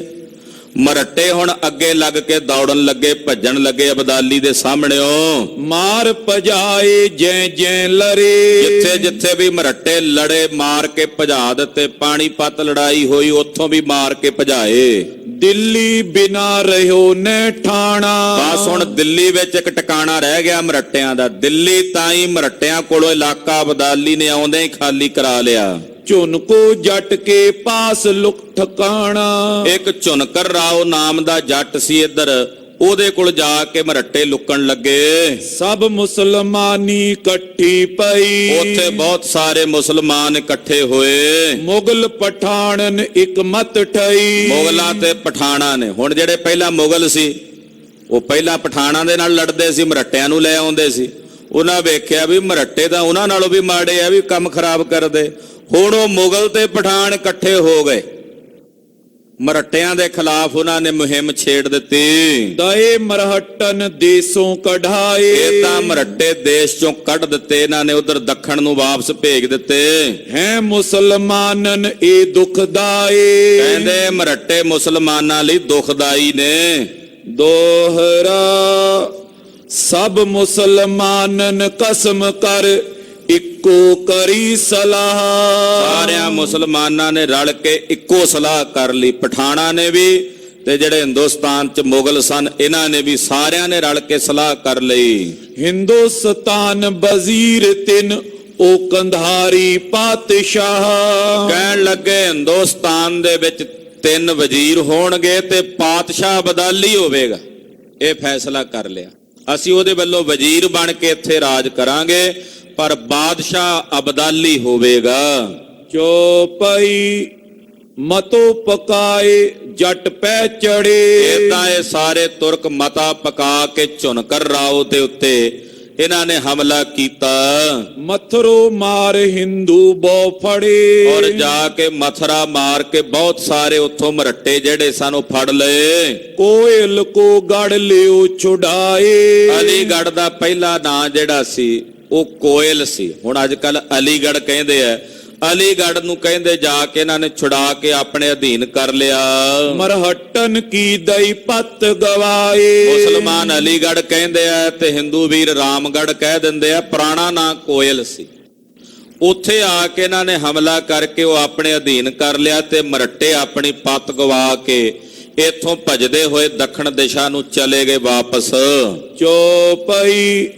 ਮਰਹੱਟੇ, ਹੁਣ ਅੱਗੇ ਲੱਗ ਕੇ ਦੌੜਨ ਲੱਗੇ, ਭੱਜਣ ਲੱਗੇ ਅਬਦਾਲੀ ਦੇ ਸਾਹਮਣਿਓ। ਮਾਰ ਭਜਾਏ ਜੈ ਜੈ ਲਰੇ। ਜਿੱਥੇ ਜਿੱਥੇ ਵੀ ਮਰਹੱਟੇ ਲੜੇ ਮਾਰ ਕੇ ਭਜਾ ਦਿੱਤੇ। ਪਾਣੀਪਤ ਲੜਾਈ ਹੋਈ ਉੱਥੋਂ ਵੀ ਮਾਰ ਕੇ ਭਜਾਏ। ਦਿੱਲੀ ਬਿਨਾ ਰਹਿਓ ਨੇ ਠਾਣਾ। ਬਸ ਹੁਣ ਦਿੱਲੀ ਵਿੱਚ ਇੱਕ ਟਿਕਾਣਾ ਰਹਿ ਗਿਆ ਮਰਹੱਟਿਆਂ ਦਾ। ਦਿੱਲੀ ਤਾਂ ਹੀ ਮਰਹੱਟਿਆਂ ਕੋਲੋਂ ਇਲਾਕਾ ਅਬਦਾਲੀ ਨੇ ਆਉਂਦੇ ਹੀ ਖਾਲੀ ਕਰਾ ਲਿਆ। ਝੁਨਕੋ ਜੱਟ ਕੇ ਪਾਸ ਲੁਕ ਠਕਾਣਾ। ਇੱਕ ਝੁਨਕਰ ਰਾਓ ਨਾਮ ਦਾ ਜੱਟ ਸੀ ਇੱਧਰ, ਉਹਦੇ ਕੋਲ ਜਾ ਕੇ ਮਰਹੱਟੇ ਲੁਕਣ ਲੱਗੇ। ਸਭ ਮੁਸਲਮਾਨੀ ਇਕੱਠੀ ਪਈ। ਉੱਥੇ ਬਹੁਤ ਸਾਰੇ ਮੁਸਲਮਾਨ ਇਕੱਠੇ ਹੋਏ। ਮੁਗਲ ਪਠਾਨਨ ਇੱਕ ਮਤ ਠਈ। ਮੁਗਲਾਂ ਤੇ ਪਠਾਣਾ ਨੇ, ਹੁਣ ਜਿਹੜੇ ਪਹਿਲਾਂ ਮੁਗਲ ਸੀ ਉਹ ਪਹਿਲਾਂ ਪਠਾਣਾ ਦੇ ਨਾਲ ਲੜਦੇ ਸੀ, ਮਰਹੱਟਿਆਂ ਨੂੰ ਲੈ ਆਉਂਦੇ ਸੀ। ਉਹਨਾਂ ਵੇਖਿਆ ਵੀ ਮਰਹੱਟੇ ਤਾਂ ਉਹਨਾਂ ਨਾਲੋਂ ਵੀ ਮਾੜੇ ਆ, ਵੀ ਕੰਮ ਖਰਾਬ ਕਰਦੇ। ਹੁਣ ਉਹ ਮੁਗਲ ਤੇ ਪਠਾਨ ਇਕੱਠੇ ਹੋ ਗਏ, ਮਰਹੱਟਿਆਂ ਦੇ ਖਿਲਾਫ ਉਹਨਾਂ ਨੇ ਮੁਹਿੰਮ ਛੇੜ ਦਿੱਤੀ। ਦਏ ਮਰਹੱਟਨ ਦੇਸੋਂ ਕਢਾਏ। ਇਹ ਤਾਂ ਮਰਹੱਟੇ ਦੇਸ਼ ਚੋਂ ਕੱਢ ਦਿੱਤੇ ਇਹਨਾਂ ਨੇ, ਉਧਰ ਦੱਖਣ ਨੂੰ ਵਾਪਸ ਭੇਜ ਦਿੱਤੇ। ਹੈ ਮੁਸਲਮਾਨਨ ਇਹ ਦੁਖਦਾਏ। ਕਹਿੰਦੇ ਮਰਹੱਟੇ ਮੁਸਲਮਾਨਾਂ ਲਈ ਦੁਖਦਾਈ ਨੇ। ਦੋਹਰਾ ਸਭ ਮੁਸਲਮਾਨਨ ਕਸਮ ਕਰ ਇੱਕੋ ਕਰੀ ਸਲਾਹ। ਸਾਰਿਆਂ ਮੁਸਲਮਾਨਾਂ ਨੇ ਰਲ ਕੇ ਇੱਕੋ ਸਲਾਹ ਕਰ ਲਈ। ਪਠਾਣਾ ਨੇ ਵੀ ਤੇ ਜਿਹੜੇ ਹਿੰਦੁਸਤਾਨ ਚ ਮੁਗਲ ਸਨ ਇਹਨਾਂ ਨੇ ਵੀ, ਸਾਰਿਆਂ ਨੇ ਰਲ ਕੇ ਸਲਾਹ ਕਰ ਲਈ। ਹਿੰਦੁਸਤਾਨ ਵਜ਼ੀਰ 3 ਉਹ ਕੰਧਾਰੀ ਪਾਤਸ਼ਾਹ। ਕਹਿਣ ਲੱਗੇ ਹਿੰਦੁਸਤਾਨ ਦੇ ਵਿੱਚ 3 ਵਜ਼ੀਰ ਹੋਣਗੇ ਤੇ ਪਾਤਸ਼ਾਹ ਅਬਦਾਲੀ ਹੋਵੇਗਾ। ਇਹ ਫੈਸਲਾ ਕਰ ਲਿਆ, ਅਸੀਂ ਉਹਦੇ ਵੱਲੋਂ ਵਜ਼ੀਰ ਬਣ ਕੇ ਇੱਥੇ ਰਾਜ ਕਰਾਂਗੇ, ਪਰ ਬਾਦਸ਼ਾਹ ਅਬਦਾਲੀ ਹੋਵੇਗਾ। ਚੋਪਈ ਮਤੋ ਪਕਾਏ ਜੱਟ ਪੈ ਚੜੇ। ਇਦਾਂ ਇਹ ਸਾਰੇ ਤੁਰਕ ਮਤਾ ਪਕਾ ਕੇ ਝੁਨਕਰ ਰਾਓ ਦੇ ਉੱਤੇ ਇਹਨਾਂ ਨੇ ਹਮਲਾ ਕੀਤਾ। ਮਥਰੋ ਮਾਰ ਹਿੰਦੂ ਬਹੁ ਫੜੇ। ਔਰ ਜਾ ਕੇ ਮਥਰਾ ਮਾਰ ਕੇ ਬਹੁਤ ਸਾਰੇ ਉੱਥੋਂ ਮਰਹੱਟੇ ਜਿਹੜੇ ਸਨ ਉਹ ਫੜ ਲਏ। ਕੋਇਲ ਕੋ ਗੜ ਲਿਓ ਛੁਡਾਏ। ਅਲੀਗੜ੍ਹ ਦਾ ਪਹਿਲਾ ਨਾਂ ਜਿਹੜਾ ਸੀ ਉਹ ਕੋਇਲ ਸੀ, ਹੁਣ ਅੱਜ ਕੱਲ ਅਲੀਗੜ੍ਹ ਕਹਿੰਦੇ ਆ। ਅਲੀਗੜ੍ਹ ਨੂੰ ਕਹਿੰਦੇ ਜਾ ਕੇ ਇਹਨਾਂ ਨੇ ਛੁਡਾ ਕੇ ਆਪਣੇ ਅਧੀਨ ਕਰ ਲਿਆ। ਮਰਹੱਟਨ ਕੀ ਦਈ ਪੱਤ ਗਵਾਏ। ਮੁਸਲਮਾਨ ਅਲੀਗੜ੍ਹ ਕਹਿੰਦੇ ਆ ਤੇ ਹਿੰਦੂ ਵੀਰ ਰਾਮਗੜ੍ਹ ਕਹਿ ਦਿੰਦੇ ਆ। ਪੁਰਾਣਾ ਨਾਂ ਕੋਇਲ ਸੀ। ਉੱਥੇ ਆ ਕੇ ਇਹਨਾਂ ਨੇ ਹਮਲਾ ਕਰਕੇ ਉਹ ਆਪਣੇ ਅਧੀਨ ਕਰ ਲਿਆ ਤੇ ਮਰਹੱਟੇ ਆਪਣੀ ਪੱਤ ਗਵਾ ਕੇ ਇੱਥੋਂ ਭਜਦੇ ਹੋਏ ਦੱਖਣ ਦਿਸ਼ਾ ਨੂੰ ਚਲੇ ਗਏ ਵਾਪਸ। ਚੋਪਈ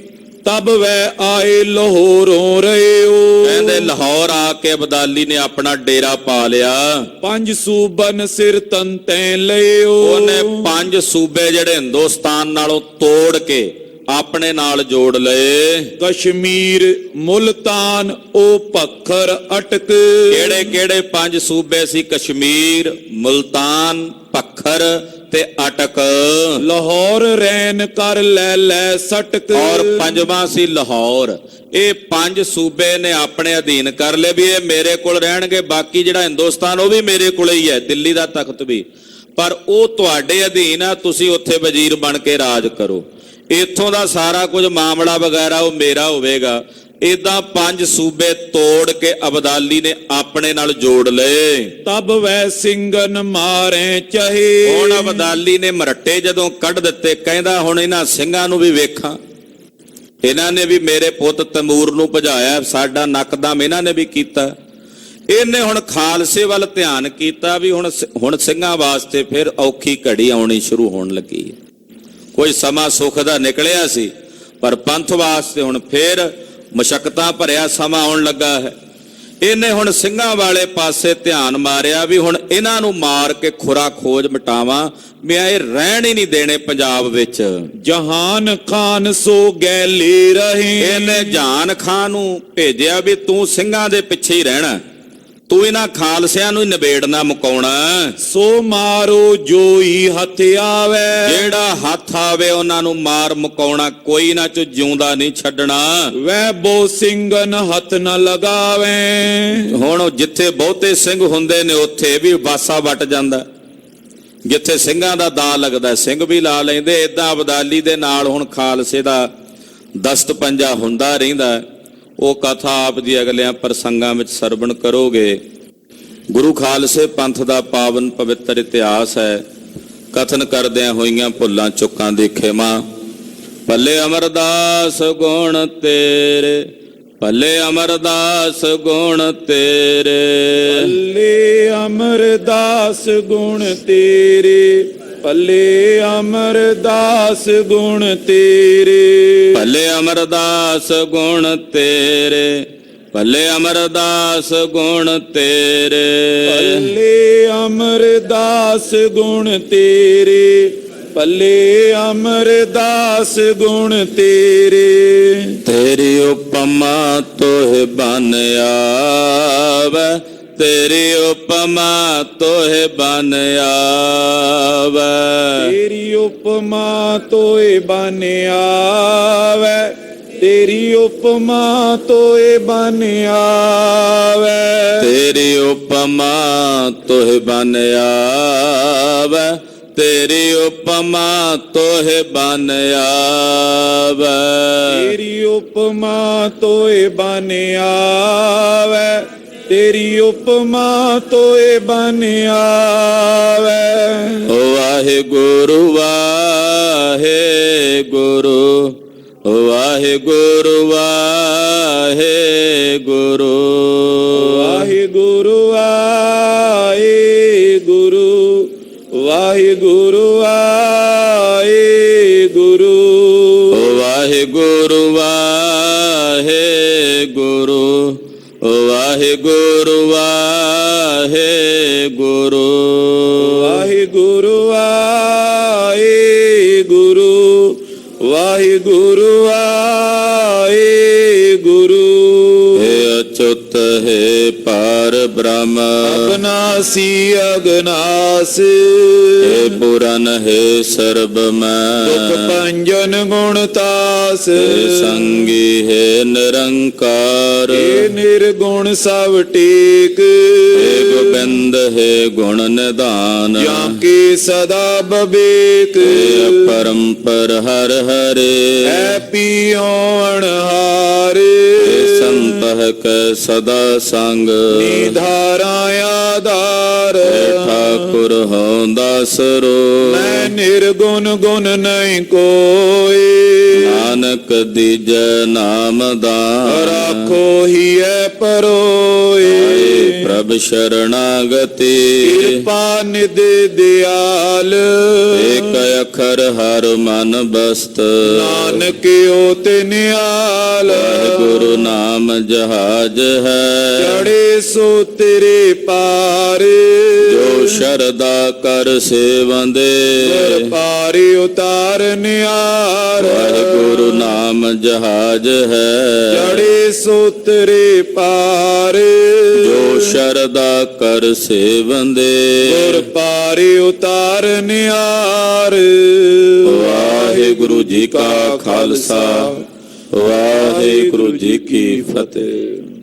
ਤਬ ਵੈ ਆਏ ਲਾਹੌਰੋਂ ਰਹਿਓ। ਕਹਿੰਦੇ ਲਾਹੌਰ ਆ ਕੇ ਅਬਦਾਲੀ ਨੇ ਆਪਣਾ ਡੇਰਾ ਪਾ ਲਿਆ। 5 ਸੂਬਨ ਸਿਰ ਤੰਤੈ ਲਿਓ। ਉਹਨੇ 5 ਸੂਬੇ ਜਿਹੜੇ ਹਿੰਦੁਸਤਾਨ ਨਾਲੋਂ ਤੋੜ ਕੇ ਆਪਣੇ ਨਾਲ ਜੋੜ ਲਏ। ਕਸ਼ਮੀਰ ਮੁਲਤਾਨ ਉਹ ਪੱਖਰ ਅਟਕ। ਕਿਹੜੇ ਕਿਹੜੇ 5 ਸੂਬੇ ਸੀ? ਕਸ਼ਮੀਰ, ਮੁਲਤਾਨ, ਪੱਖਰ ਤੇ ਅਟਕ। ਲਾਹੌਰ ਰੈਨ ਕਰ ਲੈ ਲੈ ਸਟਕ। ਔਰ 5ਵਾਂ ਸੀ ਲਾਹੌਰ। ਇਹ 5 ਸੂਬੇ ਨੇ ਆਪਣੇ ਅਧੀਨ ਕਰ ਲਏ ਵੀ ਇਹ ਮੇਰੇ ਕੋਲ ਰਹਿਣਗੇ, ਬਾਕੀ ਜਿਹੜਾ ਹਿੰਦੁਸਤਾਨ ਉਹ ਵੀ ਮੇਰੇ ਕੋਲ ਹੀ ਹੈ, ਦਿੱਲੀ ਦਾ ਤਖਤ ਵੀ, ਪਰ ਉਹ ਤੁਹਾਡੇ ਅਧੀਨ ਆ, ਤੁਸੀਂ ਉੱਥੇ ਵਜ਼ੀਰ ਬਣ ਕੇ ਰਾਜ ਕਰੋ। ਇੱਥੋਂ ਦਾ ਸਾਰਾ ਕੁਝ ਮਾਮਲਾ ਵਗੈਰਾ ਉਹ ਮੇਰਾ ਹੋਵੇਗਾ। ਇਦਾਂ 5 ਸੂਬੇ ਤੋੜ ਕੇ ਅਬਦਾਲੀ ਨੇ ਆਪਣੇ ਨਾਲ ਜੋੜ ਲਏ। ਤਬ ਵੈ ਸਿੰਘਨ ਮਾਰੇ ਚਾਹੇ। ਹੁਣ ਅਬਦਾਲੀ ਨੇ ਮਰਹੱਟੇ ਜਦੋਂ ਕੱਢ ਦਿੱਤੇ, ਕਹਿੰਦਾ ਹੁਣ ਇਹਨਾਂ ਸਿੰਘਾਂ ਨੂੰ ਵੀ ਵੇਖਾਂ। ਇਹਨਾਂ ਨੇ ਵੀ ਮੇਰੇ ਪੁੱਤ ਤੈਮੂਰ ਨੂੰ ਭਜਾਇਆ, ਸਾਡਾ ਨੱਕਦਮ ਇਹਨਾਂ ਨੇ ਵੀ ਕੀਤਾ। ਇਹਨੇ ਹੁਣ ਖਾਲਸੇ ਵੱਲ ਧਿਆਨ ਕੀਤਾ ਵੀ ਹੁਣ ਸਿੰਘਾਂ ਵਾਸਤੇ ਫਿਰ ਔਖੀ ਘੜੀ ਆਉਣੀ ਸ਼ੁਰੂ ਹੋਣ ਲੱਗੀ ਹੈ। ਕੋਈ ਸਮਾਂ ਸੁੱਖ ਦਾ ਨਿਕਲਿਆ ਸੀ, ਪਰ ਪੰਥ ਵਾਸਤੇ ਹੁਣ ਫਿਰ ਮੁਸ਼ੱਕਤਾਂ ਭਰਿਆ ਸਮਾਂ ਆਉਣ ਲੱਗਾ ਹੈ। ਇਹਨੇ ਹੁਣ ਸਿੰਘਾਂ ਵਾਲੇ ਪਾਸੇ ਧਿਆਨ ਮਾਰਿਆ ਵੀ ਹੁਣ ਇਹਨਾਂ ਨੂੰ ਮਾਰ ਕੇ ਖੁਰਾ ਖੋਜ ਮਿਟਾਵਾਂ, ਮੈਂ ਇਹ ਰਹਿਣ ਹੀ ਨਹੀਂ ਦੇਣੇ ਪੰਜਾਬ ਵਿੱਚ। ਜਹਾਨ ਖਾਨ ਸੋ ਗੈਲੇ ਰਹੇ। ਇਹਨੇ ਜਹਾਨ ਖਾਨ ਨੂੰ ਭੇਜਿਆ ਵੀ ਤੂੰ ਸਿੰਘਾਂ ਦੇ ਪਿੱਛੇ ਹੀ ਰਹਿਣਾ, ਤੂੰ ਇਹਨਾਂ ਖਾਲਸਿਆਂ ਨੂੰ ਹੀ ਨਿਬੇੜਨਾ ਮੁਕਾਉਣਾ। ਸੋ ਮਾਰੋ ਜੋਈ ਹੱਥ ਆਵੇ। ਜਿਹੜਾ ਹੱਥ ਆਵੇ ਉਹਨਾਂ ਨੂੰ ਮਾਰ ਮੁਕਾਉਣਾ, ਕੋਈ ਨਾ ਚ ਜਿਉਂਦਾ ਨਹੀਂ ਛੱਡਣਾ। ਵੈ ਬੋ ਸਿੰਘਨ ਹੱਥ ਨ ਲਗਾਵੇ। ਹੁਣ ਜਿੱਥੇ ਬਹੁਤੇ ਸਿੰਘ ਹੁੰਦੇ ਨੇ ਉੱਥੇ ਵੀ ਵਾਸਾ ਵੱਟ ਜਾਂਦਾ, ਜਿੱਥੇ ਸਿੰਘਾਂ ਦਾ ਦਾ ਲੱਗਦਾ ਸਿੰਘ ਵੀ ਲਾ ਲੈਂਦੇ। ਏਦਾਂ ਅਬਦਾਲੀ ਦੇ ਨਾਲ ਹੁਣ ਖਾਲਸੇ ਦਾ ਦਸਤ ਪੰਜਾ ਹੁੰਦਾ ਰਹਿੰਦਾ। ਉਹ ਕਥਾ ਆਪ ਜੀ ਅਗਲਿਆਂ ਪ੍ਰਸੰਗਾਂ ਵਿੱਚ ਸਰਵਣ ਕਰੋਗੇ। ਗੁਰੂ ਖਾਲਸੇ ਪੰਥ ਦਾ ਪਾਵਨ ਪਵਿੱਤਰ ਇਤਿਹਾਸ ਹੈ। ਕਥਨ ਕਰਦਿਆਂ ਹੋਈਆਂ ਭੁੱਲਾਂ ਚੁੱਕਾਂ ਦੀ ਖਿਮਾ। ਭੱਲੇ ਅਮਰਦਾਸ ਗੁਣ ਤੇਰੇ, ਭੱਲੇ ਅਮਰਦਾਸ ਗੁਣ ਤੇਰੇ, ਭੱਲੇ ਅਮਰਦਾਸ ਗੁਣ ਤੇਰੇ, ਭੱਲੇ ਅਮਰਦਾਸ ਗੁਣ ਤੇਰੇ, ਭੱਲੇ ਅਮਰਦਾਸ ਗੁਣ ਤੇਰੇ, ਭੱਲੇ ਅਮਰਦਾਸ ਗੁਣ ਤੇਰੇ, ਭੱਲੇ ਅਮਰਦਾਸ ਗੁਣ ਤੇਰੇ, ਭੱਲੇ ਅਮਰਦਾਸ ਗੁਣ ਤੇਰੇ। ਤੇਰੀ ਉਪਮਾ ਤੋਹਿ ਬਨ ਆਵੈ, ਤੇਰੀ ਉਪਮਾ ਤੋਹਿ ਬਨ ਆਵੈ, ਤੇਰੀ ਉਪਮਾ ਤੋਏ ਬਨ ਆਵੈ, ਤੇਰੀ ਉਪਮਾ ਤੋਏ ਬਨ ਆਵੈ, ਤੇਰੀ ਉਪਮਾ ਤੋਹਿ ਬਨ ਆਵੈ, ਤੇਰੀ ਉਪਮਾ ਤੋਹਿ ਬਨ ਆਵੈ, ਤੇਰੀ ਉਪਮਾ ਤੋਏ ਬਨ ਆਵੈ, ਤੇਰੀ ਉਪਮਾ ਤੋਏ ਬਨ ਆਵੈ। ਵਾਹਿਗੁਰੂ ਵਾਹਿਗੁਰੂ, ਵਾਹਿਗੁਰੂ ਵਾਹਿਗੁਰੂ, ਵਾਹਿਗੁਰੂ ਵਾਹਿਗੁਰੂ, ਵਾਹਿਗੁਰੂ ਵਾਹਿਗੁਰੂ, ਵਾਹਿਗੁਰੂ ਵਾਹਿਗੁਰੂ, ਵਾਹਿਗੁਰੂ ਵਾਹਿਗੁਰੂ, ਵਾਹਿਗੁਰੂ ਵਾਹਿਗੁਰੂ, ਵਾਹਿਗੁਰੂ ਵਾਹਿਗੁਰੂ। ਹੇ ਅਚੁੱਤ ਹੈ ਪਾਰ ਬ੍ਰਹਮ, ਅਗਨਾਸੀ ਅਗਨਾਸ, ਹੇ ਪੁਰਨ ਹੈ ਸਰਬ ਮੈਂ, ਦੁਖ ਭੰਜਨ ਗੁਣਤਾਸ, ਹੇ ਸੰਗੀ ਹੈ ਨਿਰੰਕਾਰ, ਹੇ ਨਿਰਗੁਣ ਸਭ ਟੇਕ, ਹੇ ਗੋਬਿੰਦ ਹੈ ਗੁਣ ਨਿਧਾਨ, ਜਾਂ ਕੇ ਸਦਾ ਬਵੇਕ, ਹੇ ਪਰੰਪਰ ਹਰ ਹਰੇ, ਹੈ ਪੀਓ ਅਣਹਾਰ, ਹੇ ਸੰਤ ਕੈ ਸਦਾ ਸੰਗ, ਨਿਧਾਰਾ ਆਧਾਰ, ਹੇ ਠਾਕੁਰ ਹਉ ਦਾਸਰੋ, ਮੈਂ ਨਿਰਗੁਣ ਗੁਣ ਨਹੀਂ ਕੋਏ, ਨਾਨਕ ਦੀਜੈ ਨਾਮ ਦਾਨ, ਰਾਖੋ ਹੀ ਐ ਪਰੋਏ, ਹੇ ਪ੍ਰਭ ਸ਼ਰਣਾਗਤੀ, ਕਿਰਪਾ ਨਿਧ ਦਿਆਲ, ਏਕ ਅਖਰ ਹਰ ਮਨ ਬਸਤ, ਨਾਨਕ ਓਤ ਨਿਆਲ, ਵਾਹਿਗੁਰੂ ਨਾਮ ਜਹਾਜ ਹੈ, ਚੜੇ ਸੋ ਤੇਰੇ ਪਾਰ, ਜੋ ਸ਼ਰਦਾ ਕਰ ਸੇਵੰਦੇ, ਗੁਰ ਪਾਰੇ ਉਤਾਰ ਨਿਆਰ, ਵਾਹਿਗੁਰੂ ਨਾਮ ਜਹਾਜ ਹੈ, ਚੜੇ ਸੋ ਤੇਰੇ ਪਾਰ, ਜੋ ਸ਼ਰਦਾ ਕਰ ਸੇਵੰਦੇ, ਗੁਰ ਪਾਰੇ ਉਤਾਰ ਨਿਆਰ। ਵਾਹਿਗੁਰੂ ਜੀ ਕਾ ਖਾਲਸਾ, ਵਾਹਿਗੁਰੂ ਜੀ ਕੀ ਫਤਿਹ।